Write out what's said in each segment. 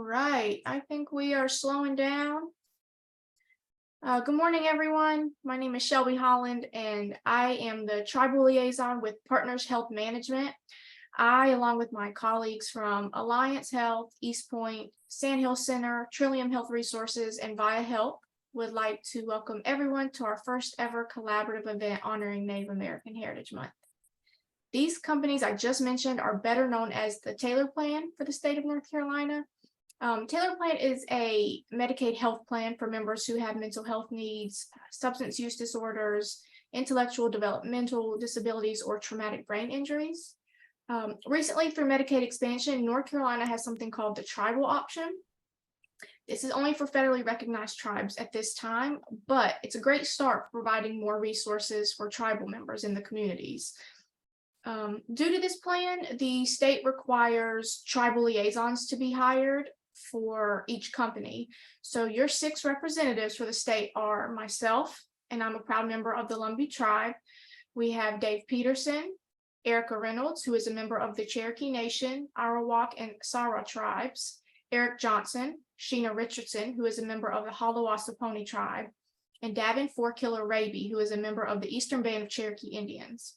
right, I think we are slowing down. Good morning, everyone. My name is Shelby Holland, and I am the tribal liaison with Partners Health Management. I, along with my colleagues from Alliance Health, East Point, Sandhill Center, Trillium Health Resources, and Via Help, would like to welcome everyone to our first ever collaborative event honoring Native American Heritage Month. These companies I just mentioned are better known as the Taylor Plan for the state of North Carolina. Taylor Plan is a Medicaid health plan for members who have mental health needs, substance use disorders, intellectual developmental disabilities, or traumatic brain injuries. Recently, through Medicaid expansion, North Carolina has something called the tribal option. This is only for federally recognized tribes at this time, but it's a great start for providing more resources for tribal members in the communities. Due to this plan, the state requires tribal liaisons to be hired for each company. So your 6 representatives for the state are myself, and I'm a proud member of the Lumbee tribe. We have Dave Peterson, Erica Reynolds, who is a member of the Cherokee Nation, Arawak, and Sara tribes, Eric Johnson, Sheena Richardson, who is a member of the Halawa tribe, and Davin Fourkiller Raby, who is a member of the Eastern Band of Cherokee Indians.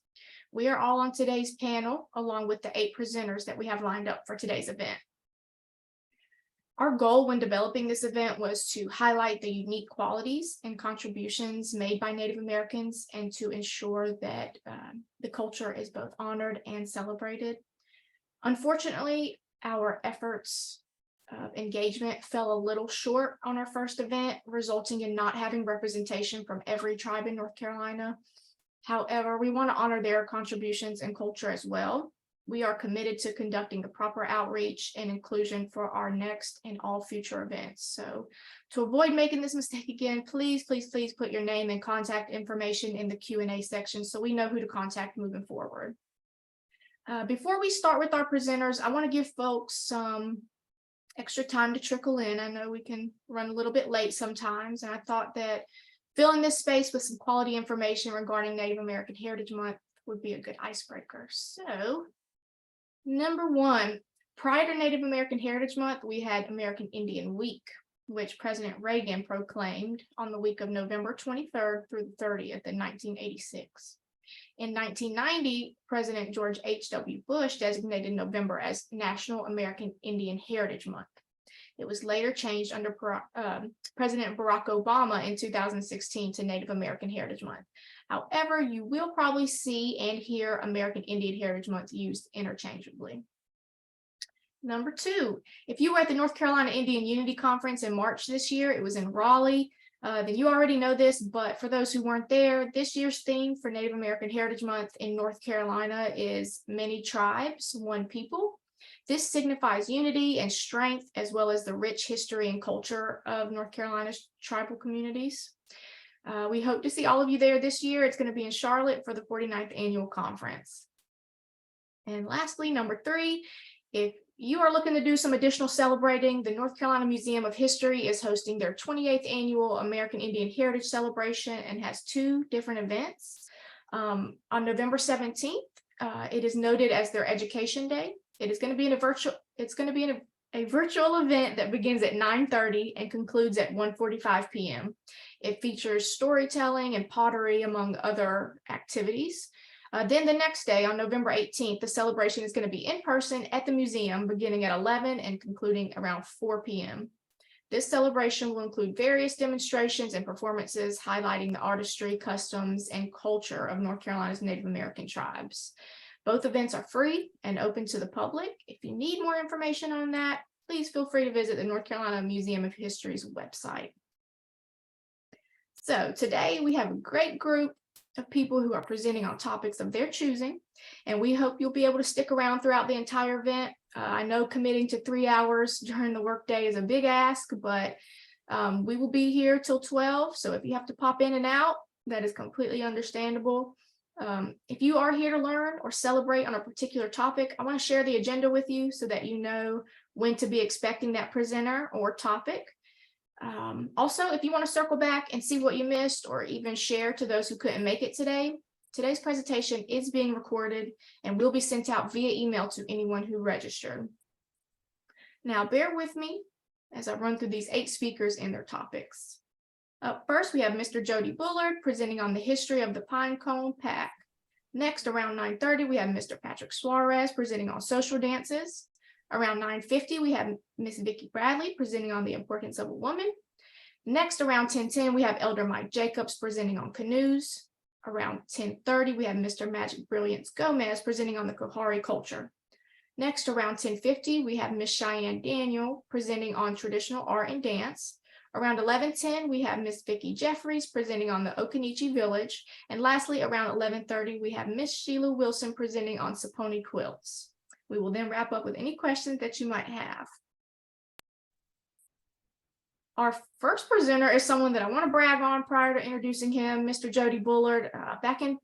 We are all on today's panel, along with the 8 presenters that we have lined up for today's event. Our goal when developing this event was to highlight the unique qualities and contributions made by Native Americans and to ensure that the culture is both honored and celebrated. Unfortunately, our efforts of engagement fell a little short on our first event, resulting in not having representation from every tribe in North Carolina. However, we want to honor their contributions and culture as well. We are committed to conducting the proper outreach and inclusion for our next and all future events. So to avoid making this mistake again, please put your name and contact information in the Q&A section so we know who to contact moving forward. Before we start with our presenters, I want to give folks some extra time to trickle in. I know we can run a little bit late sometimes, and I thought that filling this space with some quality information regarding Native American Heritage Month would be a good icebreaker. So, number 1, prior to Native American Heritage Month, we had American Indian Week, which President Reagan proclaimed on the week of November 23rd through the 30th in 1986. In 1990, President George H.W. Bush designated November as National American Indian Heritage Month. It was later changed under President Barack Obama in 2016 to Native American Heritage Month. However, you will probably see and hear American Indian Heritage Month used interchangeably. Number 2, if you were at the North Carolina Indian Unity Conference in March this year, it was in Raleigh, then you already know this, but for those who weren't there, this year's theme for Native American Heritage Month in North Carolina is Many Tribes, One People. This signifies unity and strength, as well as the rich history and culture of North Carolina's tribal communities. We hope to see all of you there this year. It's going to be in Charlotte for the 49th annual conference. And lastly, number 3, if you are looking to do some additional celebrating, the North Carolina Museum of History is hosting their 28th annual American Indian Heritage Celebration and has 2 different events. On November 17th, it is noted as their Education Day. It is going to be a virtual event that begins at 9:30 and concludes at 1:45 p.m. It features storytelling and pottery, among other activities. Then the next day, on November 18th, the celebration is going to be in person at the museum, beginning at 11 and concluding around 4 p.m. This celebration will include various demonstrations and performances highlighting the artistry, customs, and culture of North Carolina's Native American tribes. Both events are free and open to the public. If you need more information on that, please feel free to visit the North Carolina Museum of History's website. So today we have a great group of people who are presenting on topics of their choosing, and we hope you'll be able to stick around throughout the entire event. I know committing to 3 hours during the workday is a big ask, but we will be here till 12. So if you have to pop in and out, that is completely understandable. If you are here to learn or celebrate on a particular topic, I want to share the agenda with you so that you know when to be expecting that presenter or topic. Also, if you want to circle back and see what you missed or even share to those who couldn't make it today, today's presentation is being recorded and will be sent out via email to anyone who registered. Now, bear with me as I run through these 8 speakers and their topics. Up first, we have Mr. Jody Bullard presenting on the history of the pine cone pack. Next, around 9:30, we have Mr. Patrick Suarez presenting on social dances. Around 9:50, we have Ms. Vicki Bradley presenting on the importance of a woman. Next, around 10:10, we have Elder Mike Jacobs presenting on canoes. Around 10:30, we have Mr. Magic Brilliance Gomez presenting on the Kohari culture. Next, around 10:50, we have Ms. Cheyenne Daniel presenting on traditional art and dance. Around 11:10, we have Ms. Vicki Jeffries presenting on the Okichi village. And lastly, around 11:30, we have Ms. Sheila Wilson presenting on Sapon quilts. We will then wrap up with any questions that you might have. Our first presenter is someone that I want to brag on prior to introducing him, Mr. Jody Bullard. Back in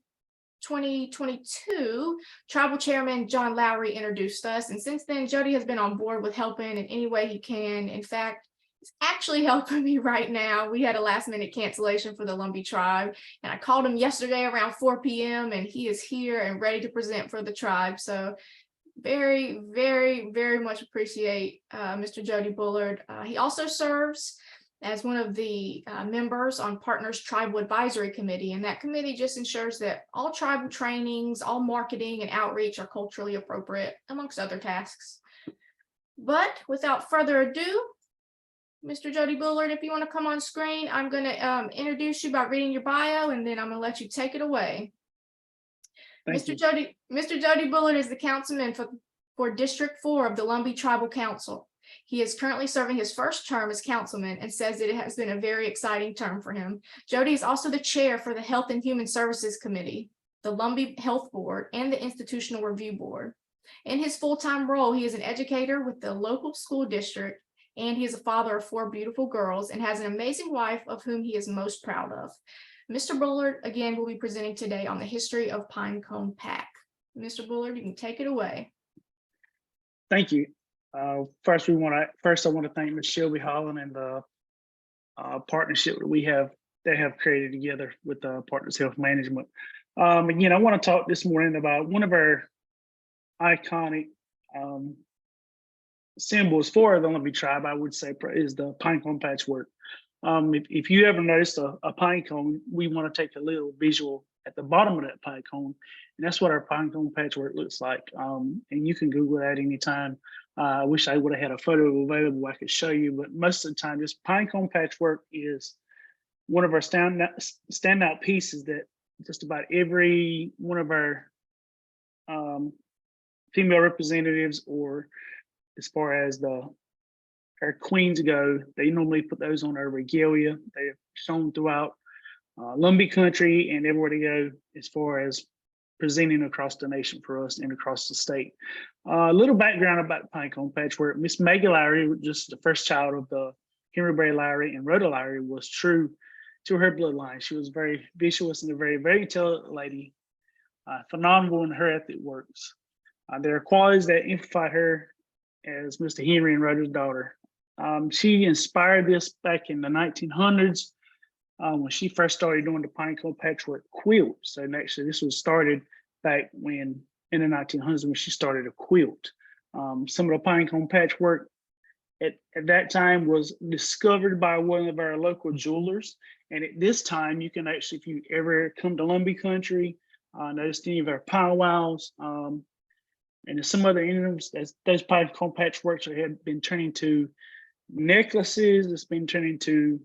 2022, Tribal Chairman John Lowry introduced us, and since then, Jody has been on board with helping in any way he can. In fact, he's actually helping me right now. We had a last-minute cancellation for the Lumbee tribe, and I called him yesterday around 4 p.m., and he is here and ready to present for the tribe. So very, very, very much appreciate Mr. Jody Bullard. He also serves as one of the members on Partners Tribal Advisory Committee, and that committee just ensures that all tribal trainings, all marketing and outreach are culturally appropriate, amongst other tasks. But without further ado, Mr. Jody Bullard, if you want to come on screen, I'm going to introduce you by reading your bio, and then I'm going to let you take it away. Mr. Jody Bullard is the councilman for District 4 of the Lumbee Tribal Council. He is currently serving his first term as councilman and says that it has been a very exciting term for him. Jody is also the chair for the Health and Human Services Committee, the Lumbee Health Board, and the Institutional Review Board. In his full-time role, he is an educator with the local school district, and he is a father of 4 beautiful girls and has an amazing wife of whom he is most proud of. Mr. Bullard, again, will be presenting today on the history of pine cone pack. Mr. Bullard, you can take it away. Thank you. First, I want to thank Ms. Shelby Holland and the partnership that they have created together with Partners Health Management. Again, I want to talk this morning about one of our iconic symbols for the Lumbee tribe, I would say, is the pine cone patchwork. If you ever noticed a pine cone, we want to take a little visual at the bottom of that pine cone, and that's what our pine cone patchwork looks like. And you can Google that anytime. I wish I would have had a photo available I could show you, but most of the time, this pine cone patchwork is one of our standout pieces that just about every one of our female representatives, or as far as our queens go, they normally put those on our regalia. They're shown throughout Lumbee country and everywhere they go as far as presenting across the nation for us and across the state. A little background about pine cone patchwork. Miss Maggie Lowry, just the first child of the Henry Bray Lowry and Rhoda Lowry, was true to her bloodline. She was very vicious and a very, very talented lady, phenomenal in her ethic works. There are qualities that amplify her as Mr. Henry and Rhoda's daughter. She inspired this back in the 1900s when she first started doing the pine cone patchwork quilt. So actually, this was started back in the 1900s when she started a quilt. Some of the pine cone patchwork at that time was discovered by one of our local jewelers. And at this time, you can actually, if you ever come to Lumbee country, notice any of our powwows, and there's some other items, those pine cone patchworks have been turning to necklaces, it's been turning to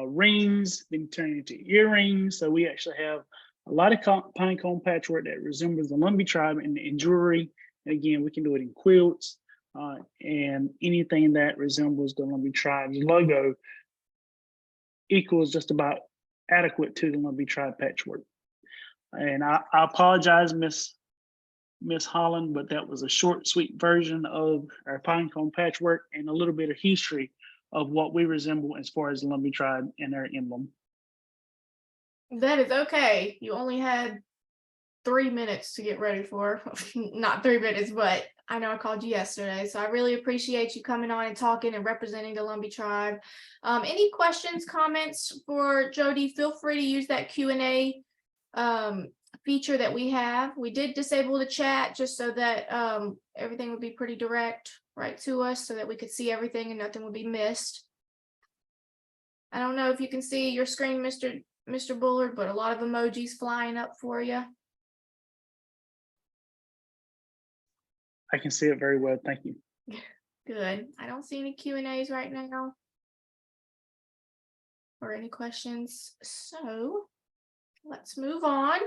rings, been turning into earrings. So we actually have a lot of pine cone patchwork that resembles the Lumbee tribe in jewelry. And again, we can do it in quilts and anything that resembles the Lumbee tribe's logo equals just about adequate to the Lumbee tribe patchwork. And I apologize, Miss Holland, but that was a short, sweet version of our pine cone patchwork and a little bit of history of what we resemble as far as the Lumbee tribe and their emblem. That is okay. You only had 3 minutes to get ready for. Not 3 minutes, but I know I called you yesterday, so I really appreciate you coming on and talking and representing the Lumbee tribe. Any questions, comments for Jody? Feel free to use that Q&A feature that we have. We did disable the chat just so that everything would be pretty direct. right to us so that we could see everything and nothing would be missed. I don't know if you can see your screen, Mr. Bullard, but a lot of emojis flying up for you. I can see it very well. Thank you. Good. I don't see any Q&As right now or any questions. So let's move on.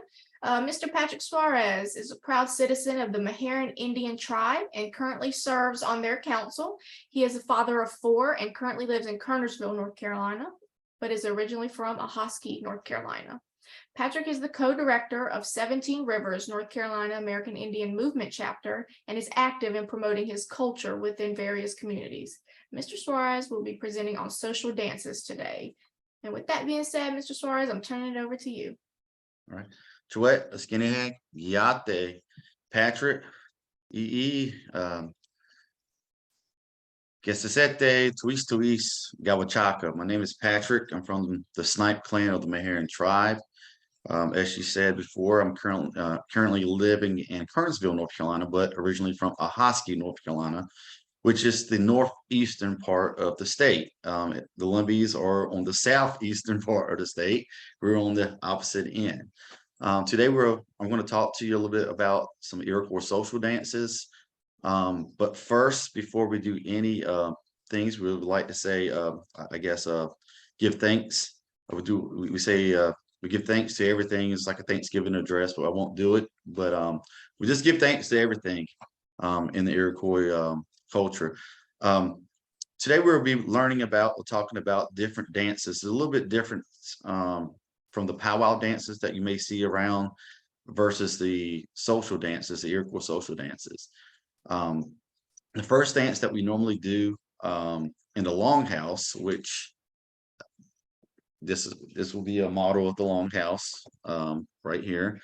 Mr. Patrick Suarez is a proud citizen of the Meherrin Indian tribe and currently serves on their council. He is a father of 4 and currently lives in Kernersville, North Carolina, but is originally from Ahoskie, North Carolina. Patrick is the co-director of 17 Rivers, North Carolina American Indian Movement Chapter and is active in promoting his culture within various communities. Mr. Suarez will be presenting on social dances today. And with that being said, Mr. Suarez, I'm turning it over to you. All right. Chouette, Skinny Yate, Patrick, Gesesete, Tuis, Gawachaka. My name is Patrick. I'm from the Snipe clan of the Meherrin tribe. As she said before, I'm currently living in Kernersville, North Carolina, but originally from Ahoskie, North Carolina, which is the northeastern part of the state. The Lumbees are on the southeastern part of the state. We're on the opposite end. Today, I'm going to talk to you a little bit about some Iroquois social dances. But first, before we do any things, we would like to say, I guess, give thanks. We give thanks to everything. It's like a Thanksgiving address, but I won't do it. But we just give thanks to everything in the Iroquois culture. Today we'll be talking about different dances. It's a little bit different from the powwow dances that you may see around versus the social dances, the Iroquois social dances. The first dance that we normally do in the longhouse, which this will be a model of the longhouse right here.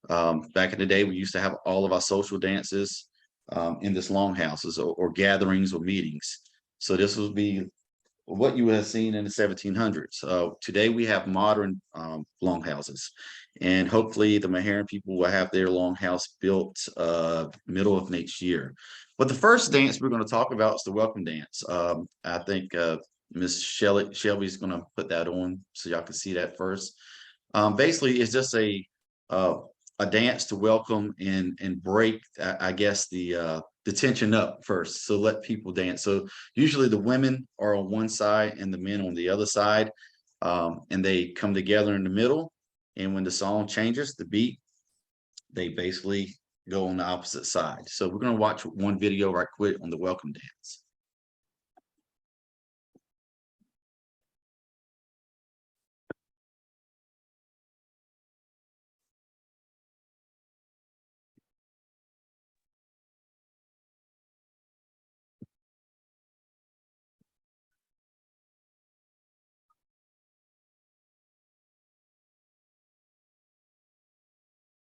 Back in the day, we used to have all of our social dances in this longhouses or gatherings or meetings. So this would be what you would have seen in the 1700s. Today we have modern longhouses, and hopefully the Meherrin people will have their longhouse built middle of next year. But the first dance we're going to talk about is the welcome dance. I think Miss Shelby's going to put that on so y'all can see that first. Basically, it's just a dance to welcome and break, I guess, the tension up first. So let people dance. So usually the women are on one side and the men on the other side, and they come together in the middle. And when the song changes, the beat, they basically go on the opposite side. So we're going to watch one video right quick on the welcome dance.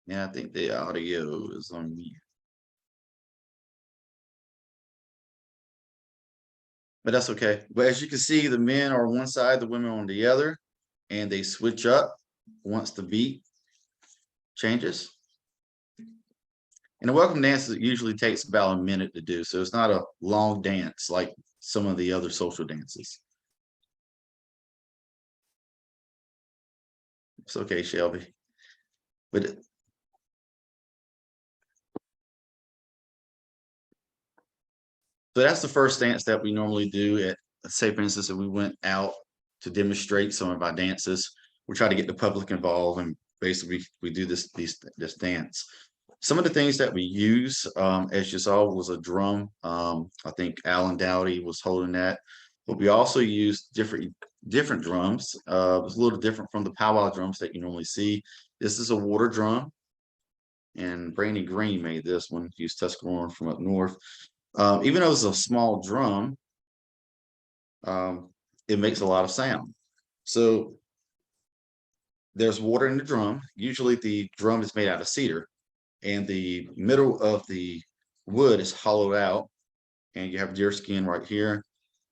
Yeah, I think the audio is on mute. But that's okay. But as you can see, the men are on one side, the women on the other, and they switch up once the beat changes. And the welcome dance usually takes about a minute to do, so it's not a long dance like some of the other social dances. It's okay, Shelby. But so that's the first dance that we normally do at, say, for instance, if we went out to demonstrate some of our dances, we try to get the public involved, and basically we do this dance. Some of the things that we use, as you saw, was a drum. I think Alan Dowdy was holding that, but we also use different drums. It was a little different from the powwow drums that you normally see. This is a water drum, and Brandy Green made this one. Used Tuscarora from up north. Even though it's a small drum, it makes a lot of sound. So there's water in the drum. Usually the drum is made out of cedar, and the middle of the wood is hollowed out, and you have deer skin right here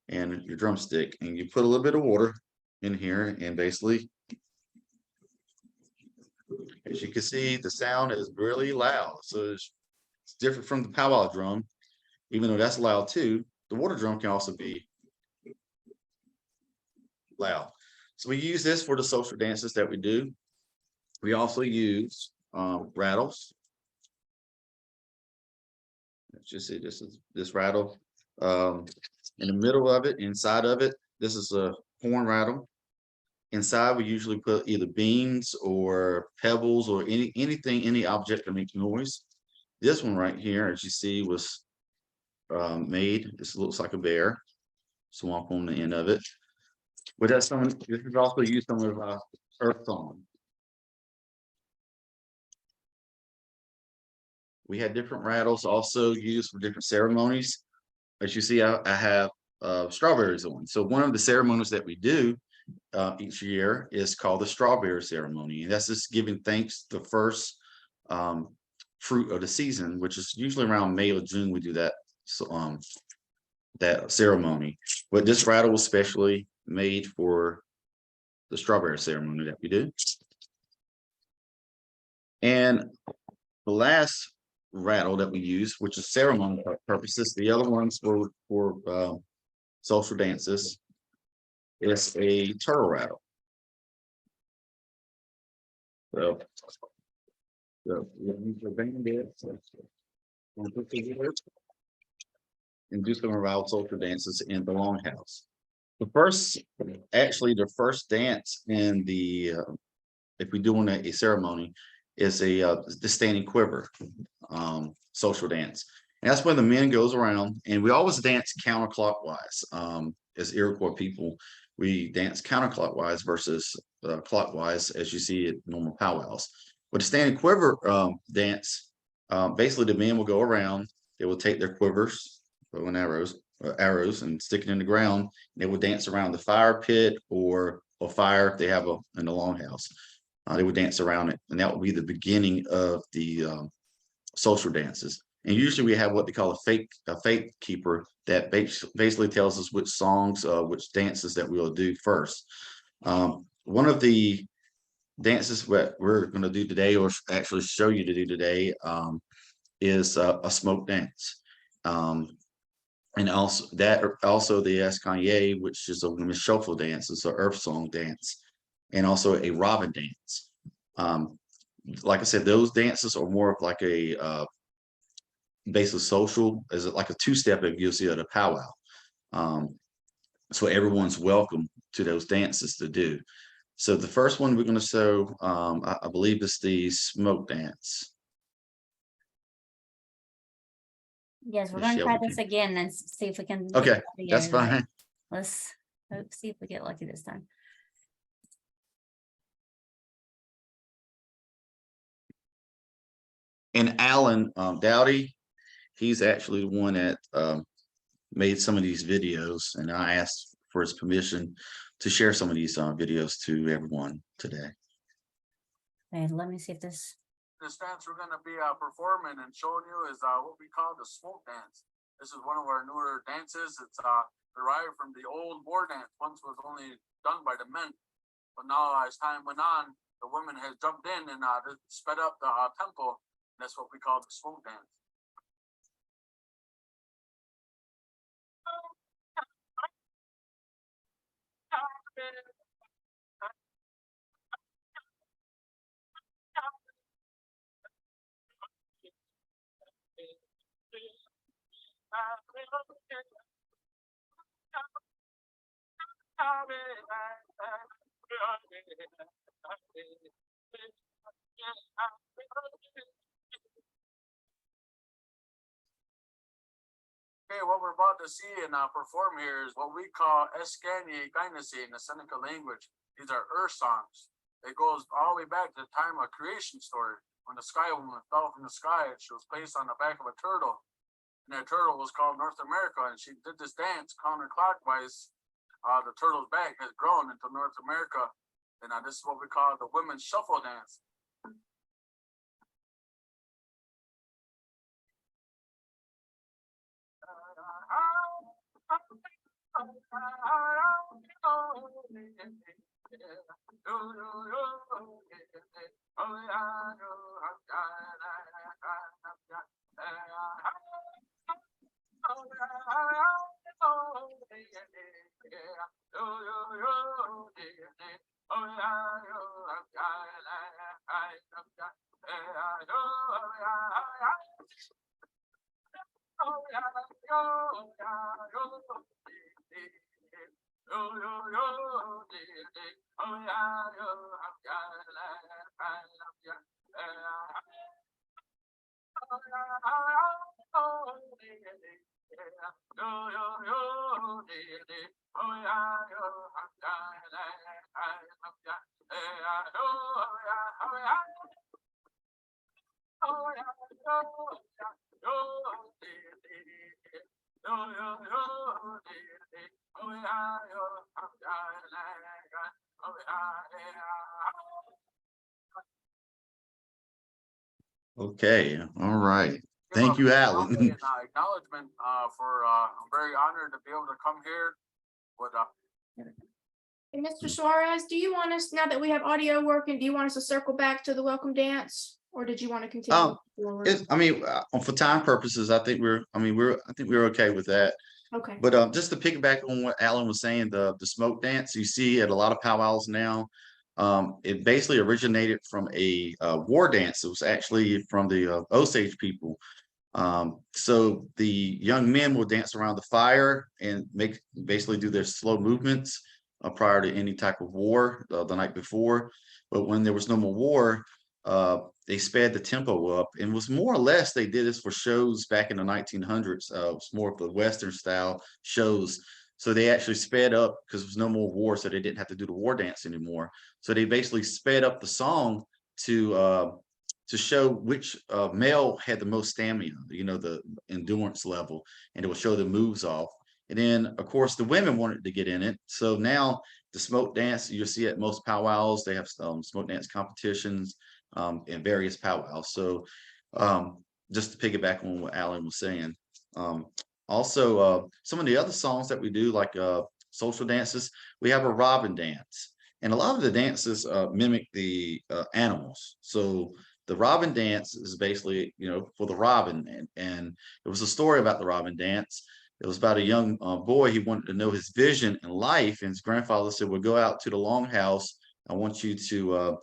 and your drumstick, and you put a little bit of water in here, and basically, as you can see, the sound is really loud. So it's different from the powwow drum. even though that's loud too, the water drum can also be loud. So we use this for the social dances that we do. We also use rattles. Let's just see, this is this rattle. In the middle of it, inside of it, this is a horn rattle. Inside, we usually put either beans or pebbles or anything, any object that makes noise. This one right here, as you see, was made. This looks like a bear. Swamp on the end of it. But that's some. This is also used some of earth song. We had different rattles also used for different ceremonies. As you see, I have strawberries on. So one of the ceremonies that we do each year is called the strawberry ceremony, and that's just giving thanks the first fruit of the season, which is usually around May or June. We do that. So that ceremony, but this rattle was specially made for the strawberry ceremony that we do. And the last rattle that we use, which is ceremony purposes, the other ones for social dances, is a turtle rattle. So and do some of our social dances in the longhouse. The first dance in the if we do a ceremony is the standing quiver social dance. And that's when the men goes around, and we always dance counterclockwise. As Iroquois people, we dance counterclockwise versus clockwise, as you see at normal powwows. But the standing quiver dance, basically the men will go around, they will take their quivers, bow and arrows, and stick it in the ground. And they will dance around the fire pit or fire if they have in the longhouse. They would dance around it, and that would be the beginning of the social dances. And usually we have what they call a faith keeper that basically tells us which songs, which dances that we'll do first. One of the dances that we're going to do today, or actually show you to do today, is a smoke dance. And also the Escanye, which is a women's shuffle dance. It's an earth song dance, and also a robin dance. Like I said, those dances are more of like a basically social, is it like a two-step if you'll see at a powwow. So everyone's welcome to those dances to do. So the first one we're going to show, I believe, is the smoke dance. Yes, we're going to try this again and see if we can. Okay, that's fine. Right. Let's see if we get lucky this time. And Alan Dowdy, he's actually the one that made some of these videos, and I asked for his permission to share some of these videos to everyone today. Okay, let me see if this. This dance we're going to be performing and showing you is what we call the smoke dance. This is one of our newer dances. It's derived from the old war dance. Once was only done by the men, but now as time went on, the women has jumped in and sped up the tempo. That's what we call the smoke dance. Okay, what we're about to see and perform here is what we call Escanye Dynasty in the Seneca language. These are earth songs. It goes all the way back to the time of creation story. When the sky woman fell from the sky, she was placed on the back of a turtle. And that turtle was called North America, and she did this dance counterclockwise. The turtle's back has grown into North America. And this is what we call the women's shuffle dance. Okay, all right. Thank Give you, a Alan. comment and, acknowledgement, for, I'm very honored to be able to come here with, And Mr. Suarez, do you want us, now that we have audio working, do you want us to circle back to the welcome dance? Or did you want to continue forward? I mean, for time purposes, I think we're okay with that. Okay, But just to piggyback on what Alan was saying, the smoke dance you see at a lot of powwows now, it basically originated from a war dance. It was actually from the Osage people. So the young men will dance around the fire and basically do their slow movements prior to any type of war the night before. But when there was no more war, they sped the tempo up, and was more or less they did this for shows back in the 1900s. It was more of the Western style shows. So they actually sped up because there was no more war, so they didn't have to do the war dance anymore. So they basically sped up the song to show which male had the most stamina, the endurance level, and it will show the moves off. And then, of course, the women wanted to get in it. So now the smoke dance, you'll see at most powwows, they have smoke dance competitions in various powwows. So just to piggyback on what Alan was saying. Also, some of the other songs that we do, like social dances, we have a robin dance. And a lot of the dances mimic the animals. So the robin dance is basically, for the robin. And it was a story about the robin dance. It was about a young boy. He wanted to know his vision in life. And his grandfather said, well, go out to the longhouse. I want you to,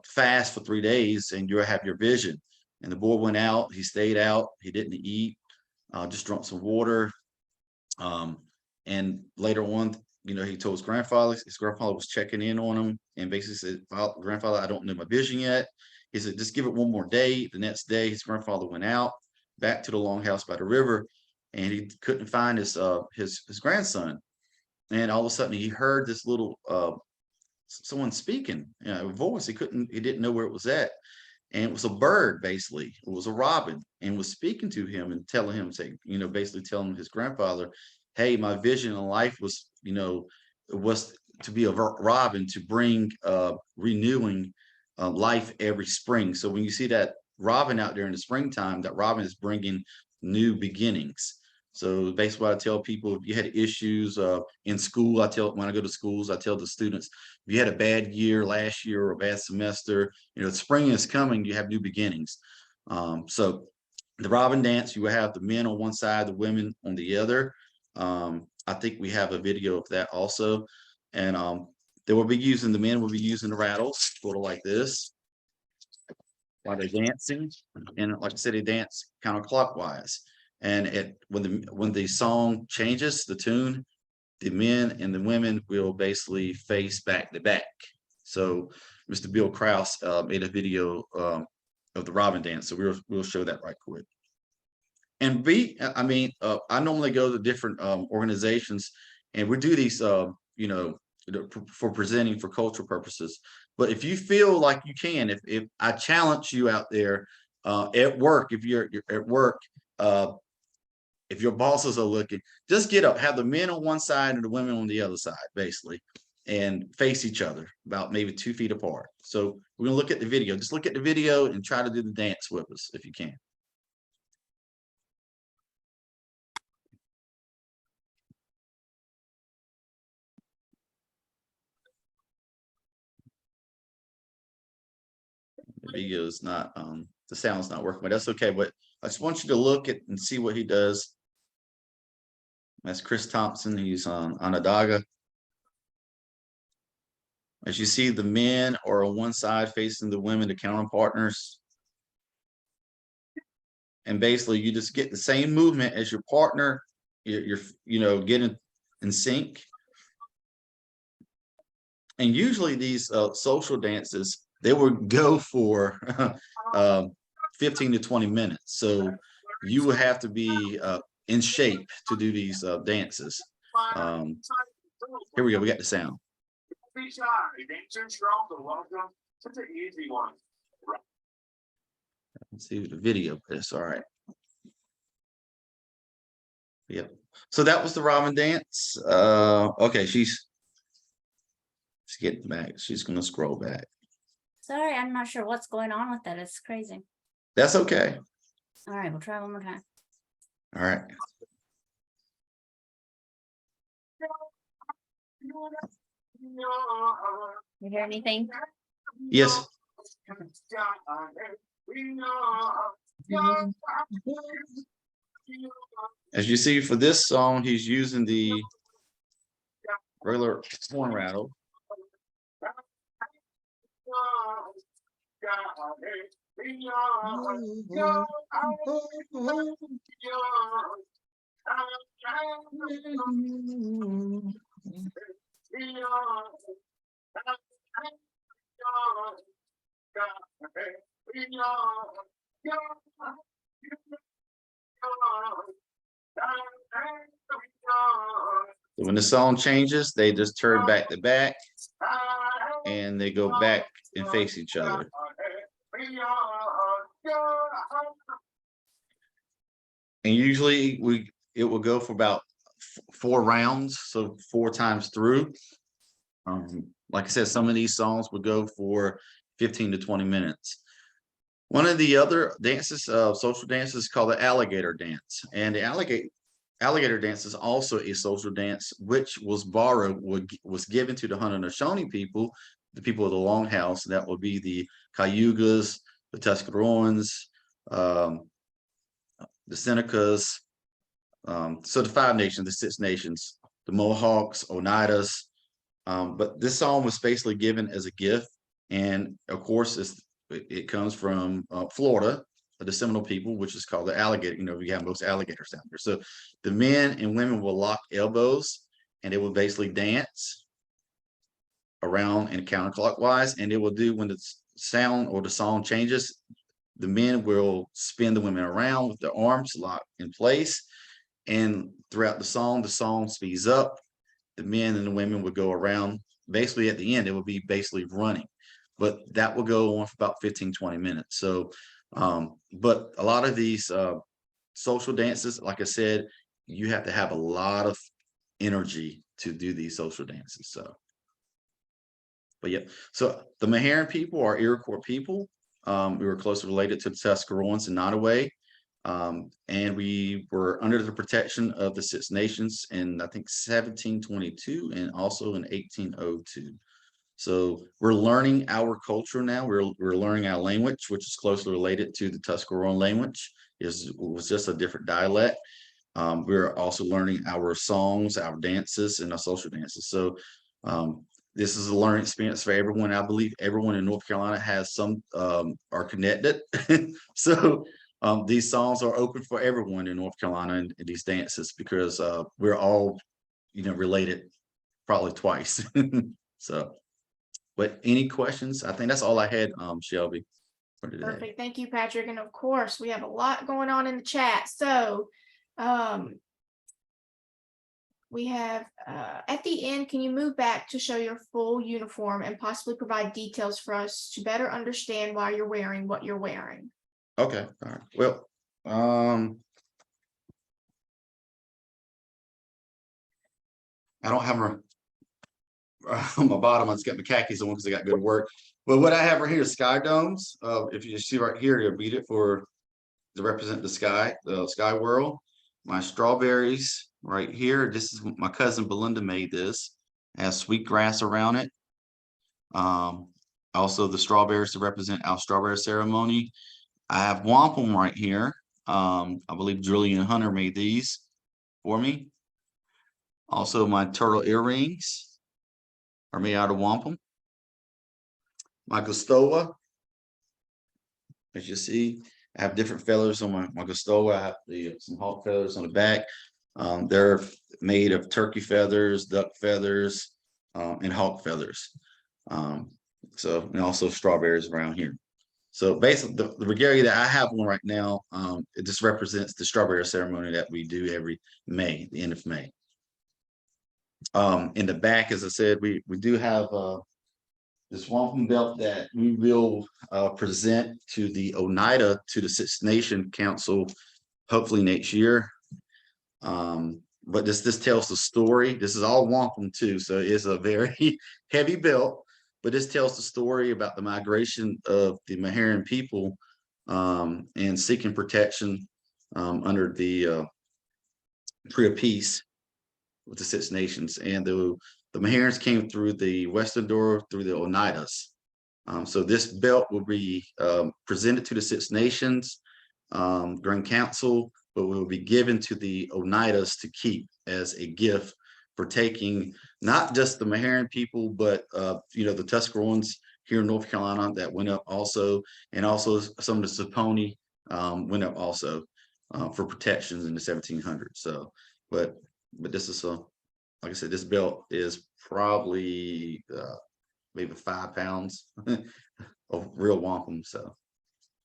fast for 3 days and you'll have your vision. And the boy went out. He stayed out. He didn't eat, just drank some water. And later on, he told his grandfather was checking in on him and basically said, grandfather, I don't know my vision yet. He said, just give it one more day. The next day, his grandfather went out back to the longhouse by the river, and he couldn't find his grandson. And all of a sudden he heard this little someone speaking, a voice. He didn't know where it was at. And it was a bird, basically. It was a robin, and was speaking to him and telling him, basically telling his grandfather, hey, my vision in life was, it was to be a robin, to bring renewing life every spring. So when you see that robin out there in the springtime, that robin is bringing new beginnings. So basically what I tell people, if you had issues in school, when I go to schools, I tell the students, if you had a bad year last year or a bad semester, spring is coming, you have new beginnings. So the robin dance, you will have the men on one side, the women on the other. I think we have a video of that also. And the men will be using the rattles, sort of like this, while they're dancing. And like I said, they dance counterclockwise. And when the song changes, the tune, the men and the women will basically face back to back. So Mr. Bill Krause made a video of the robin dance. So we'll show that right quick. And I normally go to different organizations, and we do these, for presenting for cultural purposes. But if you feel like you can, if I challenge you out there at work, if you're at work, if your bosses are looking, just get up, have the men on one side and the women on the other side, basically, and face each other about maybe 2 feet apart. So we're gonna look at the video. Just look at the video and try to do the dance with us if you can. The video is not, the sound's not working, but that's okay. But I just want you to look at and see what he does. That's Chris Thompson. He's on Onondaga. As you see, the men are on one side facing the women, the counter partners. And basically you just get the same movement as your partner. You're you know, getting in sync. And usually these social dances, they would go for 15 to 20 minutes. So you will have to be in shape to do these dances. Here we go. We got the sound. Let's see the video. It's all right. Yep. So that was the Robin dance. Okay, she's getting back. She's gonna scroll back. Sorry, I'm not sure what's going on with that. It's crazy. That's okay. All right, we'll try one more time. All right. You hear anything? Yes. As you see for this song, he's using the regular horn rattle. When the song changes, they just turn back to back and they go back and face each other. And usually it will go for about 4 rounds, so 4 times through. Like I said, some of these songs would go for 15 to 20 minutes. One of the other dances, social dances, is called the alligator dance, and the alligator dance is also a social dance, which was borrowed, was given to the Haudenosaunee people, the people of the Longhouse. That would be the Cayugas, the Tuscaroans, the Senecas, so the 5 nations, the 6 nations, the Mohawks, Oneidas. But this song was basically given as a gift, and of course it comes from Florida, the Seminole people, which is called the alligator. You know, we have most alligators down there. So the men and women will lock elbows, and they will basically dance around and counterclockwise. And it will do, when the sound or the song changes, the men will spin the women around with their arms locked in place. And throughout the song speeds up. The men and the women would go around. Basically, at the end, it would be basically running. But that will go on for about 15, 20 minutes. So, but a lot of these social dances, like I said, you have to have a lot of energy to do these social dances. So, but yeah, so the Meherrin people are Iroquois people. We were closely related to the Tuscaroans and Nottoway. And we were under the protection of the 6 nations in, I think, 1722 and also in 1802. So we're learning our culture now. We're learning our language, which is closely related to the Tuscarora language. It was just a different dialect. We're also learning our songs, our dances, and our social dances. So this is a learning experience for everyone. I believe everyone in North Carolina has some are connected. So these songs are open for everyone in North Carolina and these dances, because we're all, you know, related probably twice. So, but any questions? I think that's all I had, Shelby, for today. Perfect. Thank you, Patrick. And of course, we have a lot going on in the chat. So we have at the end, can you move back to show your full uniform and possibly provide details for us to better understand why you're wearing what you're wearing? Okay. All right. Well, I don't have on my bottom. I just got my khakis on because I got good work. But what I have right here is sky domes. If you see right here, to beat it to represent the sky world. My strawberries right here. This is my cousin Belinda made this. It has sweetgrass around it. Also the strawberries to represent our strawberry ceremony. I have wampum right here. I believe Julian Hunter made these for me. Also, my turtle earrings are made out of wampum. My Gustoa, as you see, I have different feathers on my Gustoa. I have some hawk feathers on the back. They're made of turkey feathers, duck feathers, and hawk feathers. And also strawberries around here. So basically, the regalia that I have on right now, it just represents the strawberry ceremony that we do every May, the end of May. In the back, as I said, we do have this wampum belt that we will present to the Oneida, to the Six Nation Council, hopefully next year. But this tells the story. This is all wampum too, so it's a very heavy belt. But this tells the story about the migration of the Meherrin people and seeking protection under the Treaty of Peace with the Six Nations. And the Meherrins came through the western door through the Oneidas. So this belt will be presented to the Six Nations Grand Council, but will be given to the Oneidas to keep as a gift for taking not just the Meherrin people, but the Tuscaroras here in North Carolina that went up also, and also some of the Saponi went up also for protections in the 1700s. So, but this is like I said, this belt is probably maybe 5 pounds of real wampum. So,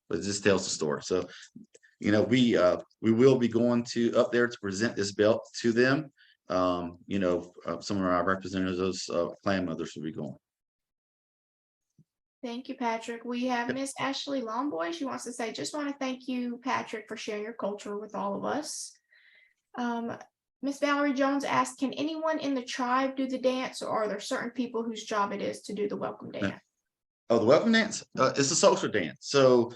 but it just tells the story. So, we will be going up there to present this belt to them. Some of our representatives, clan mothers will be going. Thank you, Patrick. We have Miss Ashley Longboy. She wants to say, just want to thank you, Patrick, for sharing your culture with all of us. Miss Valerie Jones asked, can anyone in the tribe do the dance, or are there certain people whose job it is to do the welcome dance? Oh, the welcome dance? It's a social dance. So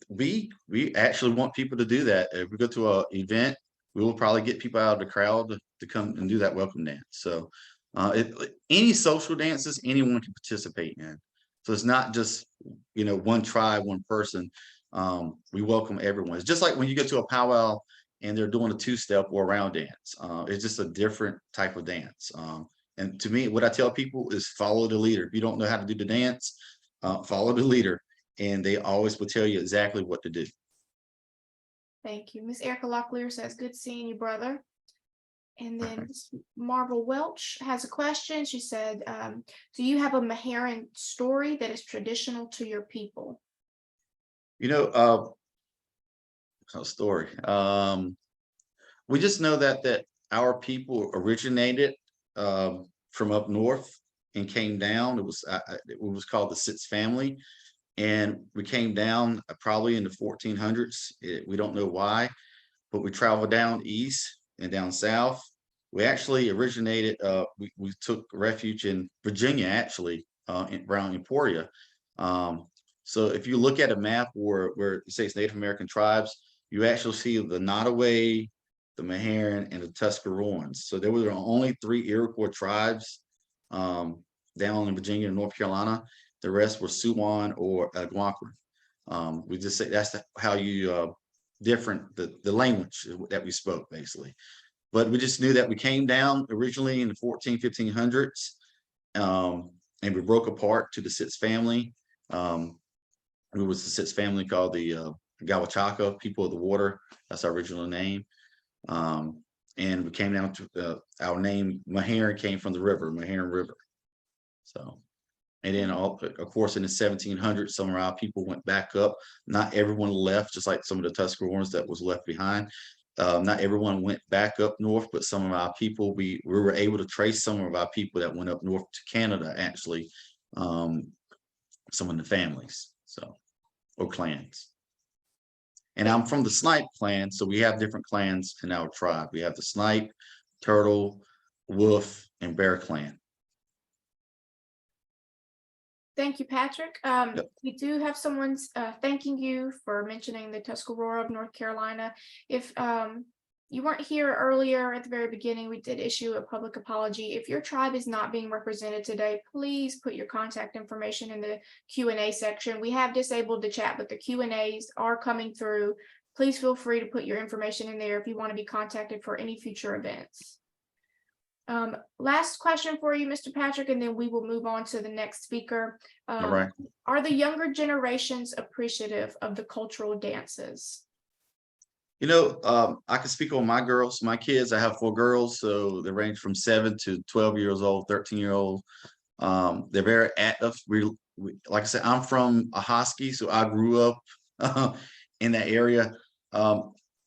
we actually want people to do that. If we go to an event, we will probably get people out of the crowd to come and do that welcome dance. So any social dances, anyone can participate in. So it's not just one tribe, one person. We welcome everyone. It's just like when you go to a powwow and they're doing a two-step or a round dance. It's just a different type of dance. And to me, what I tell people is follow the leader. If you don't know how to do the dance, follow the leader, and they always will tell you exactly what to do. Thank you. Miss Erica Locklear says, good seeing you, brother. And then Marvel Welch has a question. She said, do you have a Meherrin story that is traditional to your people? A story. We just know that our people originated from up north and came down. It was called the Sitz family, and we came down probably in the 1400s. We don't know why, but we traveled down east and down south. We actually originated. We took refuge in Virginia, actually, around Emporia. So if you look at a map where it says Native American tribes, you actually see the Nottoway, the Meherrin, and the Tuscaroras. So there were only 3 Iroquois tribes down in Virginia and North Carolina. The rest were Siouan or Algonquin. We just say that's how you different the language that we spoke, basically. But we just knew that we came down originally in the 1500s, and we broke apart to the Sitz family. It was the Sitz family called the Gawachaka, people of the water. That's our original name. And we came down to our name Meherrin came from the river, Meherrin River. So, and then of course in the 1700s, some of our people went back up. Not everyone left, just like some of the Tuscaroras that was left behind. Not everyone went back up north, but some of our people, we were able to trace some of our people that went up north to Canada, actually, some of the families, so, or clans. And I'm from the Snipe clan, so we have different clans in our tribe. We have the Snipe, Turtle, Wolf, and Bear clan. Thank you, Patrick. We do have someone thanking you for mentioning the Tuscarora of North Carolina. If you weren't here earlier at the very beginning, we did issue a public apology. If your tribe is not being represented today, please put your contact information in the Q&A section. We have disabled the chat, but the Q&As are coming through. Please feel free to put your information in there if you want to be contacted for any future events. Last question for you, Mr. Patrick, and then we will move on to the next speaker. All right. Are the younger generations appreciative of the cultural dances? I can speak on my girls, my kids. I have 4 girls, so they range from 7 to 12 years old, 13-year-old. They're very active. Like I said, I'm from Ahoskie, so I grew up in that area.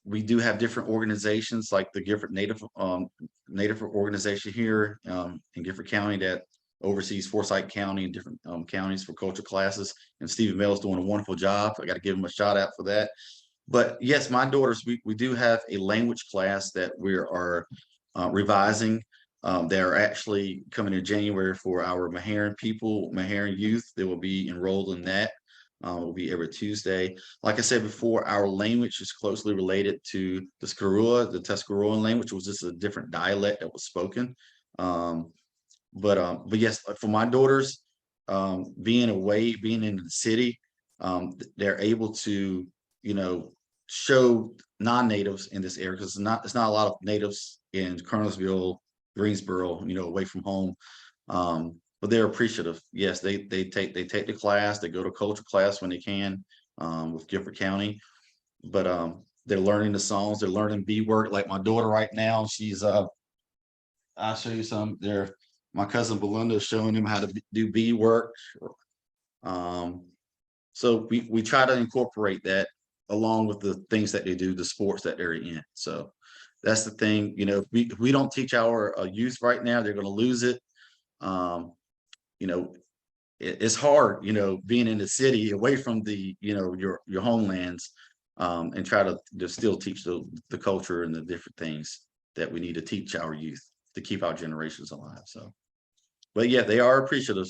We do have different organizations, like the Gifford Native organization here in Gifford County that oversees Forsyth County and different counties for culture classes. And Stephen Mell's doing a wonderful job. I got to give him a shout out for that. But yes, my daughters, we do have a language class that we are revising. They're actually coming in January for our Meherrin youth. They will be enrolled in that. It will be every Tuesday. Like I said before, our language is closely related to the Skarua, the Tuscaroran language, was just a different dialect that was spoken. But yes, for my daughters, being in the city, they're able to, show non-natives in this area, because it's not a lot of natives in Kernersville, Greensboro, away from home. But they're appreciative. Yes, they take the class, they go to culture class when they can, with Gifford County. But they're learning the songs, they're learning beadwork. Like my daughter right now, she's I'll show you some there. My cousin Belinda is showing them how to do beadwork. So we try to incorporate that along with the things that they do, the sports that they're in. So that's the thing, we don't teach our youth right now, they're going to lose it. It's hard, being in the city away from the, your homelands, and try to still teach the culture and the different things that we need to teach our youth to keep our generations alive. So, but yeah, they are appreciative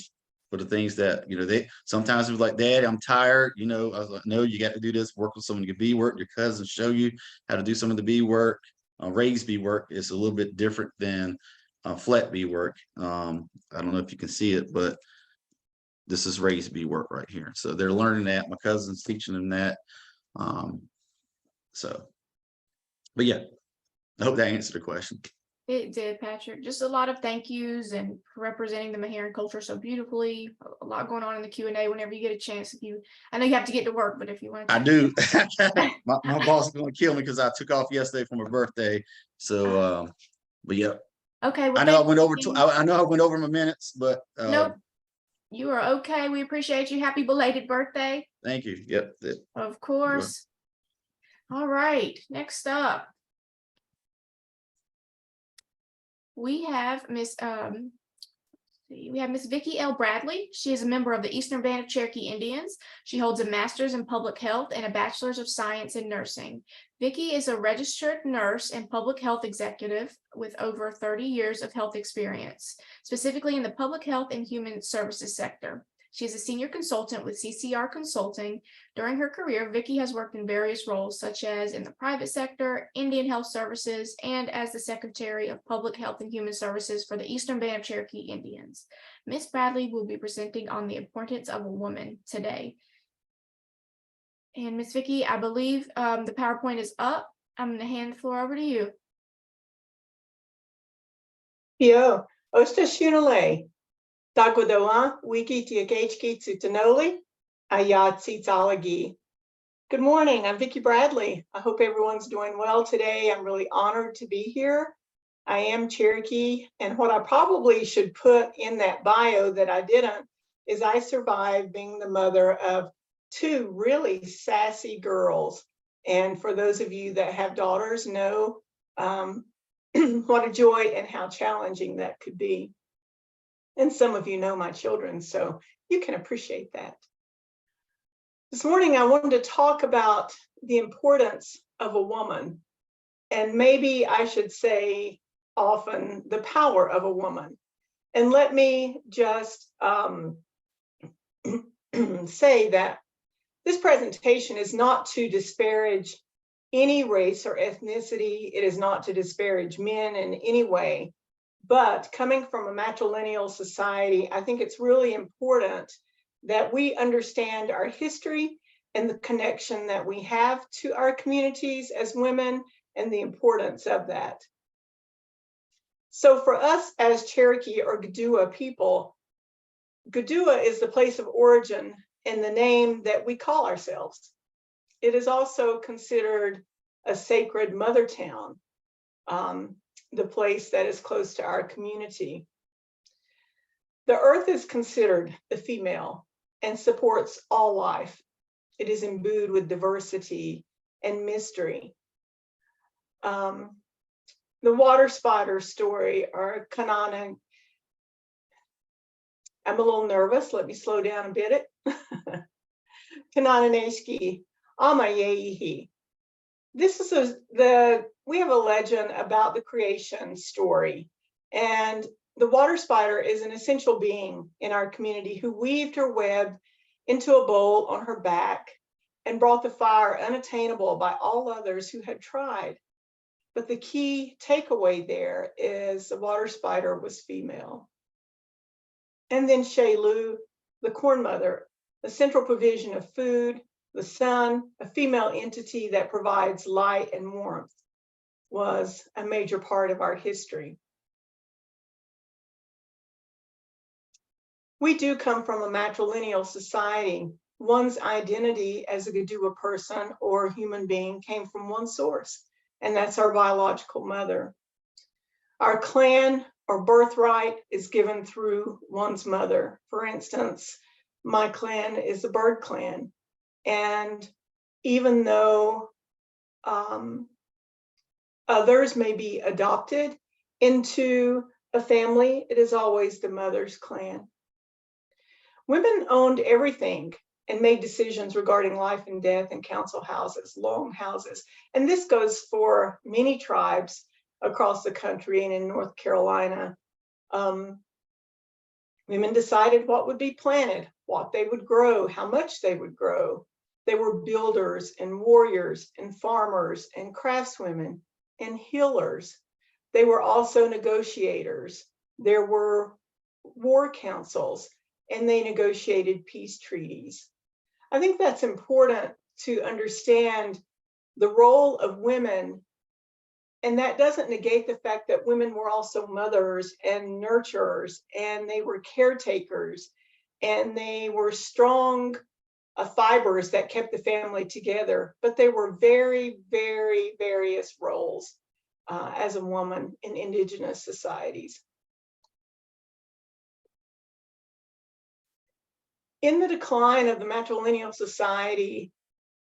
for the things that, they sometimes it was like, Dad, I'm tired. I was like, no, you got to do this, work with someone, your beadwork, your cousins show you how to do some of the beadwork. Raised beadwork is a little bit different than flat beadwork. I don't know if you can see it, but this is raised beadwork right here. So they're learning that. My cousin's teaching them that. But yeah, I hope that answered the question. It did, Patrick. Just a lot of thank yous and representing the Meherrin culture so beautifully. A lot going on in the Q&A whenever you get a chance. I know you have to get to work, but if you want to. I do. my boss is going to kill me because I took off yesterday for my birthday. So, but yeah. Okay. Well, I know I went over I know I went over my minutes, but nope. You are okay. We appreciate you. Happy belated birthday. Thank you. Yep. Of course. All right. Next up, we have Miss Vicki L. Bradley. She is a member of the Eastern Band of Cherokee Indians. She holds a master's in public health and a bachelor's of science in nursing. Vicki is a registered nurse and public health executive with over 30 years of health experience, specifically in the public health and human services sector. She is a senior consultant with CCR Consulting. During her career, Vicki has worked in various roles, such as in the private sector, Indian Health Services, and as the Secretary of Public Health and Human Services for the Eastern Band of Cherokee Indians. Ms. Bradley will be presenting on the importance of a woman today. And Ms. Vicki, I believe the PowerPoint is up. I'm going to hand the floor over to you. Yo, Osta Shunale. Tagodoa, Wiki Tiakachki Tsutanoli, Ayat Sitsalagi. Good morning, I'm Vicki Bradley. I hope everyone's doing well today. I'm really honored to be here. I am Cherokee, and what I probably should put in that bio that I didn't is I survived being the mother of 2 really sassy girls. And for those of you that have daughters know what a joy and how challenging that could be. And some of you know my children, so you can appreciate that. This morning, I wanted to talk about the importance of a woman, and maybe I should say often the power of a woman. And let me just say that this presentation is not to disparage any race or ethnicity. It is not to disparage men in any way. But coming from a matrilineal society, I think it's really important that we understand our history and the connection that we have to our communities as women and the importance of that. So for us as Cherokee or Gadua people, Gadua is the place of origin and the name that we call ourselves. It is also considered a sacred mother town, the place that is close to our community. The earth is considered the female and supports all life. It is imbued with diversity and mystery. The water spider story, or Kanana, I'm a little nervous, let me slow down a bit. Kanananeshki, Amayehi. This is we have a legend about the creation story, and the water spider is an essential being in our community who weaved her web into a bowl on her back and brought the fire unattainable by all others who had tried. But the key takeaway there is the water spider was female. And then Shelu, the corn mother, the central provision of food, the sun, a female entity that provides light and warmth, was a major part of our history. We do come from a matrilineal society. One's identity as a Gadua person or human being came from one source, and that's our biological mother. Our clan or birthright is given through one's mother. For instance, my clan is the bird clan. And even though others may be adopted into a family, it is always the mother's clan. Women owned everything and made decisions regarding life and death in council houses, long houses. And this goes for many tribes across the country and in North Carolina. Women decided what would be planted, what they would grow, how much they would grow. They were builders and warriors and farmers and craftswomen and healers. They were also negotiators. There were war councils, and they negotiated peace treaties. I think that's important to understand the role of women, and that doesn't negate the fact that women were also mothers and nurturers, and they were caretakers, and they were strong fibers that kept the family together, but they were very, very various roles as a woman in indigenous societies. In the decline of the matrilineal society,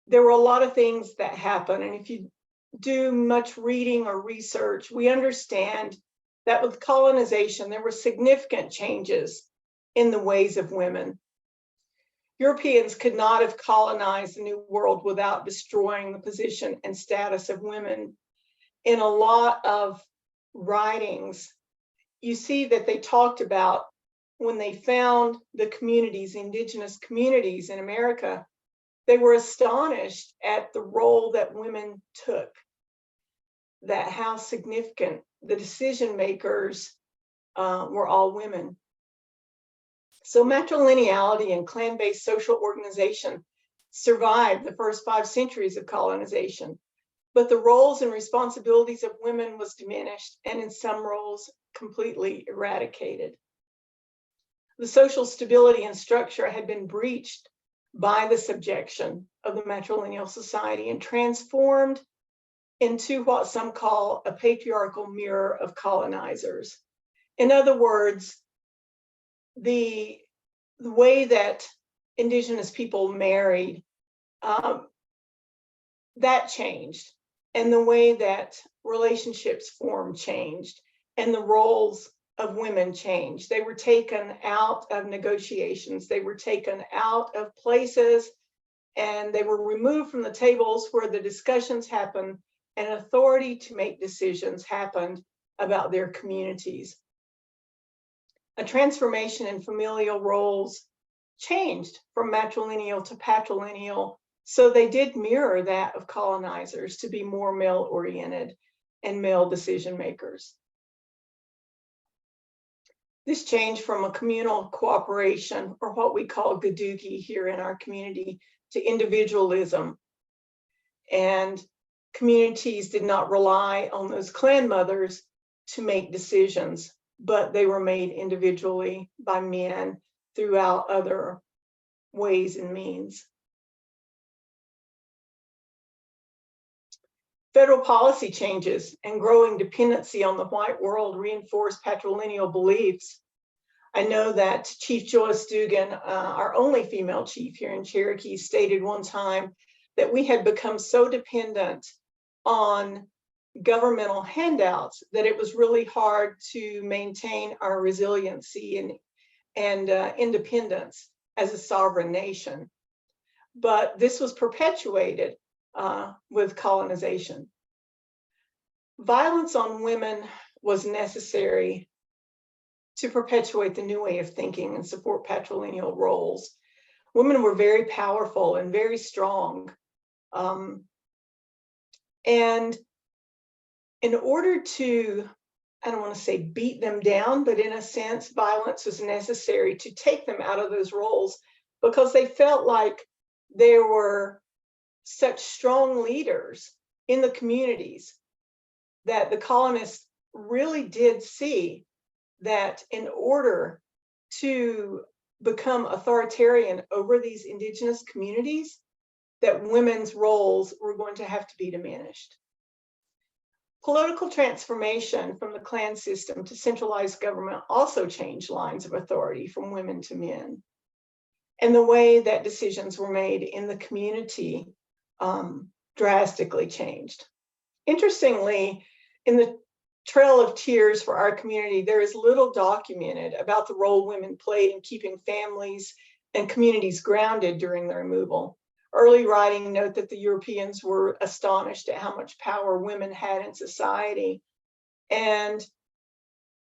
there were a lot of things that happened. And if you do much reading or research, we understand that with colonization, there were significant changes in the ways of women. Europeans could not have colonized the New World without destroying the position and status of women. In a lot of writings, you see that they talked about when they found the communities, indigenous communities in America, they were astonished at the role that women took, that how significant the decision makers were all women. So matrilineality and clan-based social organization survived the first 5 centuries of colonization, but the roles and responsibilities of women was diminished, and in some roles completely eradicated. The social stability and structure had been breached by the subjection of the matrilineal society and transformed into what some call a patriarchal mirror of colonizers. In other words, the way that indigenous people married, that changed, and the way that relationships formed changed, and the roles of women changed. They were taken out of negotiations, they were taken out of places, and they were removed from the tables where the discussions happened and authority to make decisions happened about their communities. A transformation in familial roles changed from matrilineal to patrilineal, so they did mirror that of colonizers to be more male-oriented and male decision makers. This change from a communal cooperation, or what we call gadugi here in our community, to individualism. And communities did not rely on those clan mothers to make decisions, but they were made individually by men throughout other ways and means. Federal policy changes and growing dependency on the white world reinforce patrilineal beliefs. I know that Chief Joyce Dugan, our only female chief here in Cherokee, stated one time that we had become so dependent on governmental handouts that it was really hard to maintain our resiliency and independence as a sovereign nation. But this was perpetuated with colonization. Violence on women was necessary to perpetuate the new way of thinking and support patrilineal roles. Women were very powerful and very strong. And in order to, I don't want to say beat them down, but in a sense, violence was necessary to take them out of those roles because they felt like there were such strong leaders in the communities that the colonists really did see that in order to become authoritarian over these indigenous communities, that women's roles were going to have to be diminished. Political transformation from the clan system to centralized government also changed lines of authority from women to men. And the way that decisions were made in the community drastically changed. Interestingly, in the Trail of Tears for our community, there is little documented about the role women played in keeping families and communities grounded during the removal. Early writing note that the Europeans were astonished at how much power women had in society. And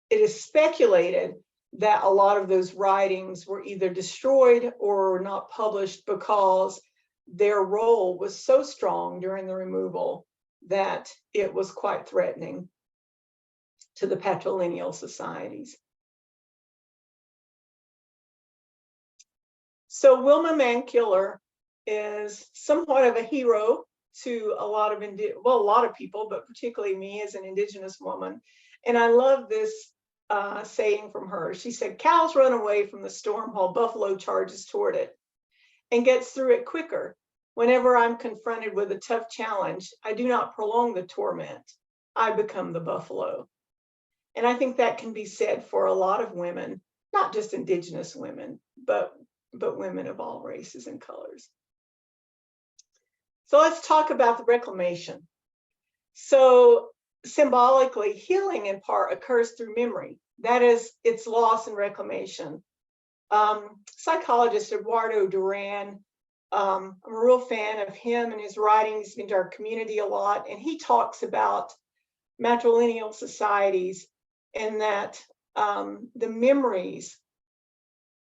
it is speculated that a lot of those writings were either destroyed or not published because their role was so strong during the removal that it was quite threatening to the patrilineal societies. So Wilma Mankiller is somewhat of a hero to a lot of people, but particularly me as an Indigenous woman. And I love this saying from her. She said, "Cows run away from the storm while buffalo charges toward it and gets through it quicker. Whenever I'm confronted with a tough challenge, I do not prolong the torment. I become the buffalo." And I think that can be said for a lot of women, not just Indigenous women, but women of all races and colors. So let's talk about the reclamation. So symbolically, healing in part occurs through memory. That is its loss and reclamation. Psychologist Eduardo Duran, I'm a real fan of him and his writings. He's been to our community a lot, and he talks about matrilineal societies and that the memories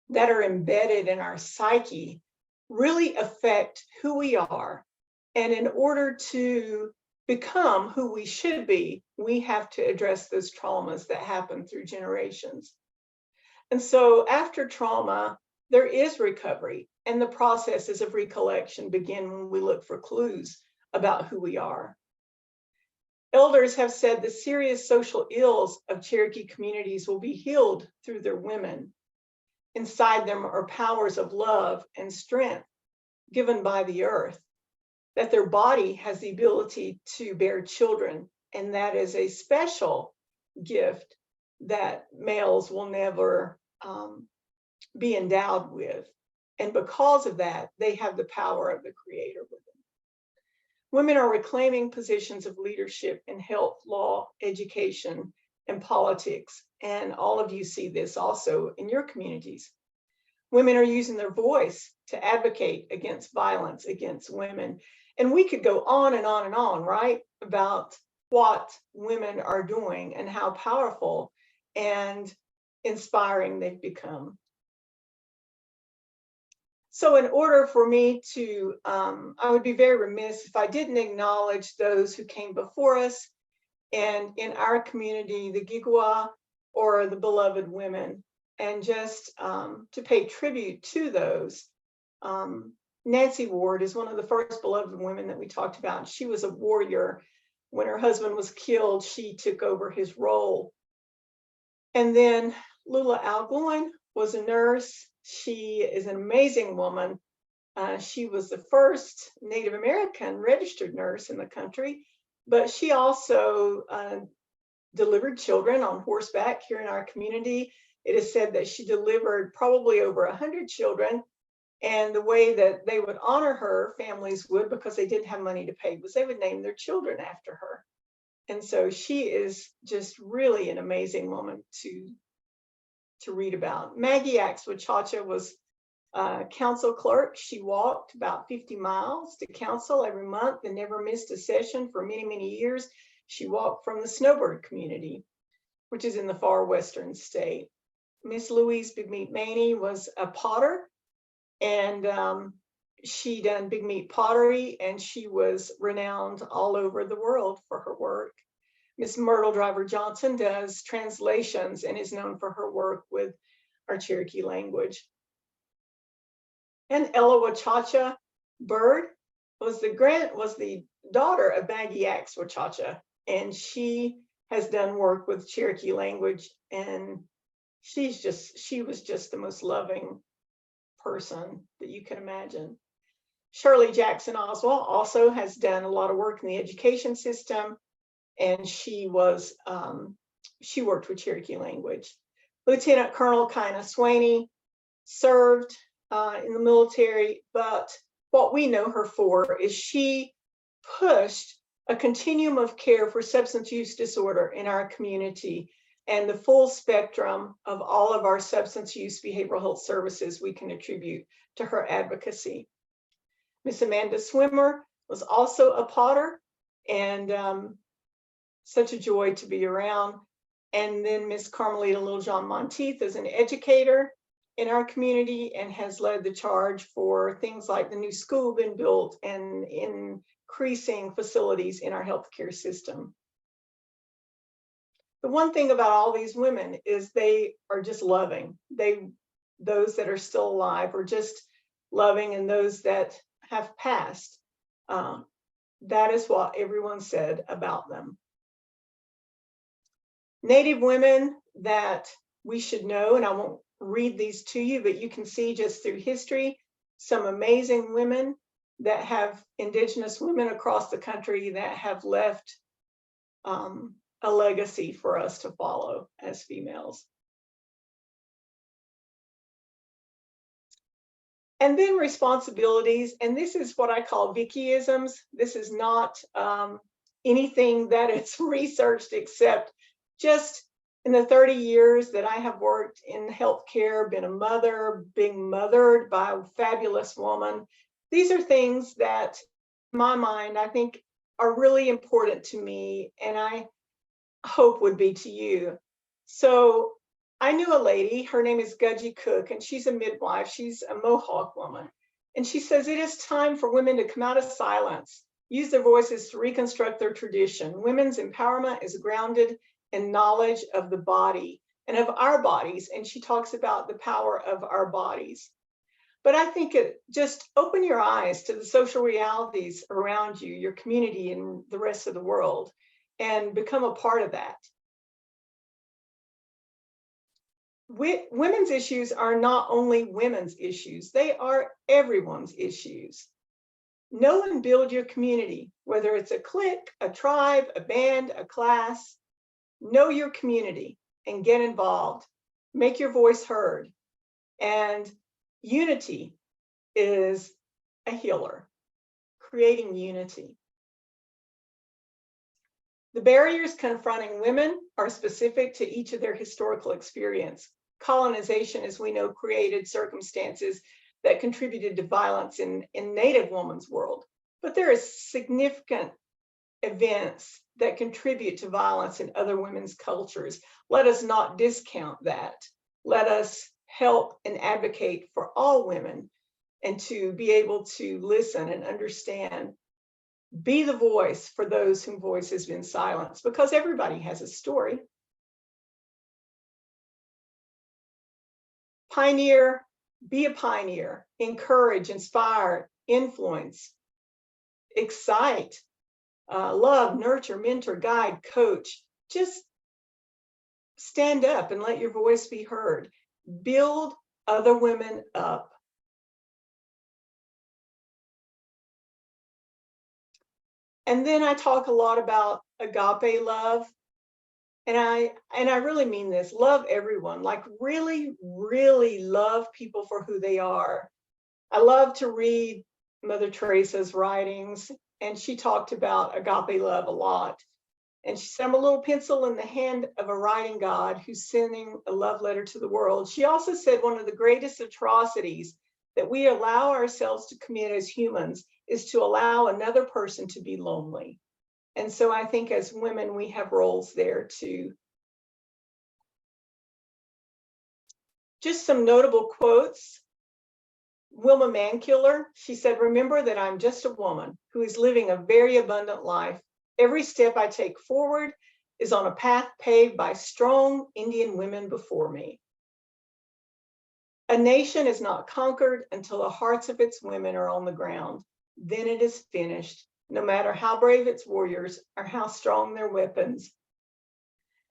that are embedded in our psyche really affect who we are. And in order to become who we should be, we have to address those traumas that happen through generations. And so after trauma, there is recovery, and the processes of recollection begin when we look for clues about who we are. Elders have said the serious social ills of Cherokee communities will be healed through their women. Inside them are powers of love and strength given by the earth, that their body has the ability to bear children, and that is a special gift that males will never be endowed with. And because of that, they have the power of the Creator with them. Women are reclaiming positions of leadership in health, law, education, and politics. And all of you see this also in your communities. Women are using their voice to advocate against violence against women. And we could go on and on and on, right, about what women are doing and how powerful and inspiring they've become. So in order for me to, I would be very remiss if I didn't acknowledge those who came before us, and in our community, the Gigwa, or the beloved women, and just to pay tribute to those. Nancy Ward is one of the first beloved women that we talked about. She was a warrior when her husband was killed, she took over his role. And then Lula Algoin was a nurse. She is an amazing woman. She was the first Native American registered nurse in the country, but she also delivered children on horseback here in our community. It is said that she delivered probably over 100 children. And the way that they would honor her, families would, because they didn't have money to pay, was they would name their children after her. And so she is just really an amazing woman to read about. Maggie Axwachacha was council clerk. She walked about 50 miles to council every month and never missed a session for many, many years. She walked from the snowbird community, which is in the far western state. Miss Louise Big Meat Maney was a potter, and she done big meat pottery, and she was renowned all over the world for her work. Miss Myrtle Driver Johnson does translations and is known for her work with our Cherokee language. And Ella Wachacha Bird was the daughter of Maggie Axwachacha, and she has done work with Cherokee language, and she was just the most loving person that you can imagine. Shirley Jackson Oswald also has done a lot of work in the education system, and she worked with Cherokee language. Lieutenant Colonel Kina Swaney served in the military, but what we know her for is she pushed a continuum of care for substance use disorder in our community, and the full spectrum of all of our substance use behavioral health services we can attribute to her advocacy. Miss Amanda Swimmer was also a potter, and such a joy to be around. And then Miss Carmelita Littlejohn Monteith is an educator in our community and has led the charge for things like the new school being built and increasing facilities in our healthcare system. The one thing about all these women is they are just loving. Those that are still alive are just loving, and those that have passed, that is what everyone said about them. Native women that we should know, and I won't read these to you, but you can see just through history, some amazing women that have, Indigenous women across the country that have left a legacy for us to follow as females. And then responsibilities, and this is what I call Vickyisms. This is not anything that is researched, except just in the 30 years that I have worked in healthcare, been a mother, being mothered by a fabulous woman. These are things that, in my mind, I think are really important to me, and I hope would be to you. So I knew a lady, her name is Gudgie Cook, and she's a midwife. She's a Mohawk woman. And she says, it is time for women to come out of silence, use their voices to reconstruct their tradition. Women's empowerment is grounded in knowledge of the body and of our bodies. And she talks about the power of our bodies. But I think just open your eyes to the social realities around you, your community, and the rest of the world, and become a part of that. Women's issues are not only women's issues, they are everyone's issues. Know and build your community, whether it's a clique, a tribe, a band, a class. Know your community and get involved. Make your voice heard. And unity is a healer, creating unity. The barriers confronting women are specific to each of their historical experience. Colonization, as we know, created circumstances that contributed to violence in Native women's world. But there are significant events that contribute to violence in other women's cultures. Let us not discount that. Let us help and advocate for all women, and to be able to listen and understand. Be the voice for those whose voice has been silenced, because everybody has a story. Pioneer, be a pioneer, encourage, inspire, influence, excite, love, nurture, mentor, guide, coach. Just stand up and let your voice be heard. Build other women up. And then I talk a lot about agape love. And I really mean this, love everyone, like really, really love people for who they are. I love to read Mother Teresa's writings, and she talked about agape love a lot. And she said, I'm a little pencil in the hand of a writing God who's sending a love letter to the world. She also said one of the greatest atrocities that we allow ourselves to commit as humans is to allow another person to be lonely. And so I think as women, we have roles there too. Just some notable quotes. Wilma Mankiller, she said, remember that I'm just a woman who is living a very abundant life. Every step I take forward is on a path paved by strong Indian women before me. A nation is not conquered until the hearts of its women are on the ground. Then it is finished, no matter how brave its warriors or how strong their weapons.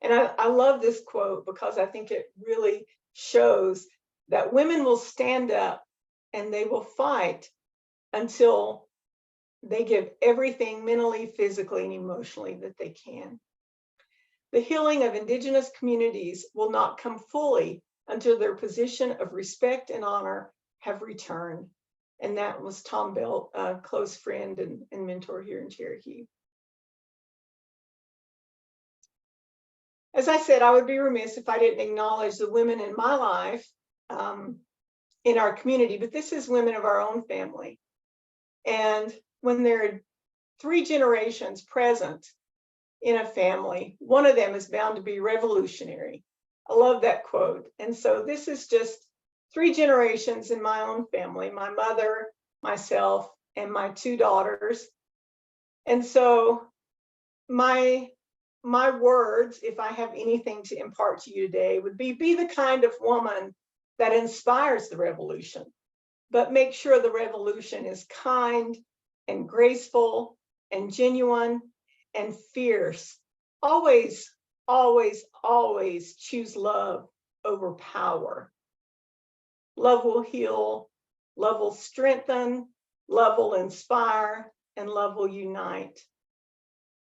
And I love this quote because I think it really shows that women will stand up and they will fight until they give everything mentally, physically, and emotionally that they can. The healing of Indigenous communities will not come fully until their position of respect and honor have returned. And that was Tom Belt, a close friend and mentor here in Cherokee. As I said, I would be remiss if I didn't acknowledge the women in my life, in our community, but this is women of our own family. And when there are 3 generations present in a family, one of them is bound to be revolutionary. I love that quote. And so this is just 3 generations in my own family, my mother, myself, and my 2 daughters. And so my words, if I have anything to impart to you today, would be the kind of woman that inspires the revolution, but make sure the revolution is kind and graceful and genuine and fierce. Always, always, always choose love over power. Love will heal, love will strengthen, love will inspire, and love will unite.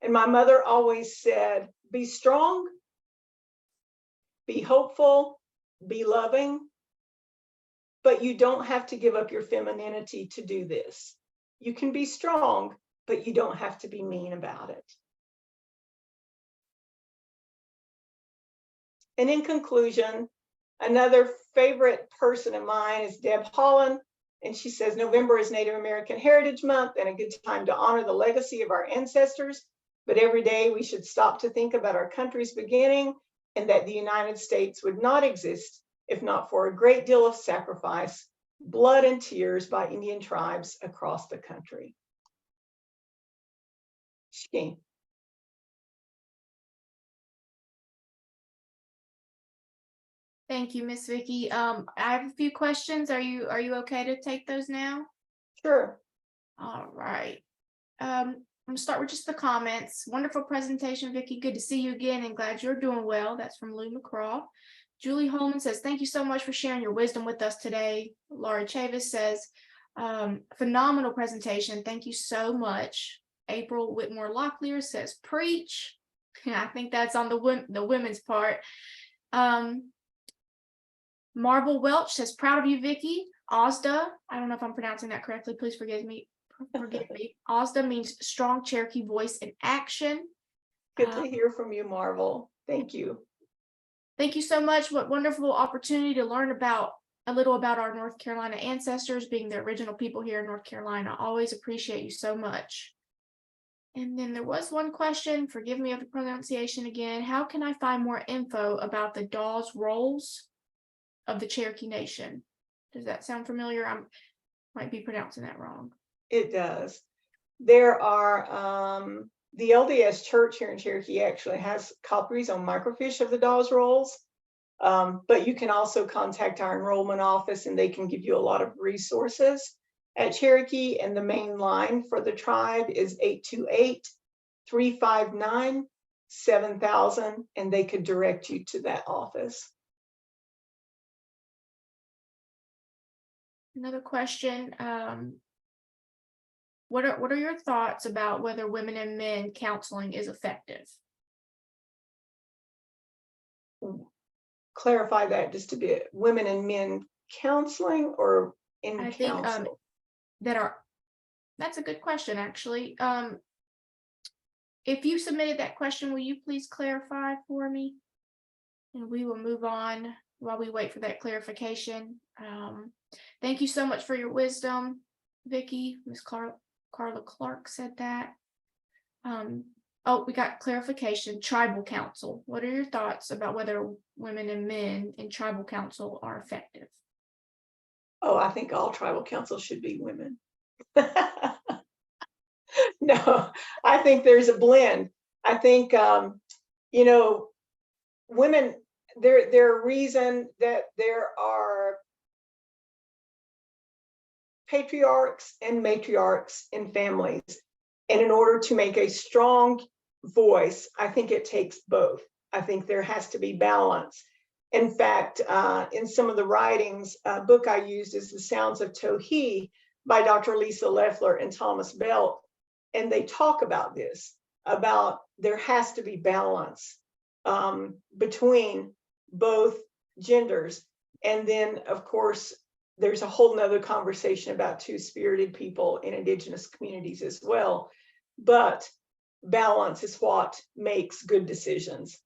And my mother always said, be strong, be hopeful, be loving, but you don't have to give up your femininity to do this. You can be strong, but you don't have to be mean about it. And in conclusion, another favorite person of mine is Deb Holland, and she says, November is Native American Heritage Month and a good time to honor the legacy of our ancestors, but every day we should stop to think about our country's beginning and that the United States would not exist if not for a great deal of sacrifice, blood and tears by Indian tribes across the country. Shkeen. Thank you, Miss Vicki. I have a few questions. Are you okay to take those now? Sure. All right. I'm gonna start with just the comments. Wonderful presentation, Vicki. Good to see you again and glad you're doing well. That's from Lou McCraw. Julie Holman says, thank you so much for sharing your wisdom with us today. Laura Chavis says, phenomenal presentation. Thank you so much. April Whitmore Locklear says, preach. I think that's on the women's part. Marvel Welch says, proud of you, Vicki. Ozda, I don't know if I'm pronouncing that correctly. Please forgive me. Ozda means strong Cherokee voice in action. Good to hear from you, Marvel. Thank you. Thank you so much. What wonderful opportunity to learn a little about our North Carolina ancestors, being the original people here in North Carolina. Always appreciate you so much. And then there was one question, forgive me of the pronunciation again. How can I find more info about the Dawes Rolls of the Cherokee Nation? Does that sound familiar? I might be pronouncing that wrong. It does. There are the LDS Church here in Cherokee actually has copies on microfiche of the Dawes Rolls, but you can also contact our enrollment office and they can give you a lot of resources at Cherokee. And the main line for the tribe is 359-7000, and they could direct you to that office. Another question. What are your thoughts about whether women and men counseling is effective? Clarify that just a bit. Women and men counseling or in I think counsel? that's a good question, actually. If you submitted that question, will you please clarify for me? And we will move on while we wait for that clarification. Thank you so much for your wisdom, Vicki. Ms. Carla Clark said that. Oh, we got clarification. Tribal council. What are your thoughts about whether women and men in tribal council are effective? Oh, I think all tribal councils should be women. No, I think there's a blend. I think, you know, women, there are reason that there are patriarchs and matriarchs in families. And in order to make a strong voice, I think it takes both. I think there has to be balance. In fact, in some of the writings, a book I used is The Sounds of Tohi by Dr. Lisa Loeffler and Thomas Belt. And they talk about this, about there has to be balance between both genders. And then, of course, there's a whole nother conversation about two-spirited people in Indigenous communities as well. But balance is what makes good decisions.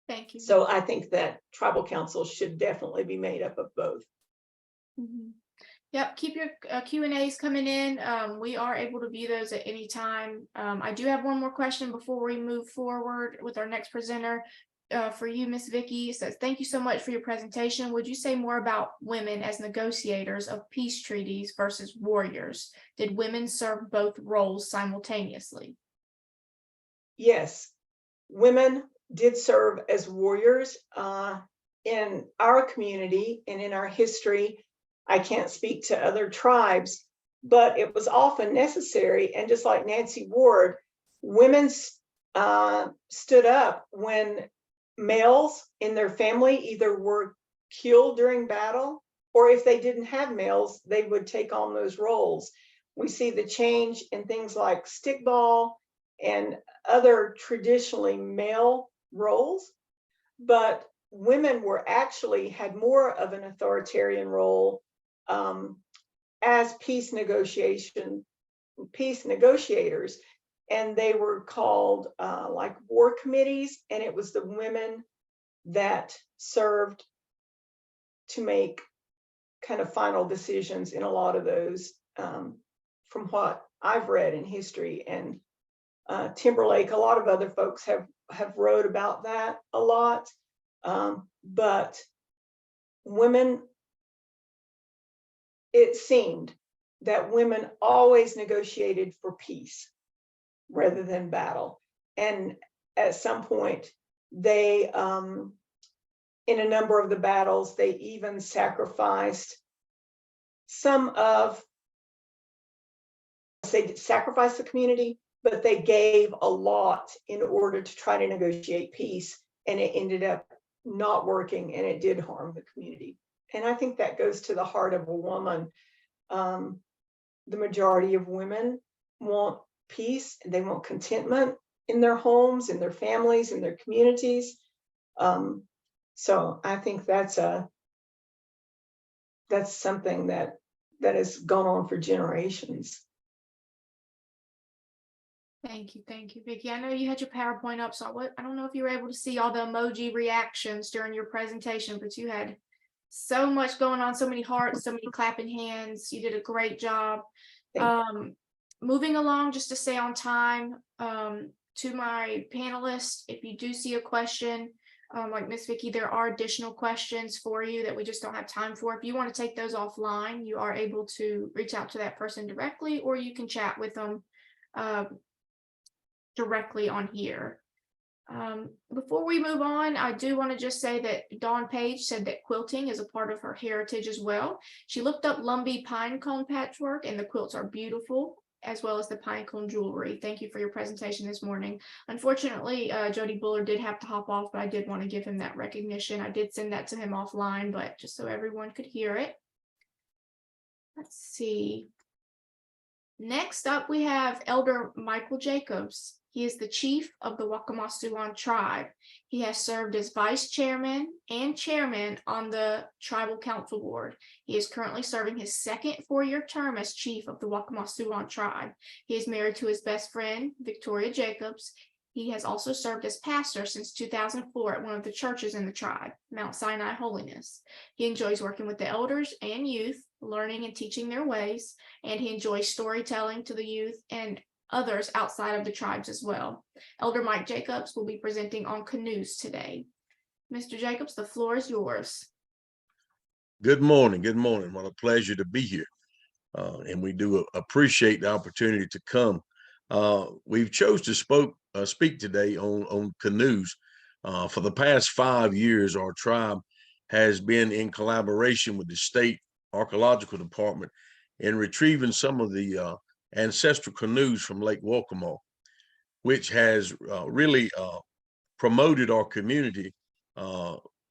Thank you. So I think that tribal councils should definitely be made up of both. Mm-hmm. Yep, keep your Q&As coming in. We are able to view those at any time. I do have one more question before we move forward with our next presenter. For you, Miss Vicki, it says, thank you so much for your presentation. Would you say more about women as negotiators of peace treaties versus warriors? Did women serve both roles simultaneously? Yes, women did serve as warriors in our community and in our history. I can't speak to other tribes, but it was often necessary. And just like Nancy Ward, women stood up when males in their family either were killed during battle, or if they didn't have males, they would take on those roles. We see the change in things like stickball and other traditionally male roles, but women were actually had more of an authoritarian role as peace negotiators. And they were called like war committees, and it was the women that served to make kind of final decisions in a lot of those, from what I've read in history. And Timberlake, a lot of other folks have wrote about that a lot. But women, it seemed that women always negotiated for peace rather than battle. And at some point, they, in a number of the battles, they even sacrificed they sacrificed the community, but they gave a lot in order to try to negotiate peace. And it ended up not working, and it did harm the community. And I think that goes to the heart of a woman. The majority of women want peace, and they want contentment in their homes, in their families, in their communities. So I think that's something that has gone on for generations. Thank you, Vicki. I know you had your PowerPoint up, so I don't know if you were able to see all the emoji reactions during your presentation, but you had so much going on, so many hearts, so many clapping hands. You did a great job. Moving along, just to stay on time, to my panelists, if you do see a question, like Miss Vicki, there are additional questions for you that we just don't have time for. If you want to take those offline, you are able to reach out to that person directly, or you can chat with them directly on here. Before we move on, I do want to just say that Dawn Page said that quilting is a part of her heritage as well. She looked up Lumbee pine cone patchwork, and the quilts are beautiful. as well as the pinecone jewelry. Thank you for your presentation this morning. Unfortunately, Jody Buller did have to hop off, but I did want to give him that recognition. I did send that to him offline, but just so everyone could hear it. Let's see. Next up, we have Elder Michael Jacobs. He is the chief of the Waccamaw-Siouan tribe. He has served as vice chairman and chairman on the tribal council board. He is currently serving his second 4-year term as chief of the Waccamaw-Siouan tribe. He is married to his best friend, Victoria Jacobs. He has also served as pastor since 2004 at one of the churches in the tribe, Mount Sinai Holiness. He enjoys working with the elders and youth, learning and teaching their ways, and he enjoys storytelling to the youth and others outside of the tribes as well. Elder Mike Jacobs will be presenting on canoes today. Mr. Jacobs, the floor is yours. Good morning. Good morning. What a pleasure to be here. And we do appreciate the opportunity to come. We've chose to speak today on canoes. For the past 5 years, our tribe has been in collaboration with the state archaeological department in retrieving some of the ancestral canoes from Lake Waccamaw, which has really promoted our community,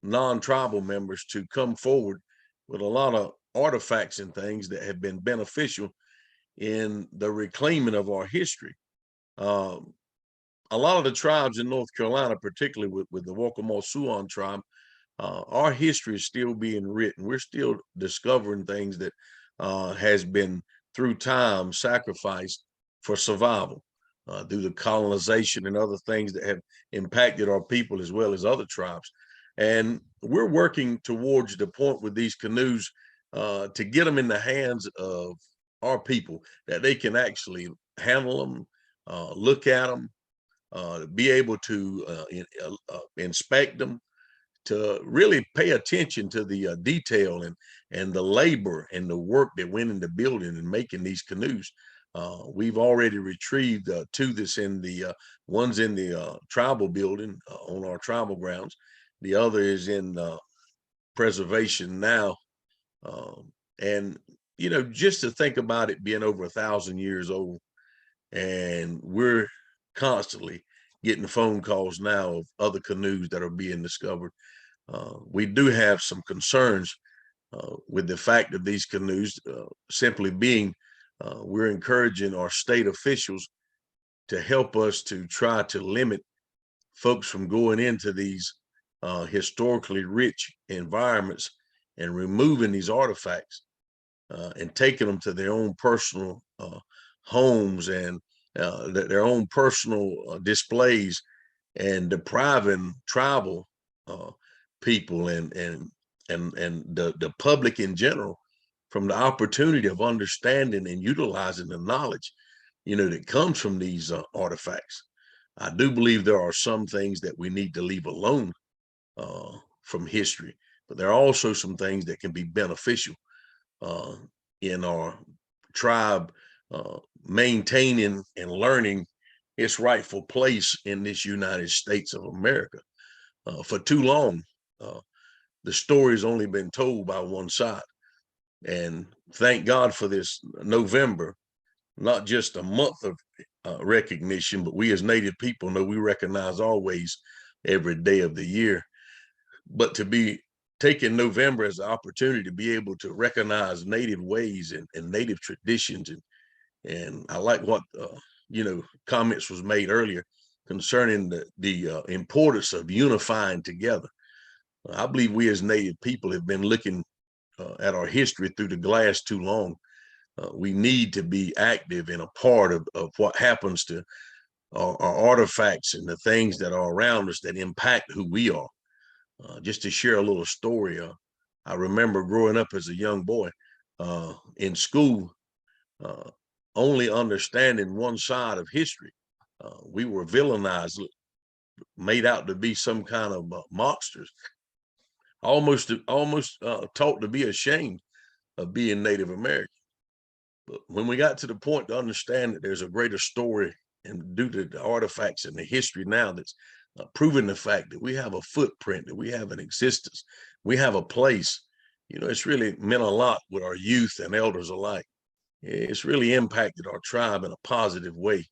non-tribal members, to come forward with a lot of artifacts and things that have been beneficial in the reclaiming of our history. A lot of the tribes in North Carolina, particularly with the Waccamaw-Siouan tribe, our history is still being written. We're still discovering things that has been through time sacrificed for survival, through the colonization and other things that have impacted our people as well as other tribes. And we're working towards the point with these canoes to get them in the hands of our people, that they can actually handle them, look at them, be able to inspect them, to really pay attention to the detail and the labor and the work that went into building and making these canoes. We've already retrieved 2 that's in the one's in the tribal building on our tribal grounds. The other is in preservation now. And you know, just to think about it being over 1,000 years old, and we're constantly getting phone calls now of other canoes that are being discovered. We do have some concerns with the fact of these canoes simply being, we're encouraging our state officials to help us to try to limit folks from going into these historically rich environments and removing these artifacts and taking them to their own personal homes and their own personal displays, and depriving tribal people and the public in general from the opportunity of understanding and utilizing the knowledge, you know, that comes from these artifacts. I do believe there are some things that we need to leave alone from history, but there are also some things that can be beneficial in our tribe maintaining and learning its rightful place in this United States of America. For too long, the story's only been told by one side. And thank God for this November, not just a month of recognition, but we as Native people know we recognize always every day of the year. But to be taking November as an opportunity to be able to recognize Native ways and Native traditions, and I like what you know, comments was made earlier concerning the importance of unifying together. I believe we as Native people have been looking at our history through the glass too long. We need to be active and a part of what happens to our artifacts and the things that are around us that impact who we are. Just to share a little story, I remember growing up as a young boy in school, only understanding one side of history. We were villainized, made out to be some kind of monsters, almost taught to be ashamed of being Native American. But when we got to the point to understand that there's a greater story, and due to the artifacts and the history now that's proving the fact that we have a footprint, that we have an existence, we have a place, you know, it's really meant a lot with our youth and elders alike. it's really impacted our tribe in a positive way,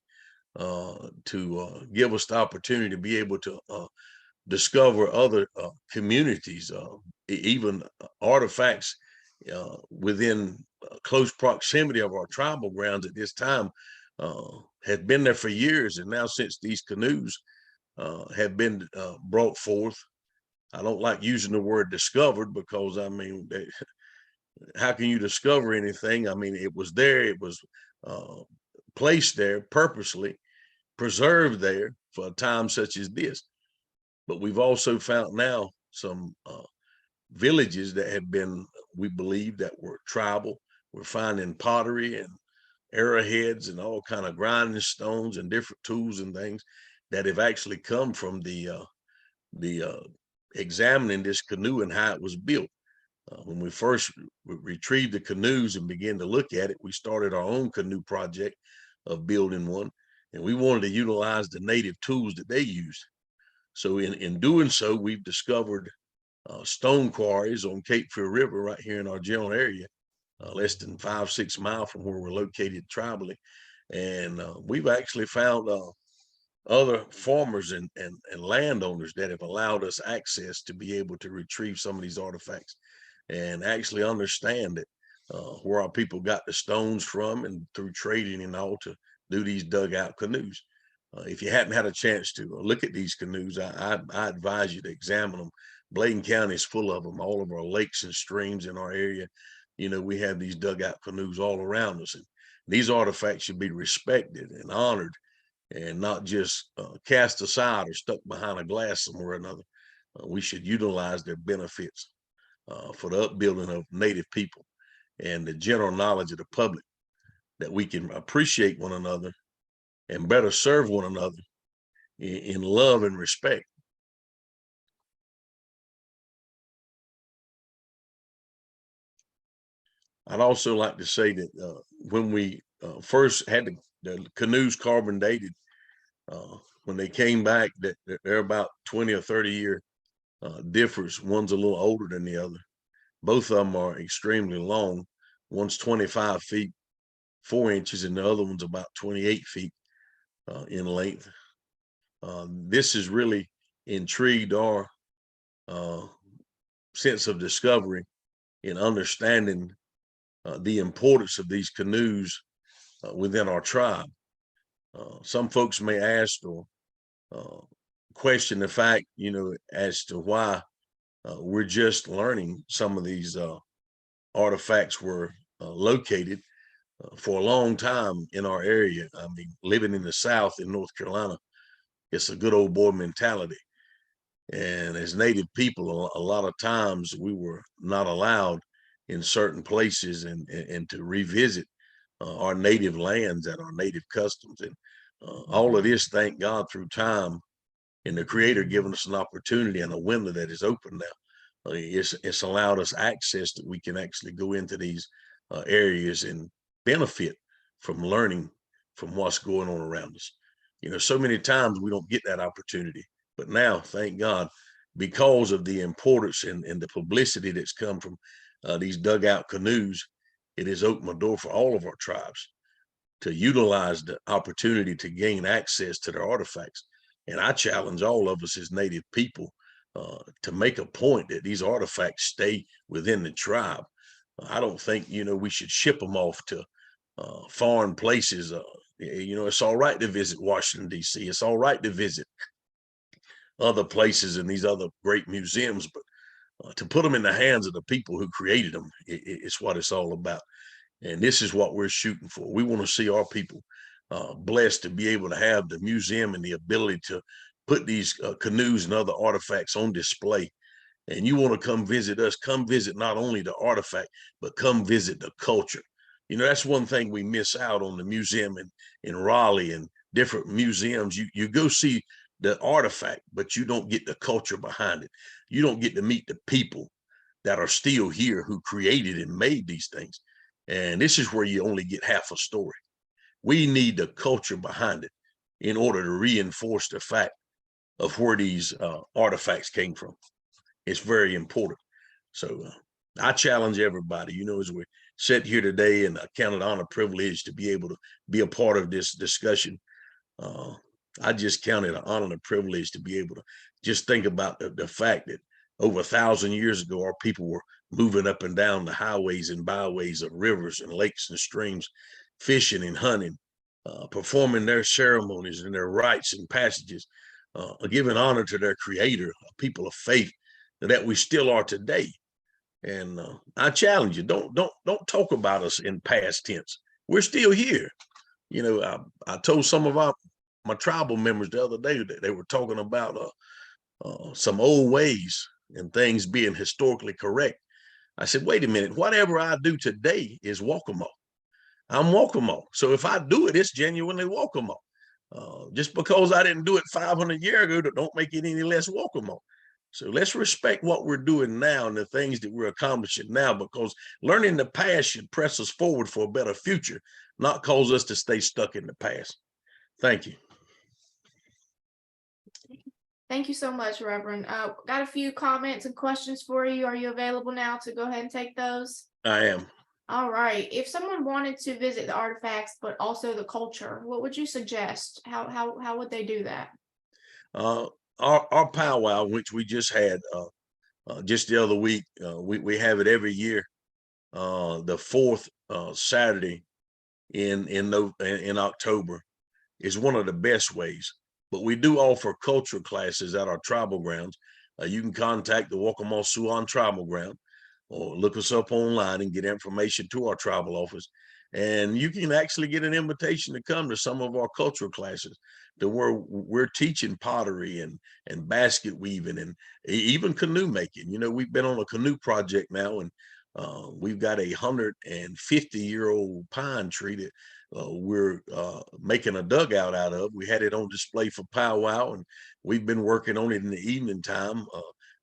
to give us the opportunity to be able to discover other communities, even artifacts within close proximity of our tribal grounds at this time, had been there for years. And now since these canoes have been brought forth, I don't like using the word discovered, because I mean, how can you discover anything? I mean, it was there, it was placed there purposely, preserved there for a time such as this. But we've also found now some villages that have been, we believe, that were tribal. We're finding pottery and arrowheads and all kind of grinding stones and different tools and things that have actually come from the examining this canoe and how it was built. When we first retrieved the canoes and began to look at it, we started our own canoe project of building one, and we wanted to utilize the native tools that they used. So in doing so, we've discovered stone quarries on Cape Fear River right here in our general area, less than 5-6 miles from where we're located tribally. And we've actually found other farmers and landowners that have allowed us access to be able to retrieve some of these artifacts and actually understand it, where our people got the stones from, and through trading and all, to do these dugout canoes. If you hadn't had a chance to look at these canoes, I advise you to examine them. Bladen County is full of them. All of our lakes and streams in our area, you know, we have these dugout canoes all around us. And these artifacts should be respected and honored, and not just cast aside or stuck behind a glass somewhere or another. We should utilize their benefits for the upbuilding of Native people and the general knowledge of the public, that we can appreciate one another and better serve one another in love and respect. I'd also like to say that when we first had the canoes carbon dated, when they came back, that they're about 20 or 30-year difference. One's a little older than the other. Both of them are extremely long. One's 25 feet 4 inches, and the other one's about 28 feet in length. This has really intrigued our sense of discovery in understanding the importance of these canoes within our tribe. Some folks may ask or question the fact, you know, as to why we're just learning some of these artifacts were located. For a long time in our area. I mean, living in the South in North Carolina, it's a good old boy mentality. And as Native people, a lot of times we were not allowed in certain places and to revisit our native lands and our native customs. And all of this, thank God, through time and the Creator giving us an opportunity and a window that is open now. It's allowed us access that we can actually go into these areas and benefit from learning from what's going on around us. You know, so many times we don't get that opportunity, but now, thank God, because of the importance and the publicity that's come from these dugout canoes, it has opened the door for all of our tribes to utilize the opportunity to gain access to their artifacts. And I challenge all of us as Native people to make a point that these artifacts stay within the tribe. I don't think, you know, we should ship them off to foreign places. You know, it's all right to visit Washington, D.C. It's all right to visit other places and these other great museums, but to put them in the hands of the people who created them, it's what it's all about. And this is what we're shooting for. We want to see our people blessed to be able to have the museum and the ability to put these canoes and other artifacts on display. And you want to come visit us, come visit not only the artifact, but come visit the culture. You know, that's one thing we miss out on the museum in Raleigh and different museums. You go see the artifact, but you don't get the culture behind it. You don't get to meet the people that are still here who created and made these things. And this is where you only get half a story. We need the culture behind it in order to reinforce the fact of where these artifacts came from. It's very important. So I challenge everybody, you know, as sit here today, and I count it an honor privilege to be able to be a part of this discussion. I just count it an honor and a privilege to be able to just think about the fact that over 1,000 years ago, our people were moving up and down the highways and byways of rivers and lakes and streams, fishing and hunting, performing their ceremonies and their rites and passages, giving honor to their creator, a people of faith that we still are today. And I challenge you, don't talk about us in past tense. We're still here. You know, I told some of my tribal members the other day that they were talking about some old ways and things being historically correct. I said, wait a minute, whatever I do today is Wakamo. I'm Wakamo. So if I do it, it's genuinely Wakamo. Just because I didn't do it 500 years ago, don't make it any less Wakamo. So let's respect what we're doing now and the things that we're accomplishing now, because learning the past should press us forward for a better future, not cause us to stay stuck in the past. Thank you. Thank you so much, Reverend. Got a few comments and questions for you. Are you available now to go ahead and take those? I am. All right. If someone wanted to visit the artifacts, but also the culture, what would you suggest? How would they do that? Our powwow, which we just had just the other week, we have it every year, the fourth Saturday in October, is one of the best ways. But we do offer cultural classes at our tribal grounds. You can contact the Wakamo Siouan Tribal Ground or look us up online and get information to our tribal office. And you can actually get an invitation to come to some of our cultural classes to where we're teaching pottery and basket weaving and even canoe making. You know, we've been on a canoe project now, and we've got a 150-year-old pine tree that we're making a dugout out of. We had it on display for powwow, and we've been working on it in the evening time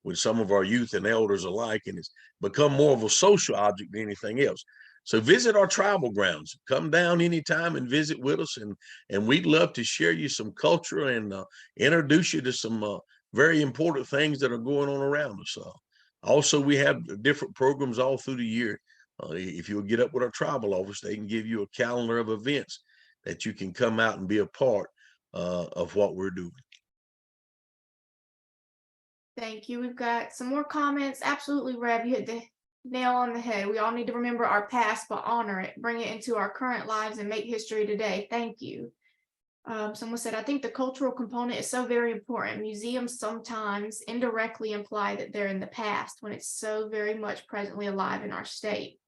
with some of our youth and elders alike, and it's become more of a social object than anything else. So visit our tribal grounds, come down anytime and visit with us, and we'd love to share you some culture and introduce you to some very important things that are going on around us. Also, we have different programs all through the year. If you'll get up with our tribal office, they can give you a calendar of events that you can come out and be a part of what we're doing. Thank you. We've got some more comments. Absolutely, Rev. You hit the nail on the head. We all need to remember our past, but honor it, bring it into our current lives and make history today. Thank you. Someone said, I think the cultural component is so very important. Museums sometimes indirectly imply that they're in the past when it's so very much presently alive in our state.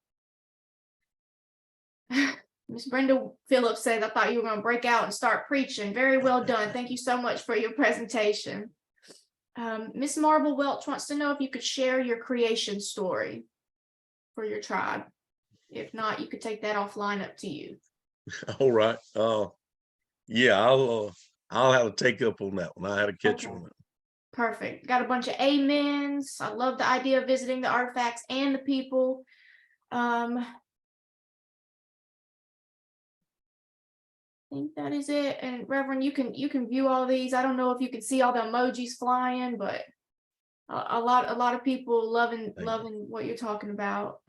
Miss Brenda Phillips said, I thought you were going to break out and start preaching. Very well done. Thank you so much for your presentation. Miss Marble Welch wants to know if you could share your creation story for your tribe. If not, you could take that offline, up to you. All right. Yeah, I'll have to take up on that one. I had to catch Okay. on that. Perfect. Got a bunch of amens. I love the idea of visiting the artifacts and the people. I think that is it. And Reverend, you can view all these. I don't know if you can see all the emojis flying, but a lot of people loving what you're talking about.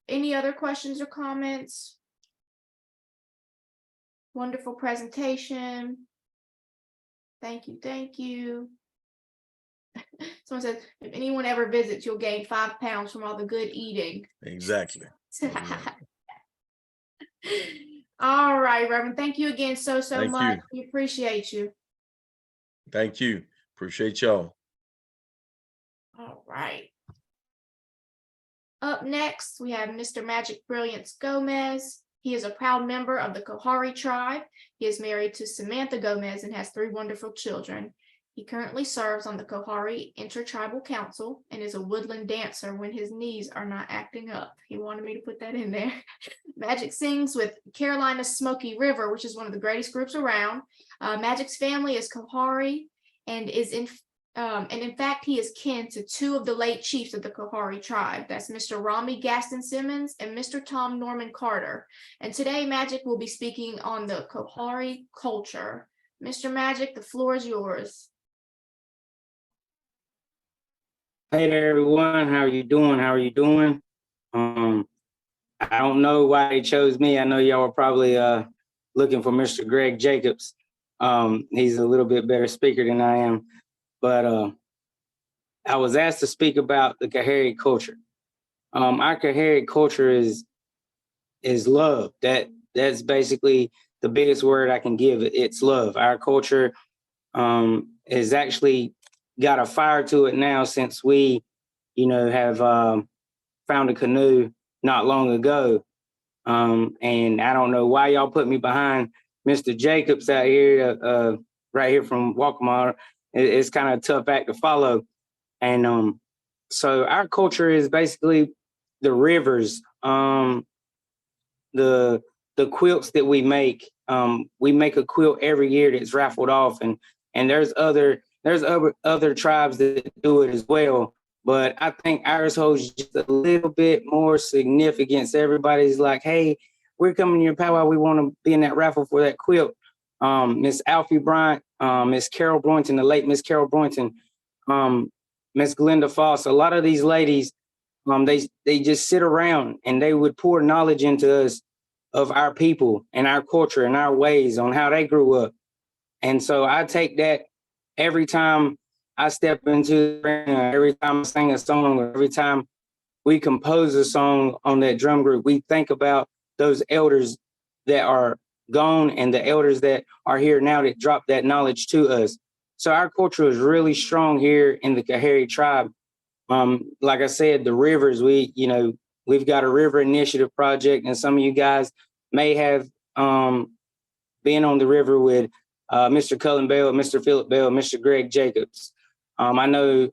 Any other questions or comments? Wonderful presentation. Thank you. Thank you. Someone says, if anyone ever visits, you'll gain 5 pounds from all the good eating. Exactly. All right, Reverend. Thank you again so Thank much. you. We appreciate you. Thank you. Appreciate y'all. All right. Up next, we have Mr. Magic Brilliance Gomez. He is a proud member of the Kohari tribe. He is married to Samantha Gomez and has 3 wonderful children. He currently serves on the Kohari Intertribal Council and is a woodland dancer when his knees are not acting up. He wanted me to put that in there. Magic sings with Carolina's Smoky River, which is one of the greatest groups around. Magic's family is Kohari and in fact, he is kin to 2 of the late chiefs of the Kohari tribe. That's Mr. Rami Gaston Simmons and Mr. Tom Norman Carter. And today, Magic will be speaking on the Kohari culture. Mr. Magic, the floor is yours. Hey there, everyone. How are you doing? How are you doing? I don't know why they chose me. I know y'all were probably looking for Mr. Greg Jacobs. He's a little bit better speaker than I am, but I was asked to speak about the Kohari culture. Our Kohari culture is love. That's basically the biggest word I can give it. It's love. Our culture has actually got a fire to it now since we, have found a canoe not long ago. And I don't know why y'all put me behind Mr. Jacobs out here, right here from Waccamaw. It's kind of a tough act to follow. And so our culture is basically the rivers, the quilts that we make. We make a quilt every year that's raffled off, and there's other tribes that do it as well. But I think ours holds just a little bit more significance. Everybody's like, hey, we're coming to your powwow. We want to be in that raffle for that quilt. Miss Alfie Bryant, Miss Carol Boynton, the late Miss Carol Boynton, Miss Glenda Foss, a lot of these ladies, they just sit around and they would pour knowledge into us of our people and our culture and our ways on how they grew up. And so I take that every time I step into the ring, every time I sing a song, or every time we compose a song on that drum group, we think about those elders that are gone and the elders that are here now that dropped that knowledge to us. So our culture is really strong here in the Kohari tribe. Like I said, the rivers, we've got a river initiative project, and some of you guys may have been on the river with Mr. Cullen Bell, Mr. Philip Bell, Mr. Greg Jacobs. I know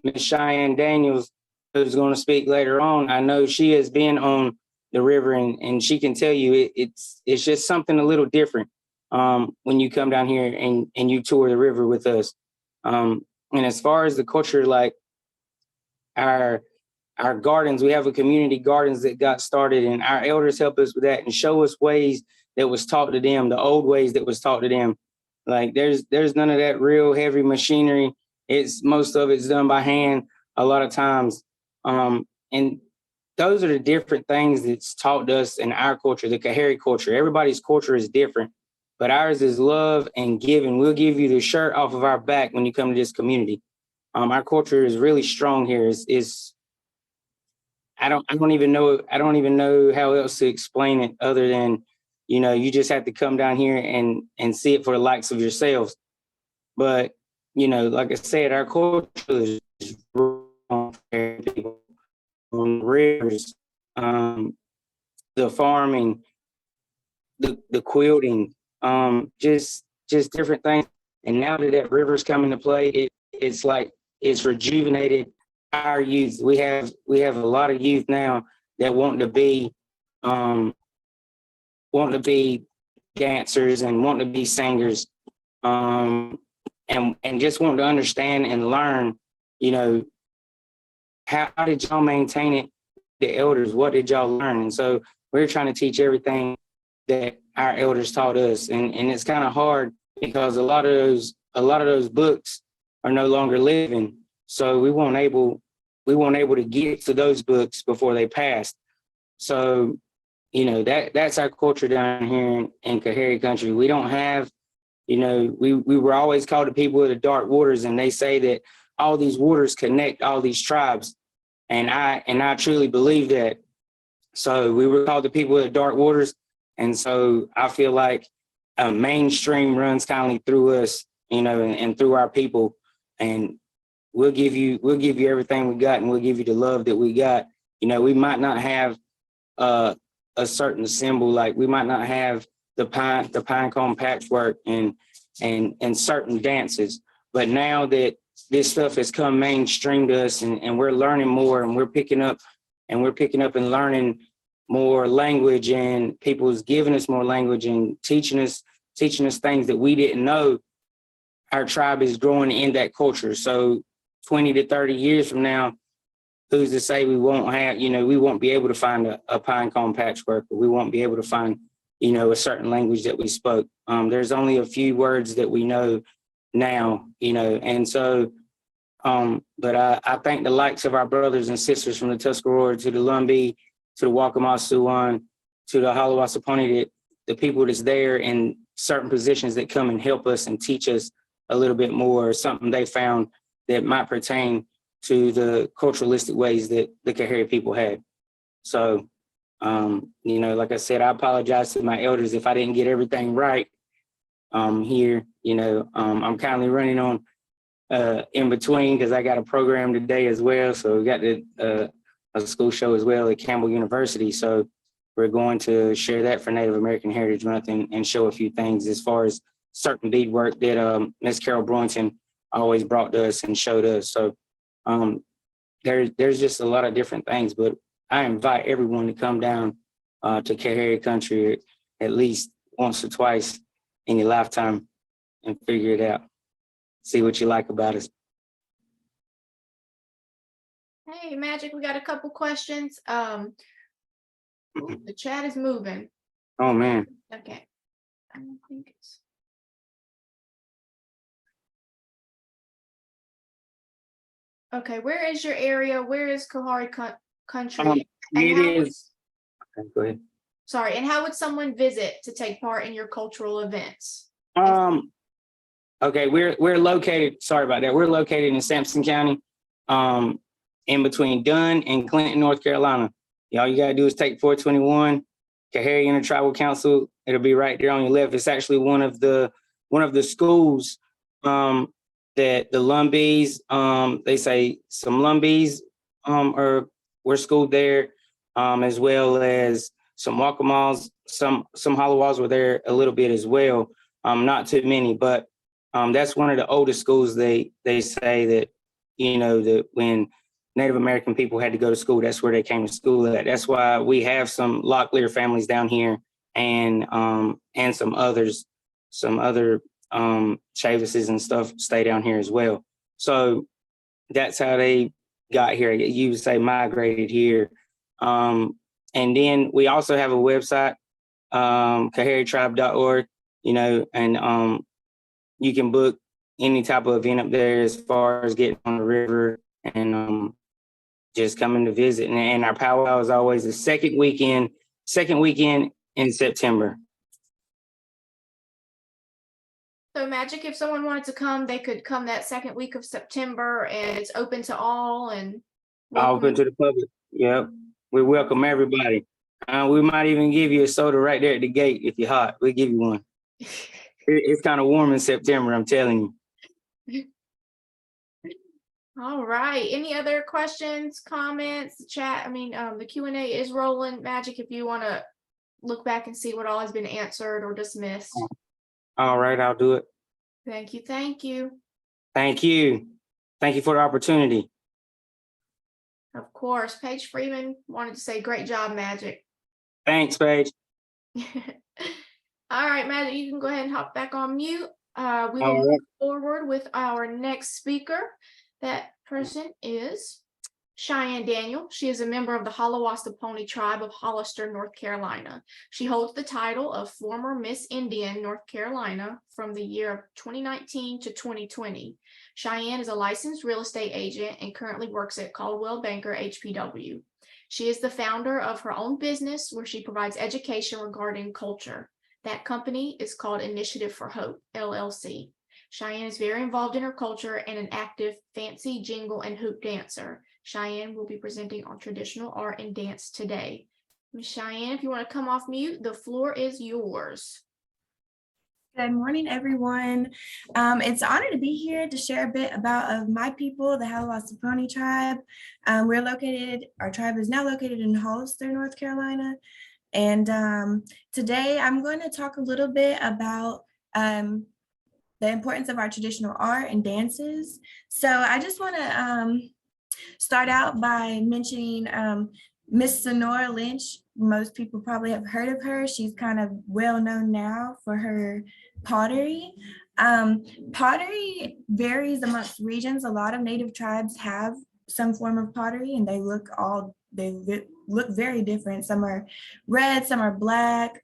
Ms. Cheyenne Daniels, who's going to speak later on. I know she has been on the river, and she can tell you it's just something a little different when you come down here and you tour the river with us. And as far as the culture, like our gardens, we have a community gardens that got started, and our elders help us with that and show us ways that was taught to them, the old ways that was taught to them. Like there's none of that real heavy machinery. Most of it's done by hand a lot of times. And those are the different things that's taught to us in our culture, the Kohari culture. Everybody's culture is different, but ours is love and giving. We'll give you the shirt off of our back when you come to this community. Our culture is really strong here. I don't even know how else to explain it other than, you just have to come down here and see it for the likes of yourselves. But, like I said, our culture is on rivers, the farming, the quilting, just different things. And now that river's come into play, it's like it's rejuvenated our youth. We have a lot of youth now that want to be dancers and want to be singers, and just want to understand and learn, how did y'all maintain it, the elders, what did y'all learn? And so we're trying to teach everything that our elders taught us, and it's kind of hard because a lot of those books are no longer living, so we weren't able to get to those books before they passed. So that's our culture down here in Kohari country. We don't have, we were always called the people of the dark waters, and they say that all these waters connect all these tribes, and I truly believe that. So we were called the people of the dark waters, and so I feel like a mainstream runs kindly through us, and through our people, and we'll give you everything we got, and we'll give you the love that we got. We might not have a certain symbol, like we might not have the pine cone patchwork and certain dances, but now that this stuff has come mainstream to us, and we're learning more, and we're picking up and learning more language, and people's giving us more language and teaching us things that we didn't know. Our tribe is growing in that culture. So 20 to 30 years from now, who's to say we won't have, we won't be able to find a pine cone patchwork, or we won't be able to find, a certain language that we spoke. There's only a few words that we know now, and so But I thank the likes of our brothers and sisters from the Tuscarora to the Lumbee, to the Waccamaw Siouan, to the Halawasaponi, the people that's there in certain positions that come and help us and teach us a little bit more, something they found that might pertain to the culturalistic ways that the Kohari people had. So, you know, like I said, I apologize to my elders if I didn't get everything right here. You know, I'm kindly running on in between because I got a program today as well. So we got a school show as well at Campbell University. So we're going to share that for Native American Heritage Month and show a few things as far as certain beadwork that Miss Carol Brewington always brought to us and showed us. So there's just a lot of different things, but I invite everyone to come down to Kohari country at least once or twice in your lifetime and figure it out. See what you like about us. Hey, Magic, we got a couple questions. The chat is moving. Oh, man. Okay. I don't think it's. Okay, where is your area? Where is Kohari country? And It how is. Okay, go ahead. Sorry, and how would someone visit to take part in your cultural events? Okay, we're located, sorry about that. We're located in Sampson County, in between Dunn and Clinton, North Carolina. All you gotta do is take 421, Kohari Intertribal Council. It'll be right there on your left. It's actually one of the schools that the Lumbees, they say some Lumbees were schooled there, as well as some Waccamaws, some Halawas were there a little bit as well. Not too many, but that's one of the oldest schools. They say that, you know, that when Native American people had to go to school, that's where they came to school at. That's why we have some Locklear families down here and some other Chavises and stuff stay down here as well. So that's how they got here. You would say migrated here. And then we also have a website, koharitribe.org, you know, and you can book any type of event up there as far as getting on the river and just coming to visit. And our powwow is always the second weekend in September. So Magic, if someone wanted to come, they could come that second week of September, and it's open to all and Open to the public. Yep. We welcome everybody. We might even give you a soda right there at the gate if you're hot. We'll give you one. It's kind of warm in September, I'm telling you. All right. Any other questions, comments, chat? I mean, the Q&A is rolling. Magic, if you want to look back and see what all has been answered or dismissed. All right, I'll do it. Thank you. Thank you. Thank you. Thank you for the opportunity. Of course. Paige Freeman wanted to say, great job, Magic. Thanks, Paige. All right, Magic, you can go ahead and hop back on mute. We will move forward with our next speaker. That person is Cheyenne Daniel. She is a member of the Halawasaponi tribe of Hollister, North Carolina. She holds the title of former Miss Indian North Carolina from the year of 2019 to 2020. Cheyenne is a licensed real estate agent and currently works at Caldwell Banker HPW. She is the founder of her own business where she provides education regarding culture. That company is called Initiative for Hope, LLC. Cheyenne is very involved in her culture and an active fancy jingle and hoop dancer. Cheyenne will be presenting on traditional art and dance today. Ms. Cheyenne, if you want to come off mute, the floor is yours. Good morning, everyone. It's an honor to be here to share a bit about my people, the Halawasaponi tribe. Our tribe is now located in Hollister, North Carolina. And today I'm going to talk a little bit about the importance of our traditional art and dances. So I just want to start out by mentioning Miss Sonora Lynch. Most people probably have heard of her. She's kind of well known now for her pottery. Pottery varies amongst regions. A lot of Native tribes have some form of pottery, and they look very different. Some are red, some are black.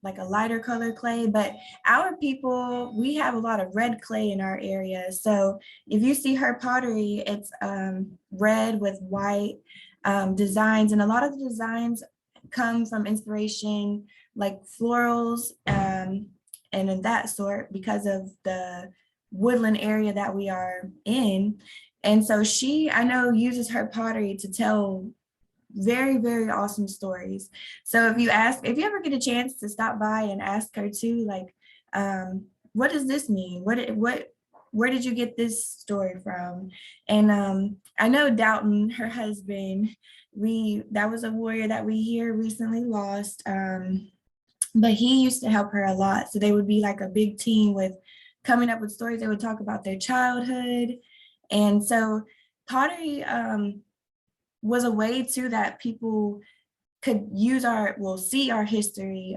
like a lighter color clay, but our people, we have a lot of red clay in our area. So if you see her pottery, it's red with white designs, and a lot of the designs come from inspiration like florals and in that sort because of the woodland area that we are in. And so she, I know, uses her pottery to tell very, very awesome stories. So if you ever get a chance to stop by and ask her too, like, what does this mean? Where did you get this story from? And I know Doughton, her husband, that was a warrior that we here recently lost. But he used to help her a lot. So they would be like a big team with coming up with stories. They would talk about their childhood. And so pottery was a way too that people could use see our history.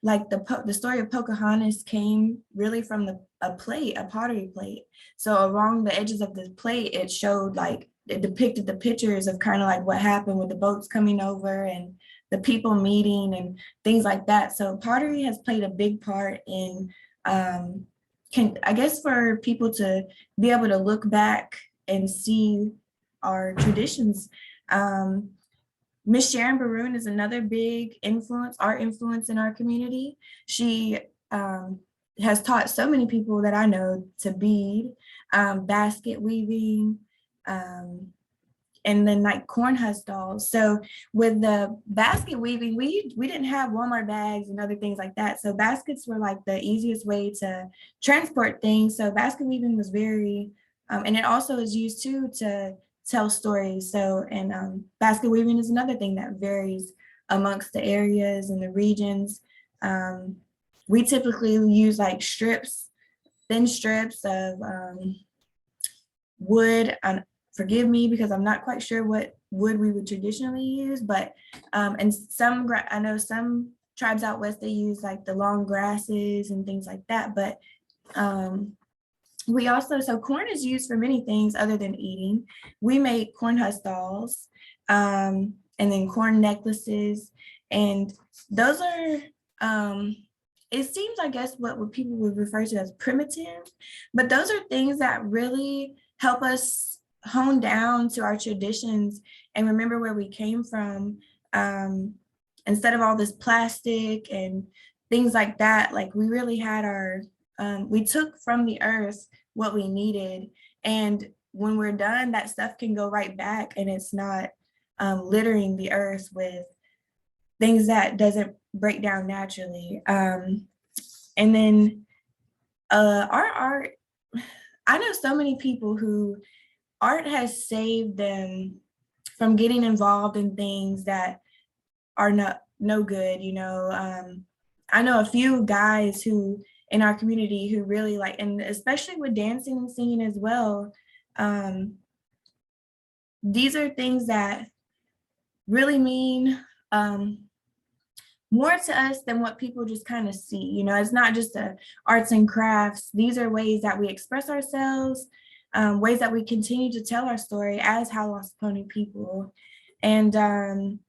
Like the story of Pocahontas came really from a pottery plate. So along the edges of the plate, it showed it depicted the pictures of kind of like what happened with the boats coming over and the people meeting and things like that. So pottery has played a big part in, I guess, for people to be able to look back and see our traditions. Miss Sharon Baroon is another big art influence in our community. She has taught so many people that I know to bead, basket weaving, and then like corn husk dolls. So with the basket weaving, we didn't have Walmart bags and other things like that. So baskets were like the easiest way to transport things. So basket weaving was very, and it also is used too to tell stories. So, and basket weaving is another thing that varies amongst the areas and the regions. We typically use like thin strips of wood. Forgive me because I'm not quite sure what wood we would traditionally use, but and I know some tribes out west, they use like the long grasses and things like that. But we also, so corn is used for many things other than eating. We make corn husk dolls and then corn necklaces. And those are, it seems, I guess, what people would refer to as primitive, but those are things that really help us hone down to our traditions and remember where we came from. Instead of all this plastic and things like that, like we really had we took from the earth what we needed. And when we're done, that stuff can go right back and it's not littering the earth with things that doesn't break down naturally. And then our art, I know so many people who art has saved them from getting involved in things that are no good, you know. I know a few guys who in our community who really like, and especially with dancing and singing as well, these are things that really mean more to us than what people just kind of see. You know, it's not just arts and crafts. These are ways that we express ourselves, ways that we continue to tell our story as Haliwa-Saponi people. And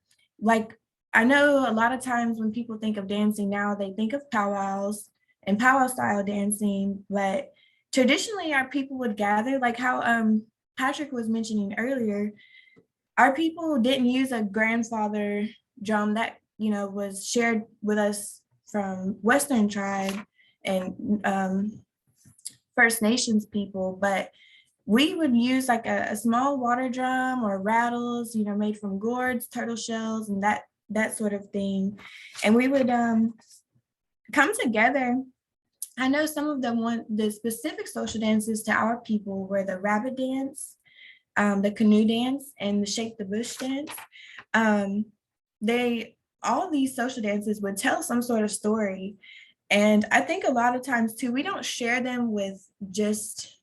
like, I know a lot of times when people think of dancing now, they think of powwows and powwow style dancing, but traditionally our people would gather, like how Patrick was mentioning earlier, our people didn't use a grandfather drum that, you know, was shared with us from Western tribe and First Nations people, but we would use like a small water drum or rattles, you know, made from gourds, turtle shells, and that sort of thing. And we would come together. I know some of the specific social dances to our people were the rabbit dance, the canoe dance, and the shake the bush dance. All these social dances would tell some sort of story. And I think a lot of times too, we don't share them with just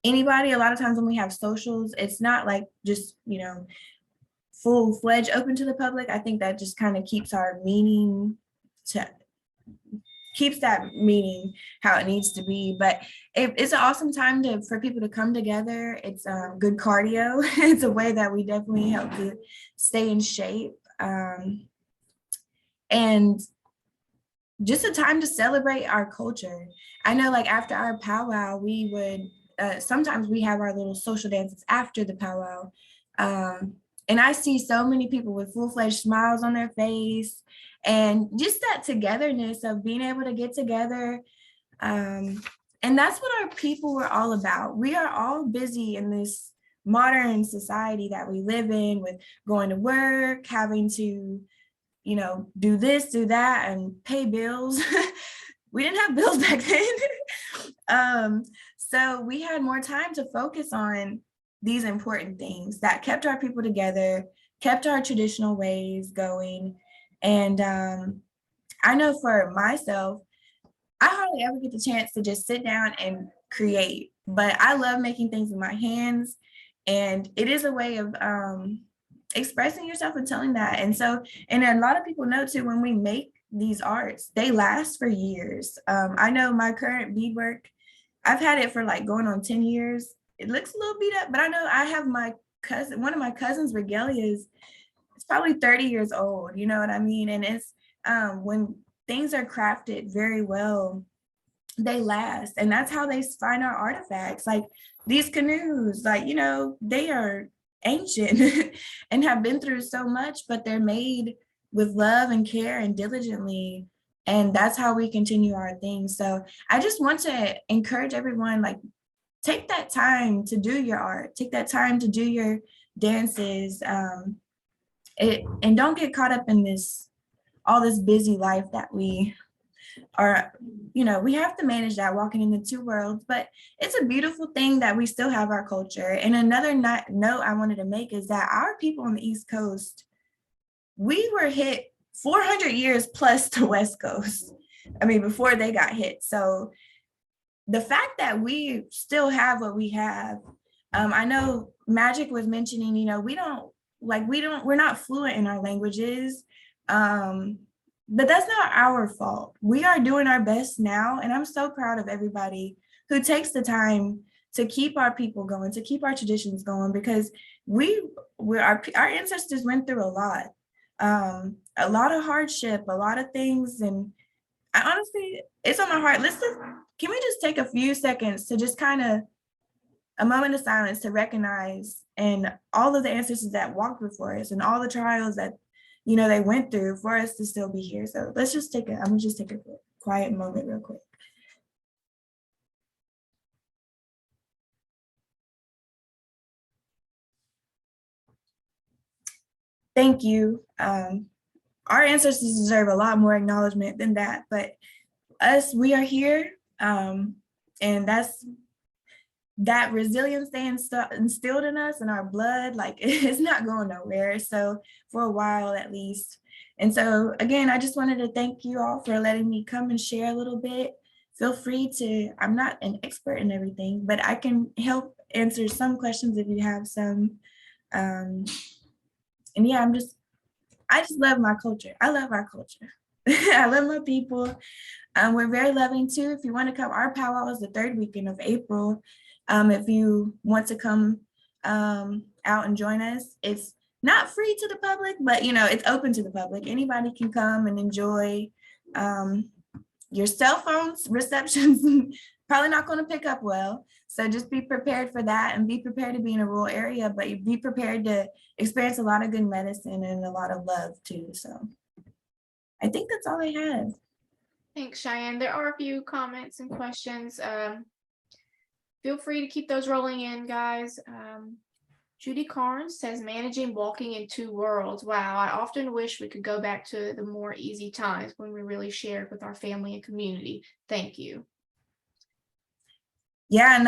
anybody. A lot of times when we have socials, it's not like just, you know, full-fledged open to the public. I think that just kind of keeps that meaning how it needs to be. But it's an awesome time for people to come together. It's good cardio. It's a way that we definitely help to stay in shape. And just a time to celebrate our culture. I know like after our powwow, we would, sometimes we have our little social dances after the powwow. And I see so many people with full-fledged smiles on their face and just that togetherness of being able to get together. And that's what our people were all about. We are all busy in this modern society that we live in with going to work, having to, do this, do that, and pay bills. We didn't have bills back then. So we had more time to focus on these important things that kept our people together, kept our traditional ways going. And I know for myself, I hardly ever get the chance to just sit down and create, but I love making things with my hands. And it is a way of expressing yourself and telling that. And so, and a lot of people know too, when we make these arts, they last for years. I know my current beadwork, I've had it for like going on 10 years. It looks a little beat up, but I know I have my cousin, one of my cousin's regalias, it's probably 30 years old, you know what I mean? And it's when things are crafted very well, they last. And that's how they find our artifacts. Like these canoes, like, they are ancient and have been through so much, but they're made with love and care and diligently. And that's how we continue our things. So I just want to encourage everyone, like, take that time to do your art, take that time to do your dances, and don't get caught up in all this busy life that we are, we have to manage that, walking in the two worlds. But it's a beautiful thing that we still have our culture. And another note I wanted to make is that our people on the East Coast, we were hit 400 years plus the West Coast. I mean, before they got hit. So the fact that we still have what we have, I know Magic was mentioning, we're not fluent in our languages, but that's not our fault. We are doing our best now. And I'm so proud of everybody who takes the time to keep our people going, to keep our traditions going, because our ancestors went through a lot of hardship, a lot of things. And I honestly, it's on my heart. Can we just take a few seconds to just kind of a moment of silence to recognize and all of the ancestors that walked before us and all the trials that, they went through for us to still be here. So I'm gonna just take a quiet moment real quick. Thank you. Our ancestors deserve a lot more acknowledgement than that, but we are here, and that resilience they instilled in us and our blood, like it's not going nowhere. So for a while at least. And so again, I just wanted to thank you all for letting me come and share a little bit. Feel free to, I'm not an expert in everything, but I can help answer some questions if you have some. And yeah, I just love my culture. I love our culture. I love my people. We're very loving too. If you want to come, our powwow is the third weekend of April. If you want to come out and join us, it's not free to the public, but it's open to the public. Anybody can come and enjoy. Your cell phones receptions probably not going to pick up well. So just be prepared for that, and be prepared to be in a rural area, but be prepared to experience a lot of good medicine and a lot of love too. So I think that's all I have. Thanks, Cheyenne. There are a few comments and questions. Feel free to keep those rolling in, guys. Judy Carnes says, managing walking in two worlds. Wow, I often wish we could go back to the more easy times when we really shared with our family and community. Thank you. Yeah, and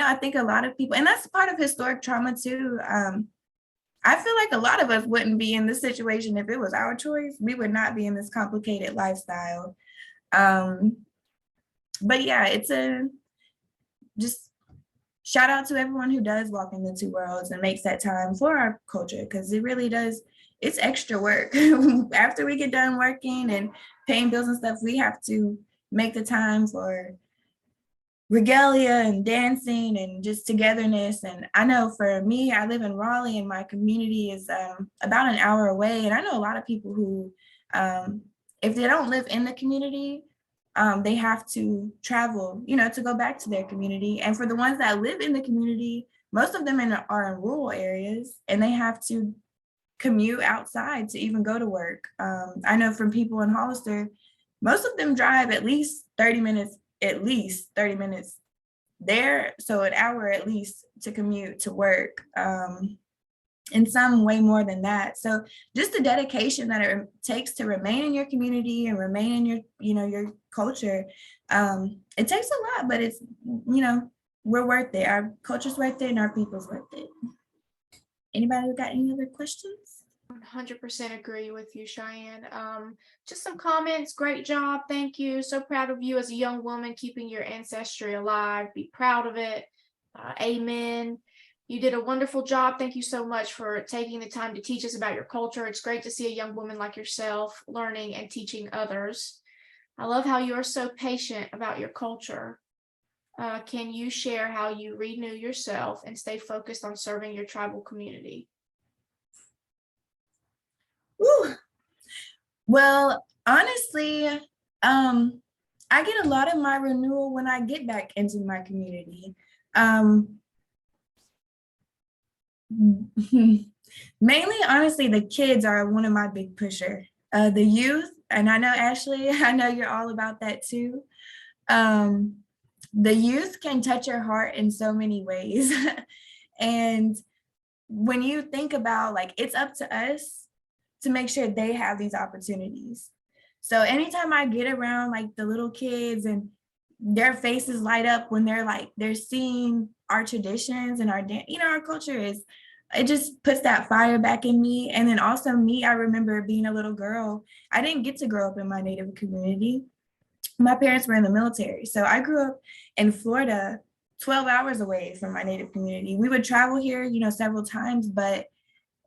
I think a lot of people, and that's part of historic trauma too. I feel like a lot of us wouldn't be in this situation if it was our choice. We would not be in this complicated lifestyle. But yeah, just shout out to everyone who does walk in the two worlds and makes that time for our culture, because it really does, it's extra work. After we get done working and paying bills and stuff, we have to make the time for regalia and dancing and just togetherness. And I know for me, I live in Raleigh and my community is about an hour away. And I know a lot of people who if they don't live in the community, they have to travel, to go back to their community. And for the ones that live in the community, most of them are in rural areas, and they have to commute outside to even go to work. I know from people in Hollister, most of them drive at least 30 minutes there. So an hour at least to commute to work. And some way more than that. So just the dedication that it takes to remain in your community and remain in your culture, it takes a lot, but it's, we're worth it. Our culture's worth it and our people's worth it. Anybody got any other questions? 100% agree with you, Cheyenne. Just some comments. Great job. Thank you. So proud of you as a young woman, keeping your ancestry alive. Be proud of it. Amen. You did a wonderful job. Thank you so much for taking the time to teach us about your culture. It's great to see a young woman like yourself learning and teaching others. I love how you are so patient about your culture. Can you share how you renew yourself and stay focused on serving your tribal community? Ooh. Well, honestly, I get a lot of my renewal when I get back into my community. Mainly, honestly, the kids are one of my big pusher. The youth, and I know, Ashley, I know you're all about that too. The youth can touch your heart in so many ways. And when you think about, like, it's up to us to make sure they have these opportunities. So anytime I get around like the little kids and their faces light up when they're seeing our traditions and our culture it just puts that fire back in me. And then also me, I remember being a little girl, I didn't get to grow up in my Native community. My parents were in the military. So I grew up in Florida, 12 hours away from my Native community. We would travel here, several times, but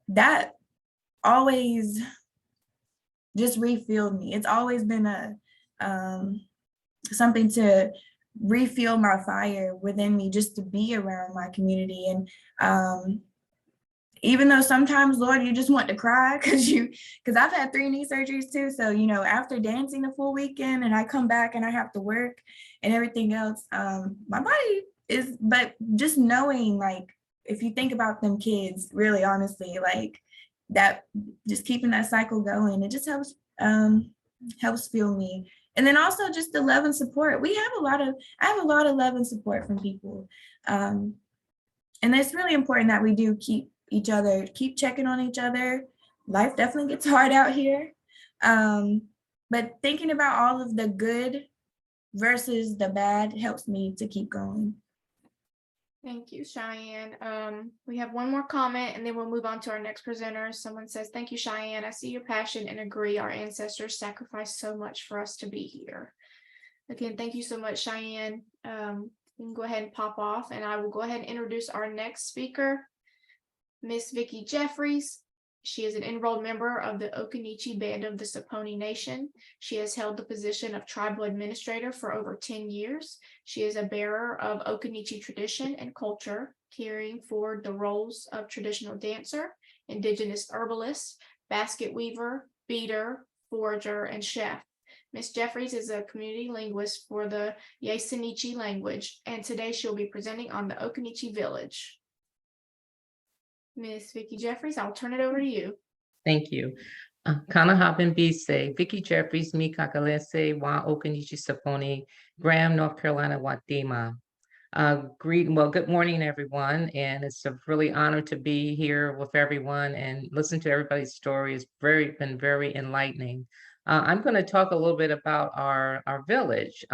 that always just refilled me. It's always been something to refuel my fire within me, just to be around my community. And even though sometimes, Lord, you just want to cry because I've had 3 knee surgeries too. So, after dancing a full weekend and I come back and I have to work and everything else, my body is, but just knowing, like, if you think about them kids, really honestly, like that, just keeping that cycle going, it just helps fuel me. And then also just the love and support. I have a lot of love and support from people. And it's really important that we do keep checking on each other. Life definitely gets hard out here. But thinking about all of the good versus the bad helps me to keep going. Thank you, Cheyenne. We have one more comment and then we'll move on to our next presenter. Someone says, thank you, Cheyenne. I see your passion and agree. Our ancestors sacrificed so much for us to be here. Again, thank you so much, Cheyenne. You can go ahead and pop off and I will go ahead and introduce our next speaker, Miss Vicki Jeffries. She is an enrolled member of the Okichi Band of the Sapon Nation. She has held the position of tribal administrator for over 10 years. She is a bearer of Okichi tradition and culture, carrying forward the roles of traditional dancer, indigenous herbalist, basket weaver, beater, forager, and chef. Ms. Jeffries is a community linguist for the Yesenichi language, and today she'll be presenting on the Okichi village. Miss Vicki Jeffries, I'll turn it over to you. Thank you. Kana Haben Bise, Vicki Jeffries, Mi Kakalese, Wa Okinichi Saponi, Graham, North Carolina, Watima. Good morning, everyone. And it's a really honor to be here with everyone and listen to everybody's story. It's been very enlightening. I'm going to talk a little bit about our village.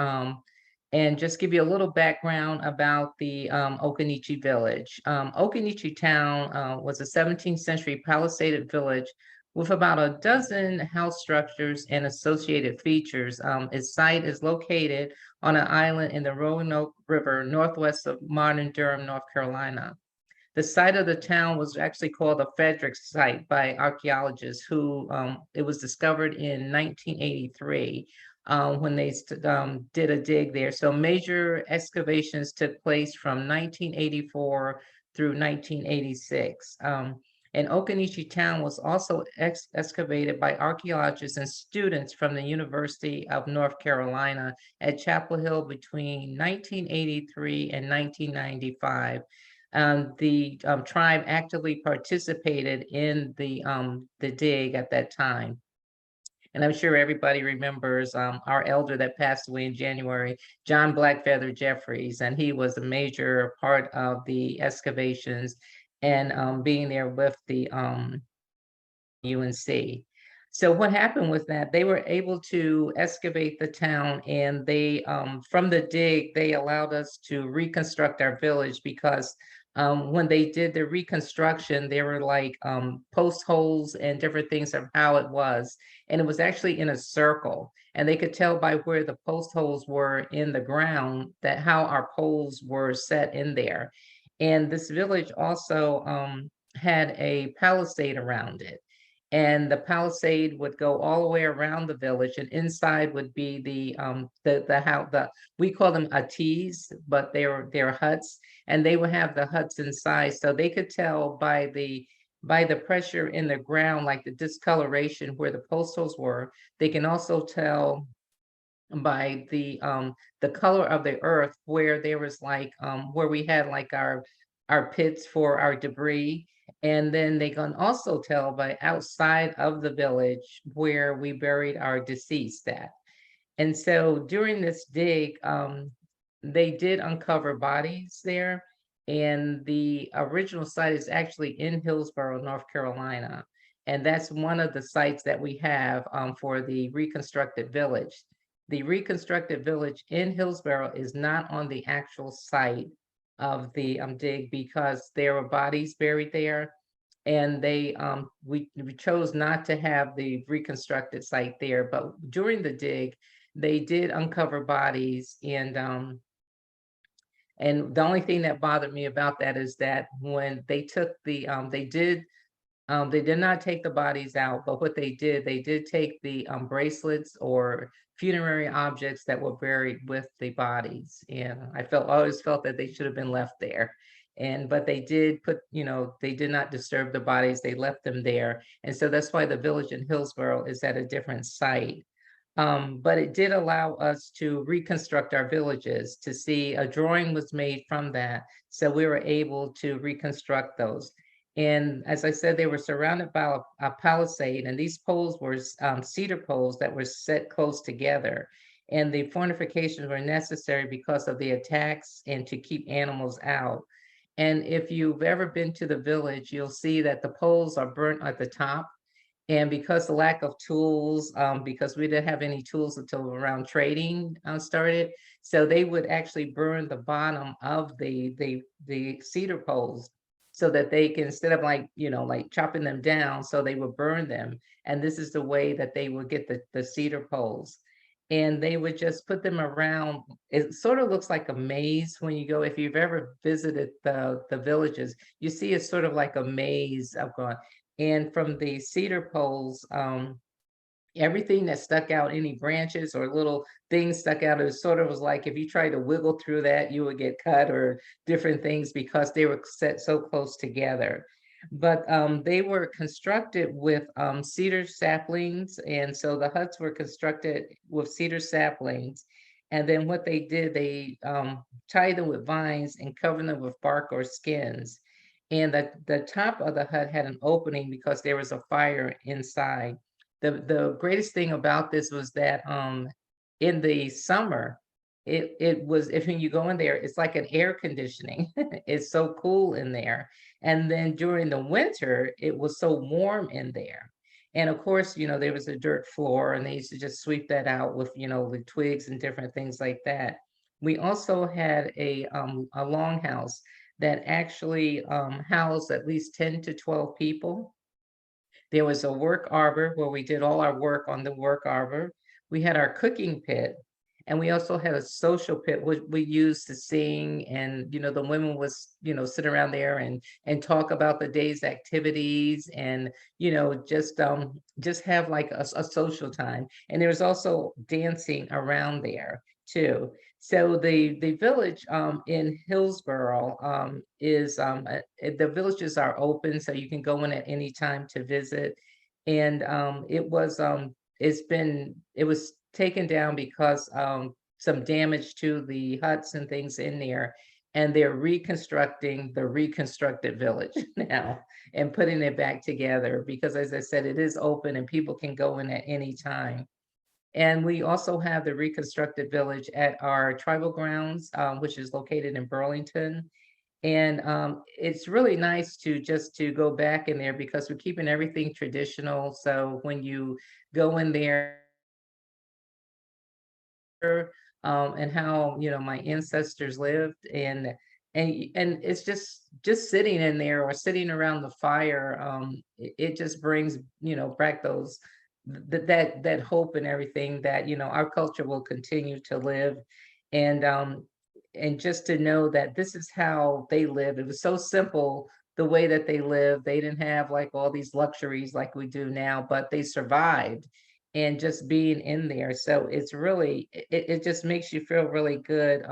And just give you a little background about the Okinichi village. Okinichi town was a 17th century palisaded village with about a dozen house structures and associated features. Its site is located on an island in the Roanoke River, northwest of modern Durham, North Carolina. The site of the town was actually called the Frederick site by archaeologists who it was discovered in 1983. When they did a dig there. So major excavations took place from 1984 through 1986. And Okinichi town was also excavated by archaeologists and students from the University of North Carolina at Chapel Hill between 1983 and 1995. The tribe actively participated in the dig at that time. And I'm sure everybody remembers our elder that passed away in January, John Blackfeather Jeffries, and he was a major part of the excavations and being there with the UNC. So what happened was that they were able to excavate the town, and they from the dig, they allowed us to reconstruct our village because when they did the reconstruction, there were like post holes and different things of how it was. And it was actually in a circle. And they could tell by where the post holes were in the ground that how our poles were set in there. And this village also had a palisade around it. And the palisade would go all the way around the village, and inside would be the how the we call them atis, but they're huts, and they would have the huts inside, so they could tell by the pressure in the ground, like the discoloration where the post holes were. They can also tell by the color of the earth where there was like where we had like our pits for our debris. And then they can also tell by outside of the village where we buried our deceased at. And so during this dig, they did uncover bodies there. And the original site is actually in Hillsborough, North Carolina. And that's one of the sites that we have for the reconstructed village. The reconstructed village in Hillsborough is not on the actual site of the dig because there were bodies buried there. And we chose not to have the reconstructed site there. But during the dig, they did uncover bodies, and the only thing that bothered me about that is that when they took they did not take the bodies out, but what they did take the bracelets or funerary objects that were buried with the bodies. And I always felt that they should have been left there. But they did they did not disturb the bodies, they left them there. And so that's why the village in Hillsborough is at a different site. But it did allow us to reconstruct our villages, to see a drawing was made from that. So we were able to reconstruct those. And as I said, they were surrounded by a palisade, and these poles were cedar poles that were set close together. And the fortifications were necessary because of the attacks and to keep animals out. And if you've ever been to the village, you'll see that the poles are burnt at the top. And because the lack of tools, because we didn't have any tools until around trading started, so they would actually burn the bottom of the cedar poles so that they can, instead of like chopping them down, so they would burn them. And this is the way that they would get the cedar poles. And they would just put them around. It sort of looks like a maze when you go, if you've ever visited the villages, you see it's sort of like a maze of going. And from the cedar poles, everything that stuck out, any branches or little things stuck out, it sort of was like if you tried to wiggle through that, you would get cut or different things because they were set so close together. But they were constructed with cedar saplings. And so the huts were constructed with cedar saplings. And then what they did, they tied them with vines and covered them with bark or skins. And the top of the hut had an opening because there was a fire inside. The greatest thing about this was that in the summer, it was, if when you go in there, it's like an air conditioning. It's so cool in there. And then during the winter, it was so warm in there. And of course, there was a dirt floor, and they used to just sweep that out with, the twigs and different things like that. We also had a longhouse that actually housed at least 10 to 12 people. There was a work arbor where we did all our work on the work arbor. We had our cooking pit, and we also had a social pit which we used to sing, and the women was sit around there and talk about the day's activities, and just have like a social time. And there was also dancing around there too. So the village in Hillsborough the villages are open, so you can go in at any time to visit. And it was taken down because some damage to the huts and things in there. And they're reconstructing the reconstructed village now and putting it back together because, as I said, it is open and people can go in at any time. And we also have the reconstructed village at our tribal grounds, which is located in Burlington. And it's really nice to just to go back in there because we're keeping everything traditional. So when you go in there, and how my ancestors lived, and it's just sitting in there or sitting around the fire, it just brings back those that hope and everything that our culture will continue to live. And just to know that this is how they lived. It was so simple the way that they lived. They didn't have like all these luxuries like we do now, but they survived. And just being in there, so it's really it just makes you feel really good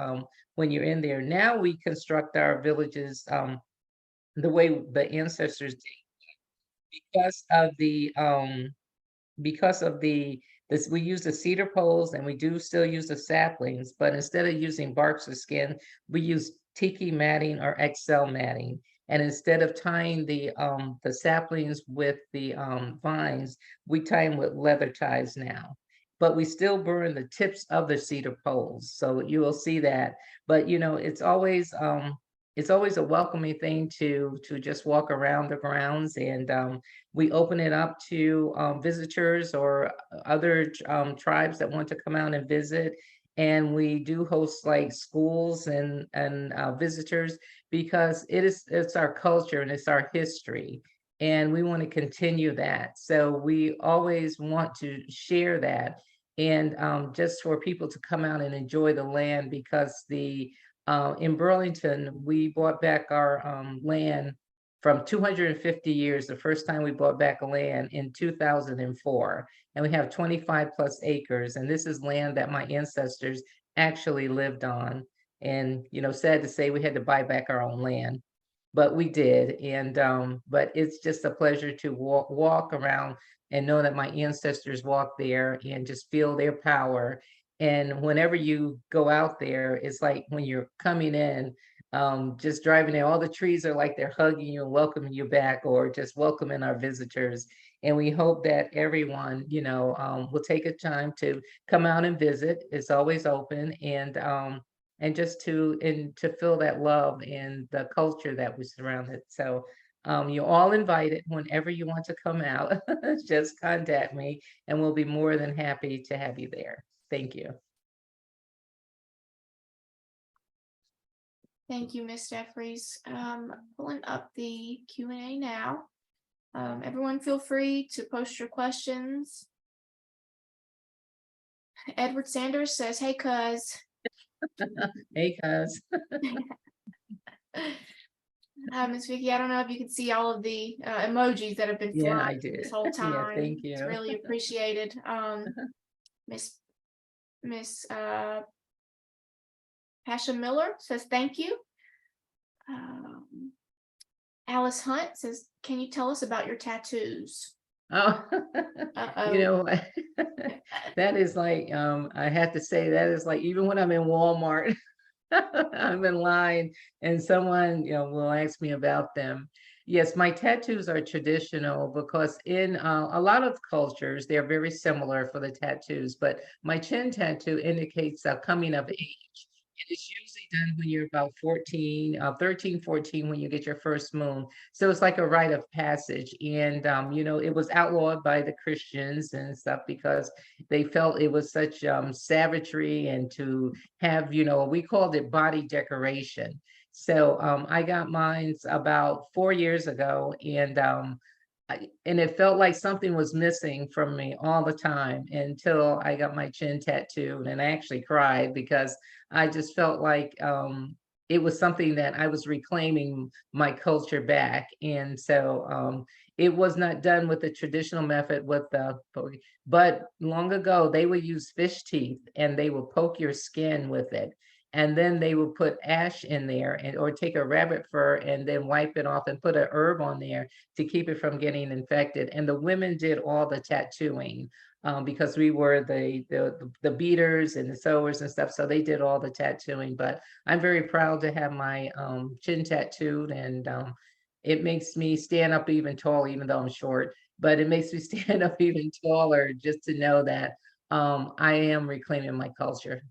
when you're in there. Now we construct our villages the way the ancestors did because of the this we use the cedar poles, and we do still use the saplings, but instead of using barks or skin, we use tiki matting or XL matting. And instead of tying the saplings with the vines, we tie them with leather ties now. But we still burn the tips of the cedar poles, so you will see that. But it's always a welcoming thing to just walk around the grounds. And we open it up to visitors or other tribes that want to come out and visit. And we do host like schools and visitors because it's our culture and it's our history. And we want to continue that. So we always want to share that. And just for people to come out and enjoy the land, because in Burlington, we bought back our land from 250 years. The first time we bought back land in 2004, and we have 25 plus acres. And this is land that my ancestors actually lived on. And sad to say, we had to buy back our own land, but we did. And but it's just a pleasure to walk around and know that my ancestors walked there and just feel their power. And whenever you go out there, it's like when you're coming in, just driving there, all the trees are like they're hugging you and welcoming you back, or just welcoming our visitors. And we hope that everyone, will take a time to come out and visit. It's always open. And just to feel that love and the culture that we surround it. So you're all invited whenever you want to come out. Just contact me and we'll be more than happy to have you there. Thank you. Thank you, Ms. Jeffries. Pulling up the Q&A now. Everyone feel free to post your questions. Edward Sanders says, "Hey, cuz." Hey, cuz. Ms. Vicky, I don't know if you can see all of the emojis that have been Yeah, I flying did. this whole time. Yeah, thank you. It's really appreciated. Miss Pasha Miller says thank you. Alice Hunt says, "Can you tell us about your tattoos?" Oh, Uh-oh. That is like, I have to say, that is like, even when I'm in Walmart, I'm in line and someone, will ask me about them. Yes, my tattoos are traditional because in a lot of cultures, they're very similar for the tattoos, but my chin tattoo indicates a coming of age. And it's usually done when you're about 14, 13, 14, when you get your first moon. So it's like a rite of passage. And, it was outlawed by the Christians and stuff because they felt it was such savagery, and to have, we called it body decoration. So I got mine about 4 years ago, and it felt like something was missing from me all the time until I got my chin tattooed, and I actually cried because I just felt like it was something that I was reclaiming my culture back. And so it was not done with the traditional method with the, but long ago they would use fish teeth and they would poke your skin with it. And then they would put ash in there and or take a rabbit fur and then wipe it off and put a herb on there to keep it from getting infected. And the women did all the tattooing because we were the beaters and the sewers and stuff. So they did all the tattooing. But I'm very proud to have my chin tattooed, and it makes me stand up even taller, even though I'm short. But it makes me stand up even taller just to know that I am reclaiming my culture.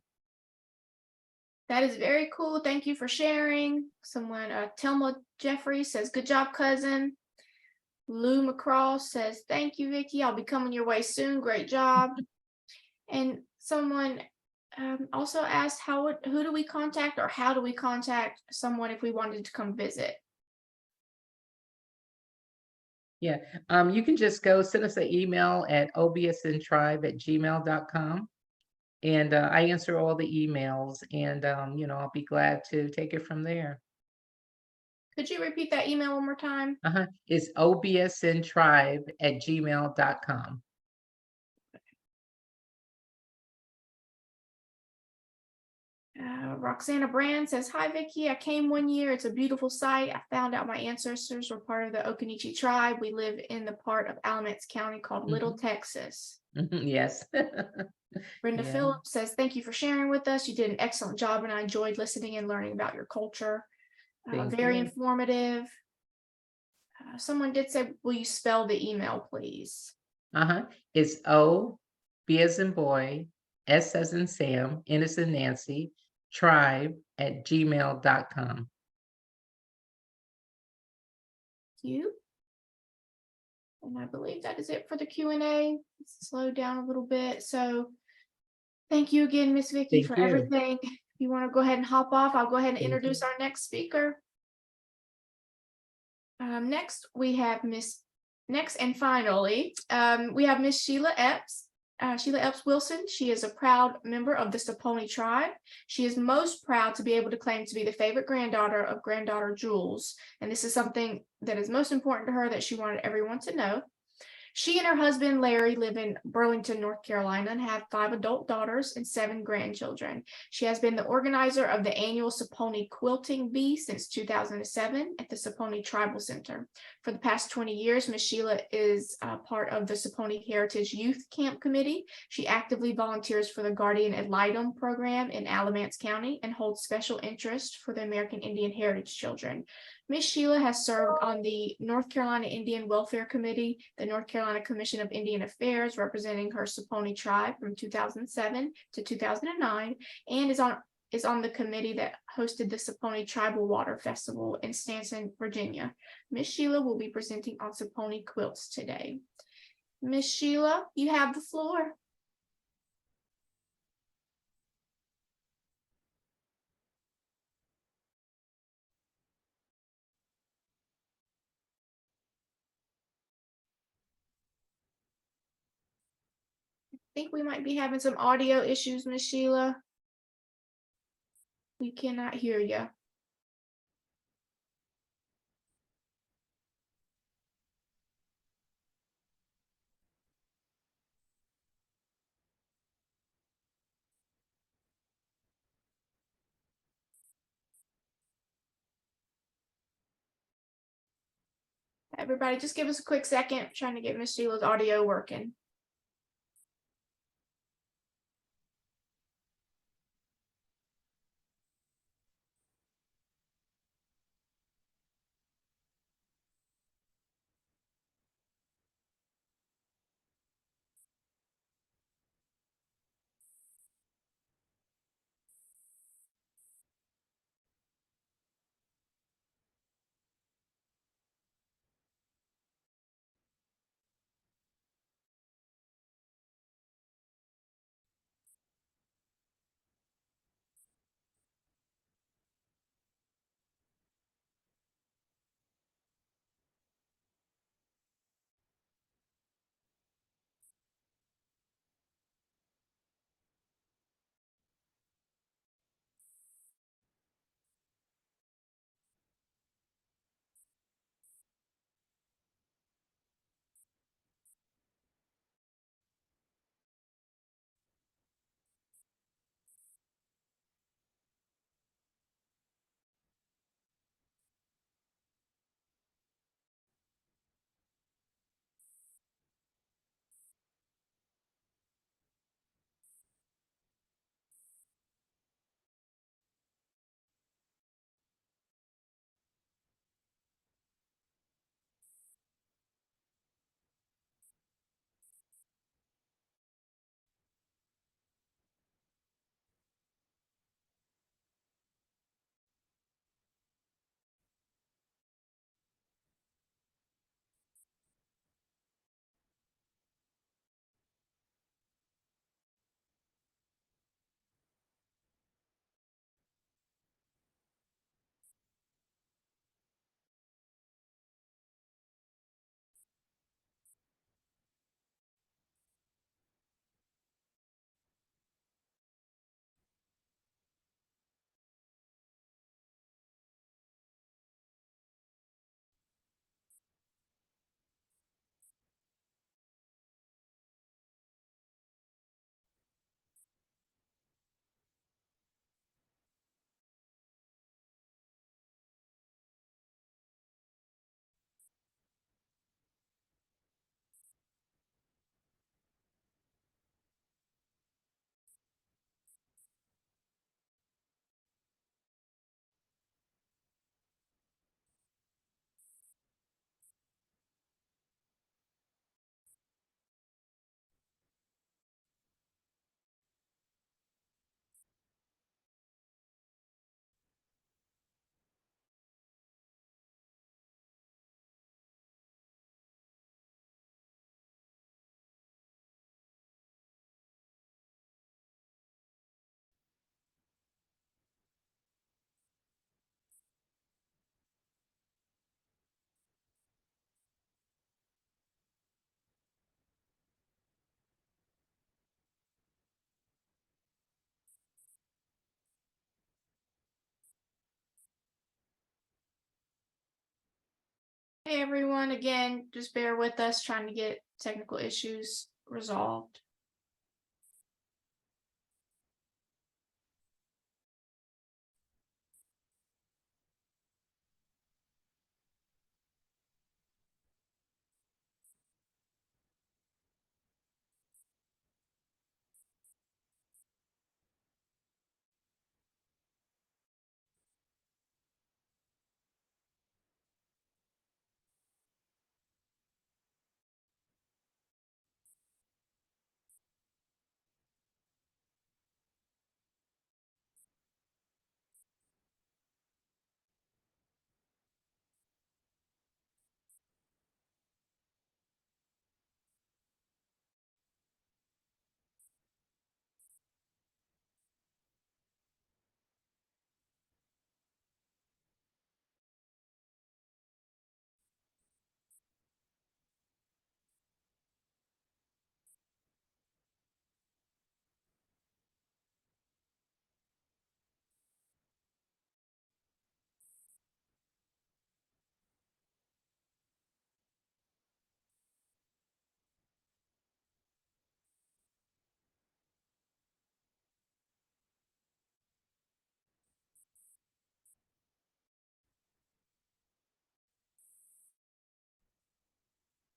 That is very cool. Thank you for sharing. Someone, Telma Jeffrey says, good job, cousin. Lou McCraw says, thank you, Vicky. I'll be coming your way soon. Great job. And someone also asked, who do we contact or how do we contact someone if we wanted to come visit? Yeah, you can just go send us an email at obsntribe@gmail.com. And I answer all the emails, and I'll be glad to take it from there. Could you repeat that email one more time? It's obsntribe@gmail.com. Roxana Brand says, hi, Vicky. I came one year. It's a beautiful sight. I found out my ancestors were part of the Okichi tribe. We live in the part of Alamance County called Little Texas. Yes. Brenda Yeah. Phillips says, thank you for sharing with us. You did an excellent job and I enjoyed listening and learning about your culture. Very informative. Someone did say, will you spell the email, please? It's O, B as in boy, S as in Sam, N as in Nancy, tribe@gmail.com. Thank you. And I believe that is it for the Q&A. Slow down a little bit. So thank you again, Miss Vicky, Thank for you. everything. If you want to go ahead and hop off, I'll go ahead and Thank introduce you. our next speaker. Next and finally, we have Miss Sheila Epps. Sheila Epps Wilson. She is a proud member of the Saponi tribe. She is most proud to be able to claim to be the favorite granddaughter of granddaughter Jules. And this is something that is most important to her that she wanted everyone to know. She and her husband, Larry, live in Burlington, North Carolina, and have 5 adult daughters and 7 grandchildren. She has been the organizer of the annual Saponi Quilting Bee since 2007 at the Saponi Tribal Center. For the past 20 years, Ms. Sheila is part of the Saponi Heritage Youth Camp Committee. She actively volunteers for the Guardian Ad Litem program in Alamance County and holds special interest for the American Indian Heritage children. Ms. Sheila has served on the North Carolina Indian Welfare Committee, the North Carolina Commission of Indian Affairs, representing her Saponi tribe from 2007 to 2009, and is on the committee that hosted the Saponi Tribal Water Festival in Stanson, Virginia. Ms. Sheila will be presenting on Saponi quilts today. Ms. Sheila, you have the floor. I think we might be having some audio issues, Ms. Sheila. We cannot hear you. Everybody, just give us a quick second. I'm trying to get Miss Sheila's audio working. Hey everyone, again, just bear with us trying to get technical issues resolved.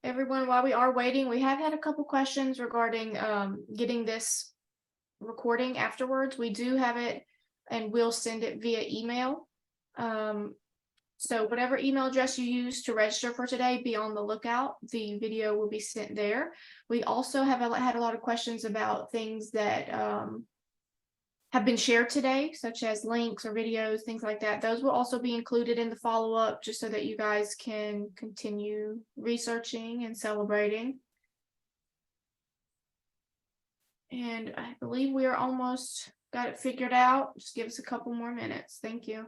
Everyone, while we are waiting, we have had a couple questions regarding getting this recording afterwards. We do have it and we'll send it via email. So whatever email address you use to register for today, be on the lookout. The video will be sent there. We also have had a lot of questions about things that have been shared today, such as links or videos, things like that. Those will also be included in the follow-up just so that you guys can continue researching and celebrating. And I believe we are almost got it figured out. Just give us a couple more minutes. Thank you.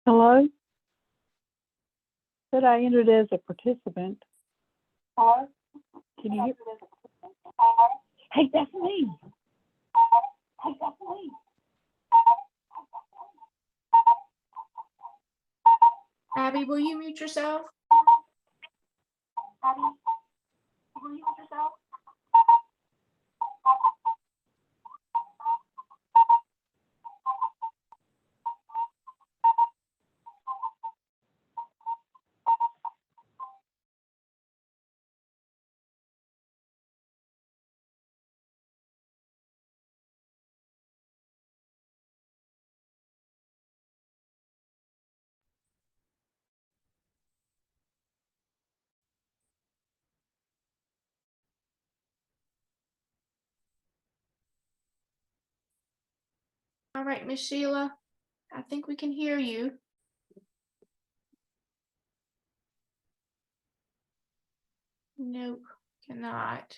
Hello? Said I entered as a participant. Hello? Can you hear? Hey, that's me. Hey, that's me. Abby, will you mute yourself? Abby, will you mute yourself? All right, Miss Sheila, I think we can hear you. Nope, cannot.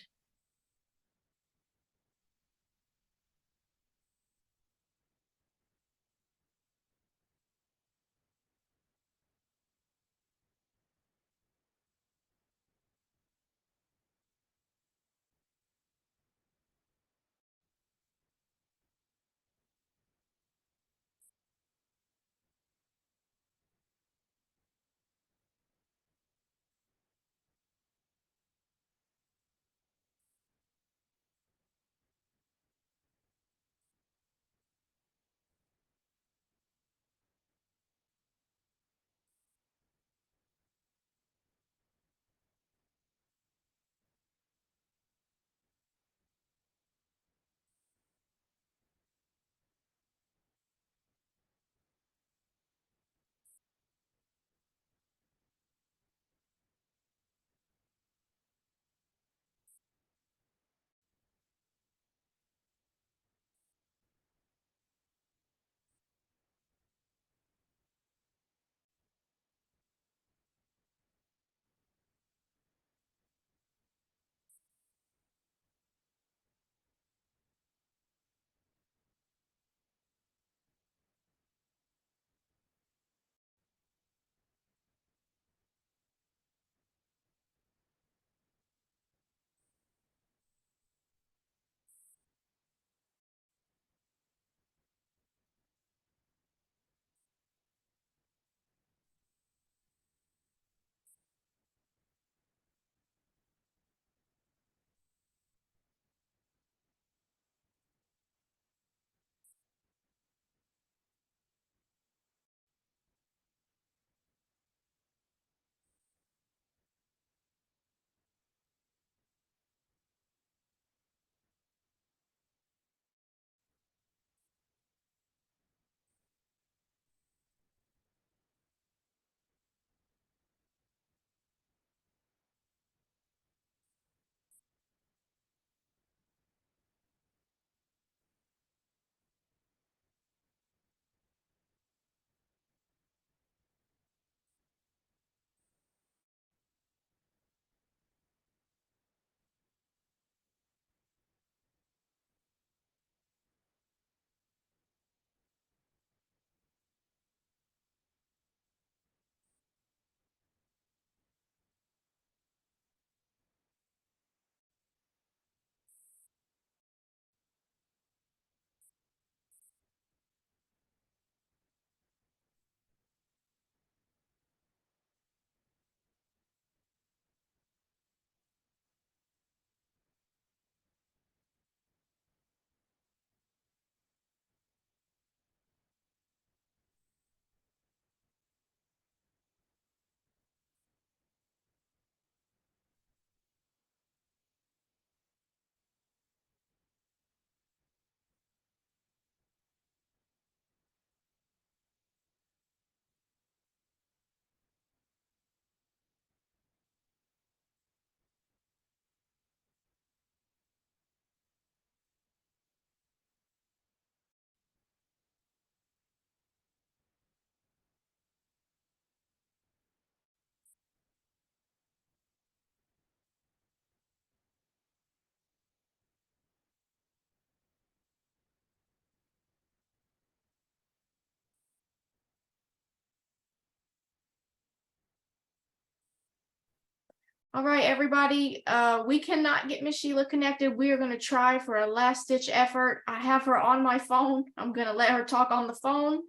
All right, everybody, we cannot get Miss Sheila connected. We are going to try for a last ditch effort. I have her on my phone. I'm going to let her talk on the phone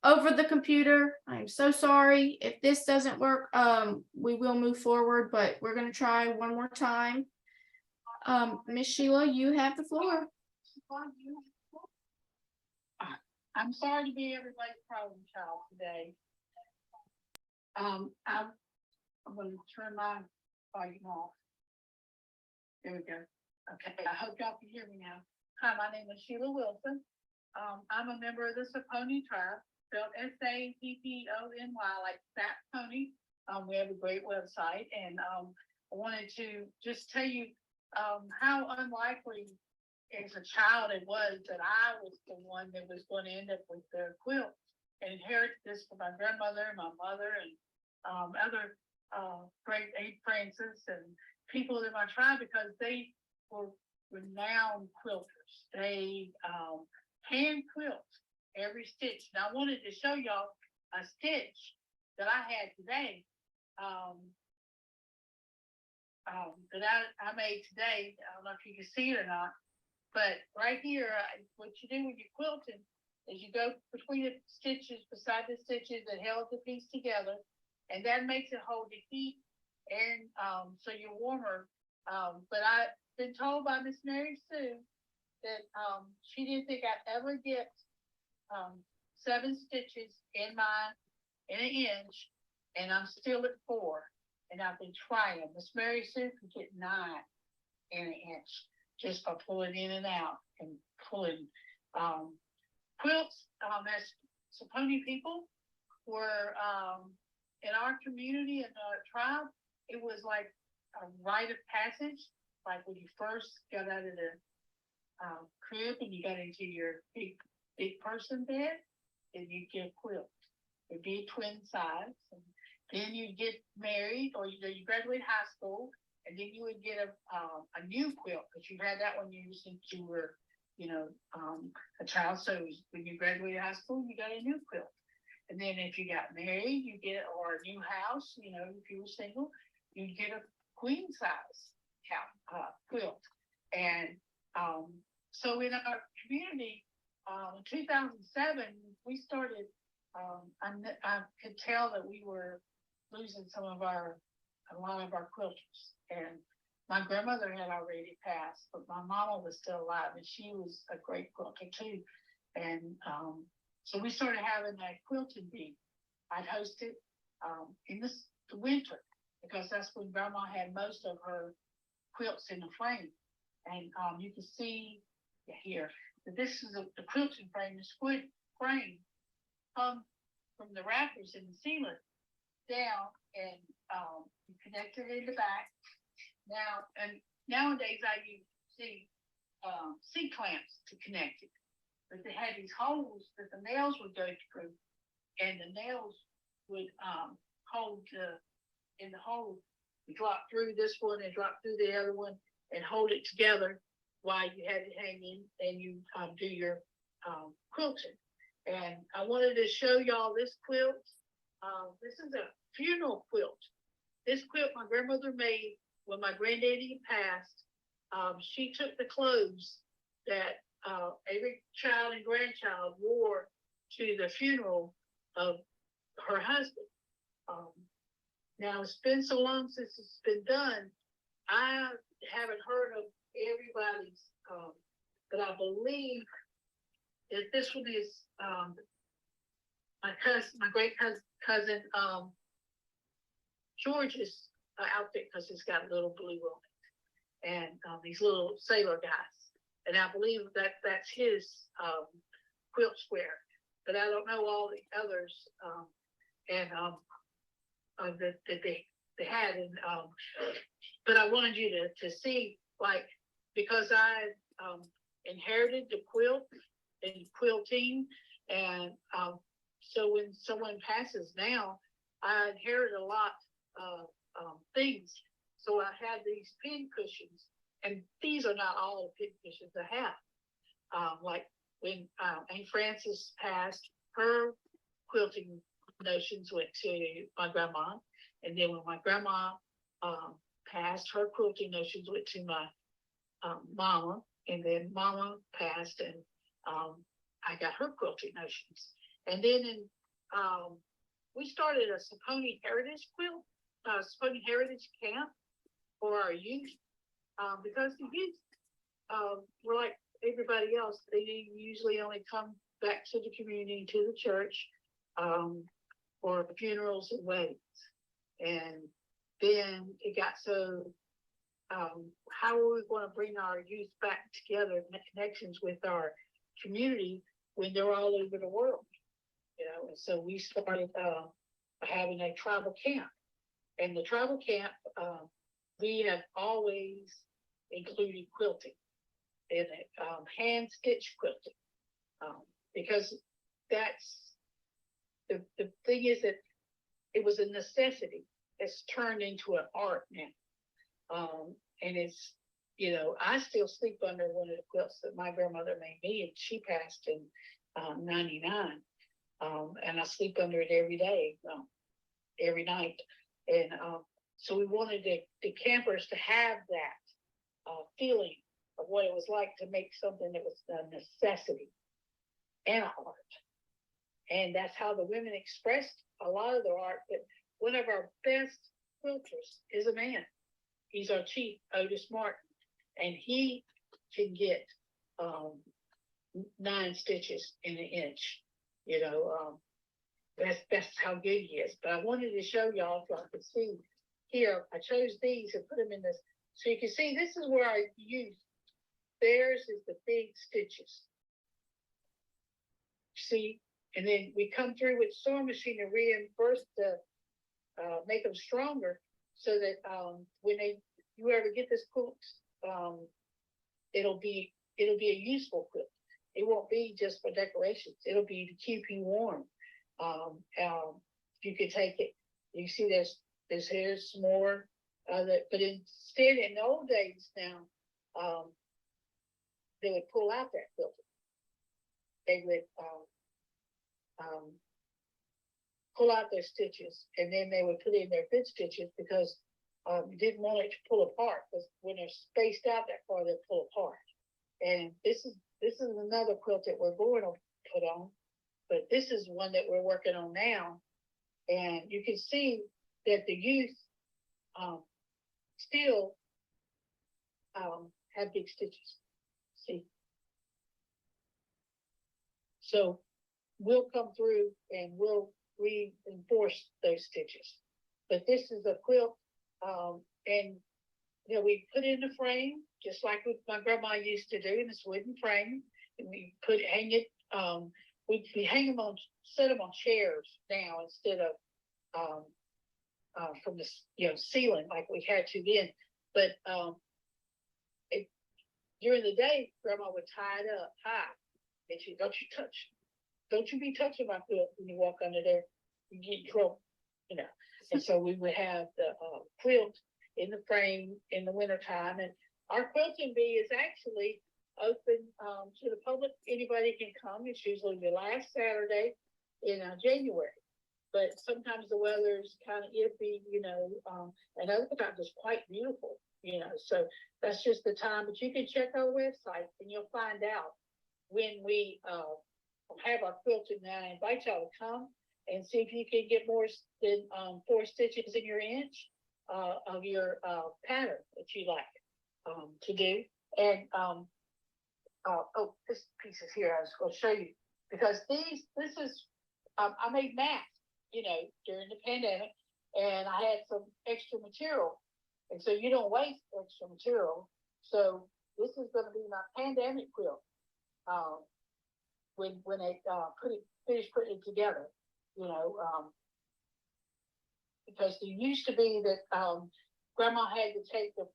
over the computer. I'm so sorry. If this doesn't work, we will move forward, but we're going to try one more time. Miss Sheila, you have the floor. I'm sorry to be everybody's problem child today. I'm going to turn my volume off. There we go. Okay, I hope y'all can hear me now. Hi, my name is Sheila Wilson. I'm a member of the Saponi tribe, spelled Sappony, like Sap Pony. We have a great website, and I wanted to just tell you how unlikely as a child, it was that I was the one that was going to end up with the quilt and inherited this from my grandmother, my mother, and other great Aunt Francis and people in my tribe, because they were renowned quilters. They hand quilt every stitch. And I wanted to show y'all a stitch that I had today. That I made today. I don't know if you can see it or not, but right here, what you do when you're quilting is you go between the stitches, beside the stitches that held the piece together, and that makes it hold the heat, and so you're warmer. But I've been told by Miss Mary Sue that she didn't think I'd ever get 7 stitches in an inch, and I'm still at 4. And I've been trying. Miss Mary Sue could get 9 in an inch just by pulling in and out and pulling quilts. As Saponi people were in our community and our tribe, it was like a rite of passage. Like when you first got out of the crib and you got into your big person bed, then you get a quilt. It'd be twin size. And then you get married, or you graduate high school, and then you would get a new quilt, because you had that one since you were, a child. So when you graduated high school, you got a new quilt. And then if you got married, you get, or a new house, if you were single, you get a queen size quilt. And so in our community, in 2007, we started. I could tell that we were losing a lot of our quilters, and my grandmother had already passed, but my mama was still alive, and she was a great quilter too. And so we started having that quilting bee. I'd host it in the winter, because that's when grandma had most of her quilts in the frame. And you can see here that this is the quilting frame, the squid frame from the rafters in the ceiling down, and you connect it in the back. Nowadays I use C clamps to connect it, but they had these holes that the nails would go through, and the nails would hold in the hole, drop through this one and drop through the other one and hold it together while you had it hanging, and you do your quilting. And I wanted to show y'all this quilt. This is a funeral quilt. This quilt my grandmother made when my granddaddy passed. She took the clothes that every child and grandchild wore to the funeral of her husband. Now it's been so long since it's been done, I haven't heard of everybody's, but I believe that this one is my great cousin George's outfit, because it's got a little blue on it, and these little sailor guys. And I believe that that's his quilt square, but I don't know all the others that they had. And but I wanted you to see, like, because I inherited the quilt and quilting, and so when someone passes now, I inherit a lot of things. So I had these pin cushions, and these are not all the pin cushions I have. Like when Aunt Frances passed, her quilting notions went to my grandma, and then when my grandma passed, her quilting notions went to my mama, and then mama passed, and I got her quilting notions. And then we started a Saponi Heritage quilt, Saponi Heritage camp for our youth, because the youth were like everybody else. They usually only come back to the community, to the church, for funerals and weddings. And then it got so, how are we going to bring our youth back together, make connections with our community when they're all over the world? And so we started having a tribal camp. And the tribal camp, we have always included quilting. hand stitch quilting. Because that's the thing is that it was a necessity. It's turned into an art now. And it's, you know, I still sleep under one of the quilts that my grandmother made me, and she passed in 99. And I sleep under it every day, every night. And so we wanted the campers to have that feeling of what it was like to make something that was a necessity and an art. And that's how the women expressed a lot of their art. But one of our best quilters is a man. He's our chief, Otis Martin, and he can get 9 stitches in an inch. You know, that's how good he is. But I wanted to show y'all if y'all could see here. I chose these and put them in this, so you can see this is where I use. Theirs is the big stitches. See, and then we come through with sewing machine and reinforce the make them stronger, so that when you ever get this quilt, it'll be a useful quilt. It won't be just for decorations. It'll be to keep you warm. You could take it. You see, here's some more. But instead, in the old days now, they would pull out that quilting. They would pull out their stitches, and then they would put in their good stitches, because you didn't want it to pull apart, because when they're spaced out that far, they'll pull apart. And this is another quilt that we're going to put on, but this is one that we're working on now. And you can see that the youth still have big stitches. See? So we'll come through and we'll reinforce those stitches. But this is a quilt, and you know, we put it in a frame, just like what my grandma used to do, in this wooden frame. And we hang it. We hang them on, set them on chairs now, instead of from the ceiling like we had to then. But during the day, grandma would tie it up high, and she, don't you be touching my quilt when you walk under there, you get in trouble, you know. And so we would have the quilt in the frame in the wintertime. And our quilting bee is actually open to the public. Anybody can come. It's usually the last Saturday in January. But sometimes the weather is kind of iffy, you know, and other times it's quite beautiful, you know. So that's just the time. But you can check our website and you'll find out when we have our quilting. Now I invite y'all to come and see if you can get more than 4 stitches in your inch of your pattern that you like to do. And oh, this piece is here. I was going to show you, because this is I made masks, you know, during the pandemic, and I had some extra material, and so you don't waste extra material. So this is going to be my pandemic quilt when they finish putting it together, you know, because there used to be that grandma had to take the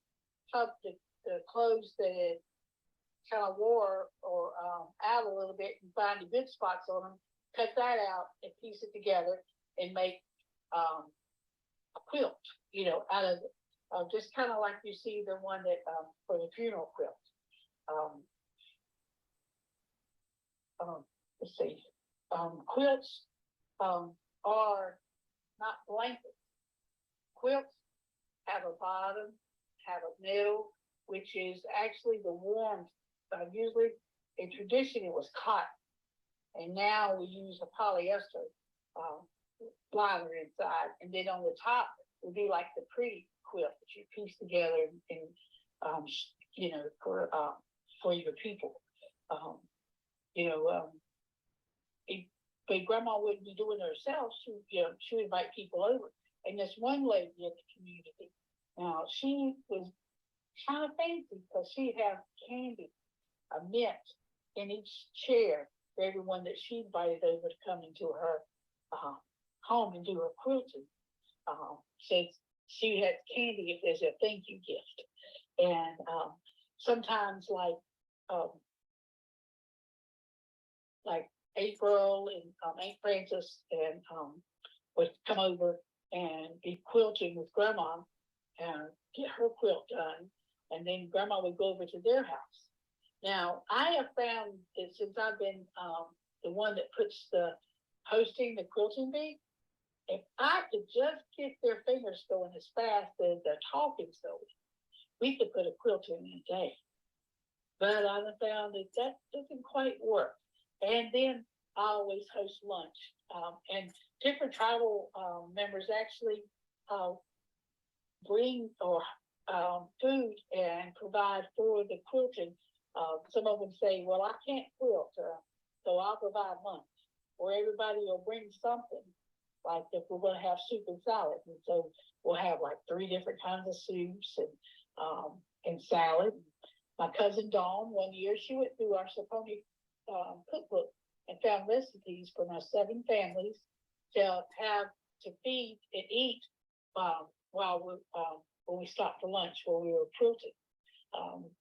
clothes that it kind of wore or out a little bit and find the good spots on them, cut that out and piece it together and make a quilt, you know, out of it. Just kind of like you see the one that for the funeral quilt. Let's see. Quilts are not blankets. Quilts have a bottom, have a middle, which is actually the warmth. Usually, in tradition, it was cotton, and now we use a polyester liner inside, and then on the top would be like the pretty quilt that you piece together and you know, for your people. You know, but grandma wouldn't be doing it herself. She would invite people over. And this one lady in the community, now she was kind of fancy, because she'd have candy, a mint in each chair for everyone that she invited over to come into her home and do her quilting. So she had candy if there's a thank you gift. And sometimes, like like April and Aunt Frances and would come over and be quilting with Grandma and get her quilt done, and then Grandma would go over to their house. Now, I have found that since I've been the one that puts the hosting the quilting bee, if I could just get their fingers going as fast as their talking's going, we could put a quilt in a day. But I've found that that doesn't quite work. And then I always host lunch, and different tribal members actually bring or food and provide for the quilting. Some of them say, well, I can't quilt, so I'll provide lunch. Or everybody will bring something, like if we're going to have soup and salad. And so we'll have like 3 different kinds of soups and salad. My cousin Dawn, one year, she went through our Sapon cookbook and found recipes from our 7 families to have to feed and eat while when we stopped for lunch while we were quilting.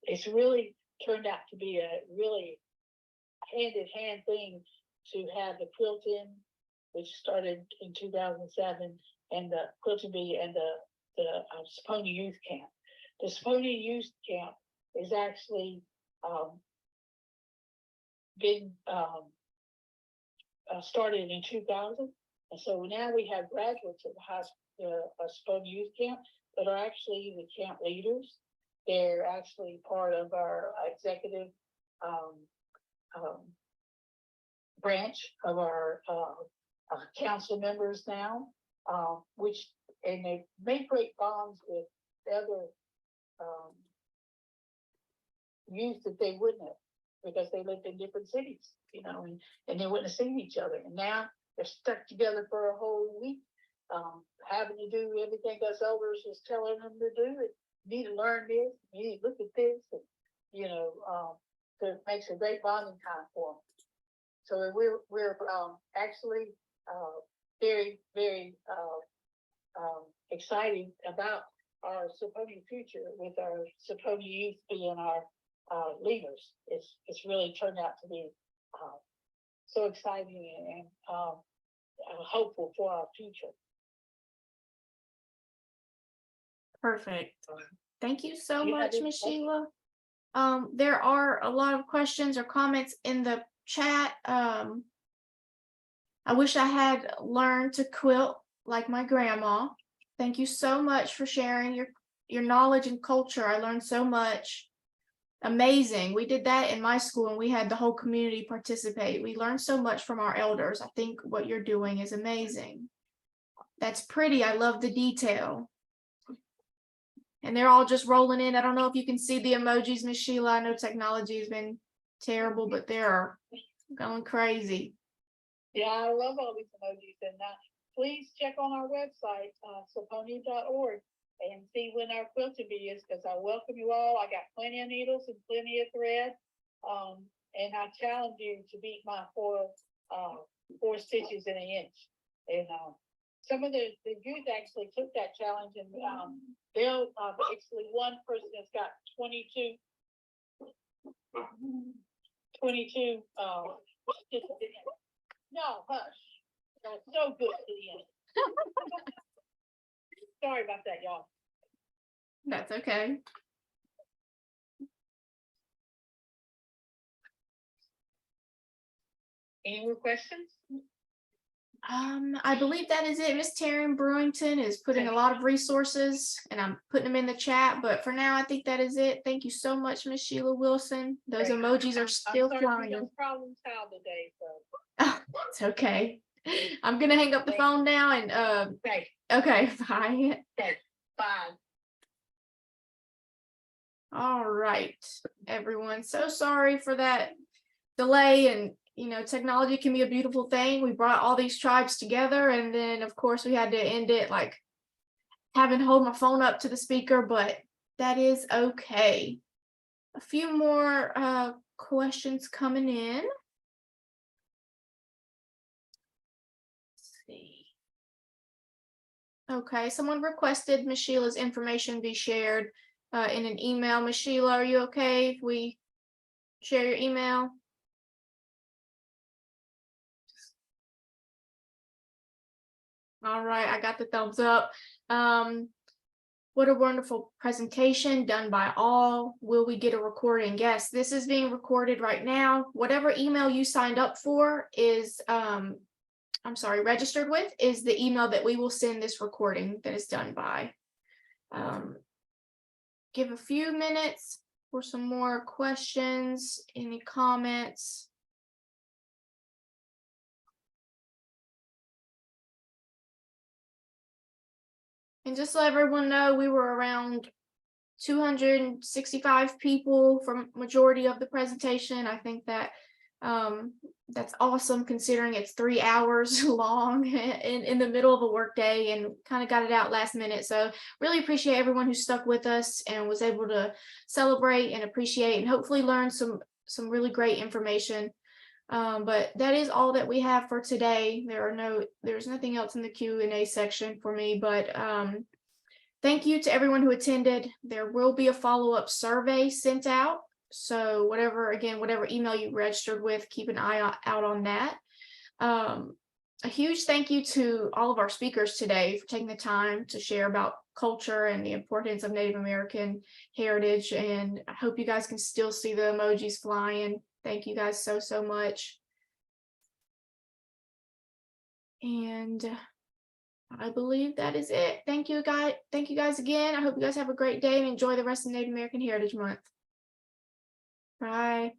It's really turned out to be a really hand-in-hand thing to have the quilting, which started in 2007, and the quilting bee and the Sapon Youth Camp. The Sapon Youth Camp is actually been started in 2000, and so now we have graduates of the Sapon Youth Camp that are actually the camp leaders. They're actually part of our executive branch of our council members now, and they make great bonds with the other youth that they wouldn't have, because they lived in different cities, and they wouldn't have seen each other. And now they're stuck together for a whole week, having to do everything us elders is telling them to do. And you need to learn this, you need to look at this, and, so it makes a great bonding time for them. So we're actually very, very excited about our Saponi future, with our Saponi youth being our leaders. It's really turned out to be so exciting and hopeful for our future. Perfect. Thank you so much, Ms. Sheila. There are a lot of questions or comments in the chat. I wish I had learned to quilt like my grandma. Thank you so much for sharing your knowledge and culture. I learned so much. Amazing. We did that in my school, and we had the whole community participate. We learned so much from our elders. I think what you're doing is amazing. That's pretty. I love the detail. And they're all just rolling in. I don't know if you can see the emojis, Ms. Sheila. I know technology has been terrible, but they're going crazy. Yeah, I love all these emojis. And please check on our website, saponi.org, and see when our quilting bee is, because I welcome you all. I got plenty of needles and plenty of thread. And I challenge you to beat my 4 stitches in an inch. And some of the youth actually took that challenge, and they'll actually, one person has got 22 stitches in it. No, hush. That's so good to the end. Sorry about that, y'all. That's okay. Any more questions? I believe that is it. Miss Taryn Brewington is putting a lot of resources, and I'm putting them in the chat, but for now I think that is it. Thank you so much, Miss Sheila Wilson. Those emojis are still flying. Problem child today, so It's okay. I'm gonna hang up the phone now and okay, bye. Okay, bye. All right, everyone. So sorry for that delay, and technology can be a beautiful thing. We brought all these tribes together, and then of course we had to end it like having to hold my phone up to the speaker, but that is okay. A few more questions coming in. Let's see. Okay, someone requested Ms. Sheila's information be shared in an email. Ms. Sheila, are you okay if we Share your email. All right, I got the thumbs up. What a wonderful presentation done by all. Will we get a recording? Yes, this is being recorded right now. Whatever email you signed up for is, registered with is the email that we will send this recording that is done by. Give a few minutes for some more questions, any comments. And just to let everyone know, we were around 265 people for majority of the presentation. I think that that's awesome considering it's 3 hours long in the middle of a workday, and kind of got it out last minute. So really appreciate everyone who stuck with us and was able to celebrate and appreciate and hopefully learn some really great information. But that is all that we have for today. There's nothing else in the Q&A section for me, but thank you to everyone who attended. There will be a follow-up survey sent out. So whatever email you registered with, keep an eye out on that. A huge thank you to all of our speakers today for taking the time to share about culture and the importance of Native American heritage. And I hope you guys can still see the emojis flying. Thank you guys so much. And I believe that is it. Thank you guys. Thank you guys again. I hope you guys have a great day and enjoy the rest of Native American Heritage Month. Bye.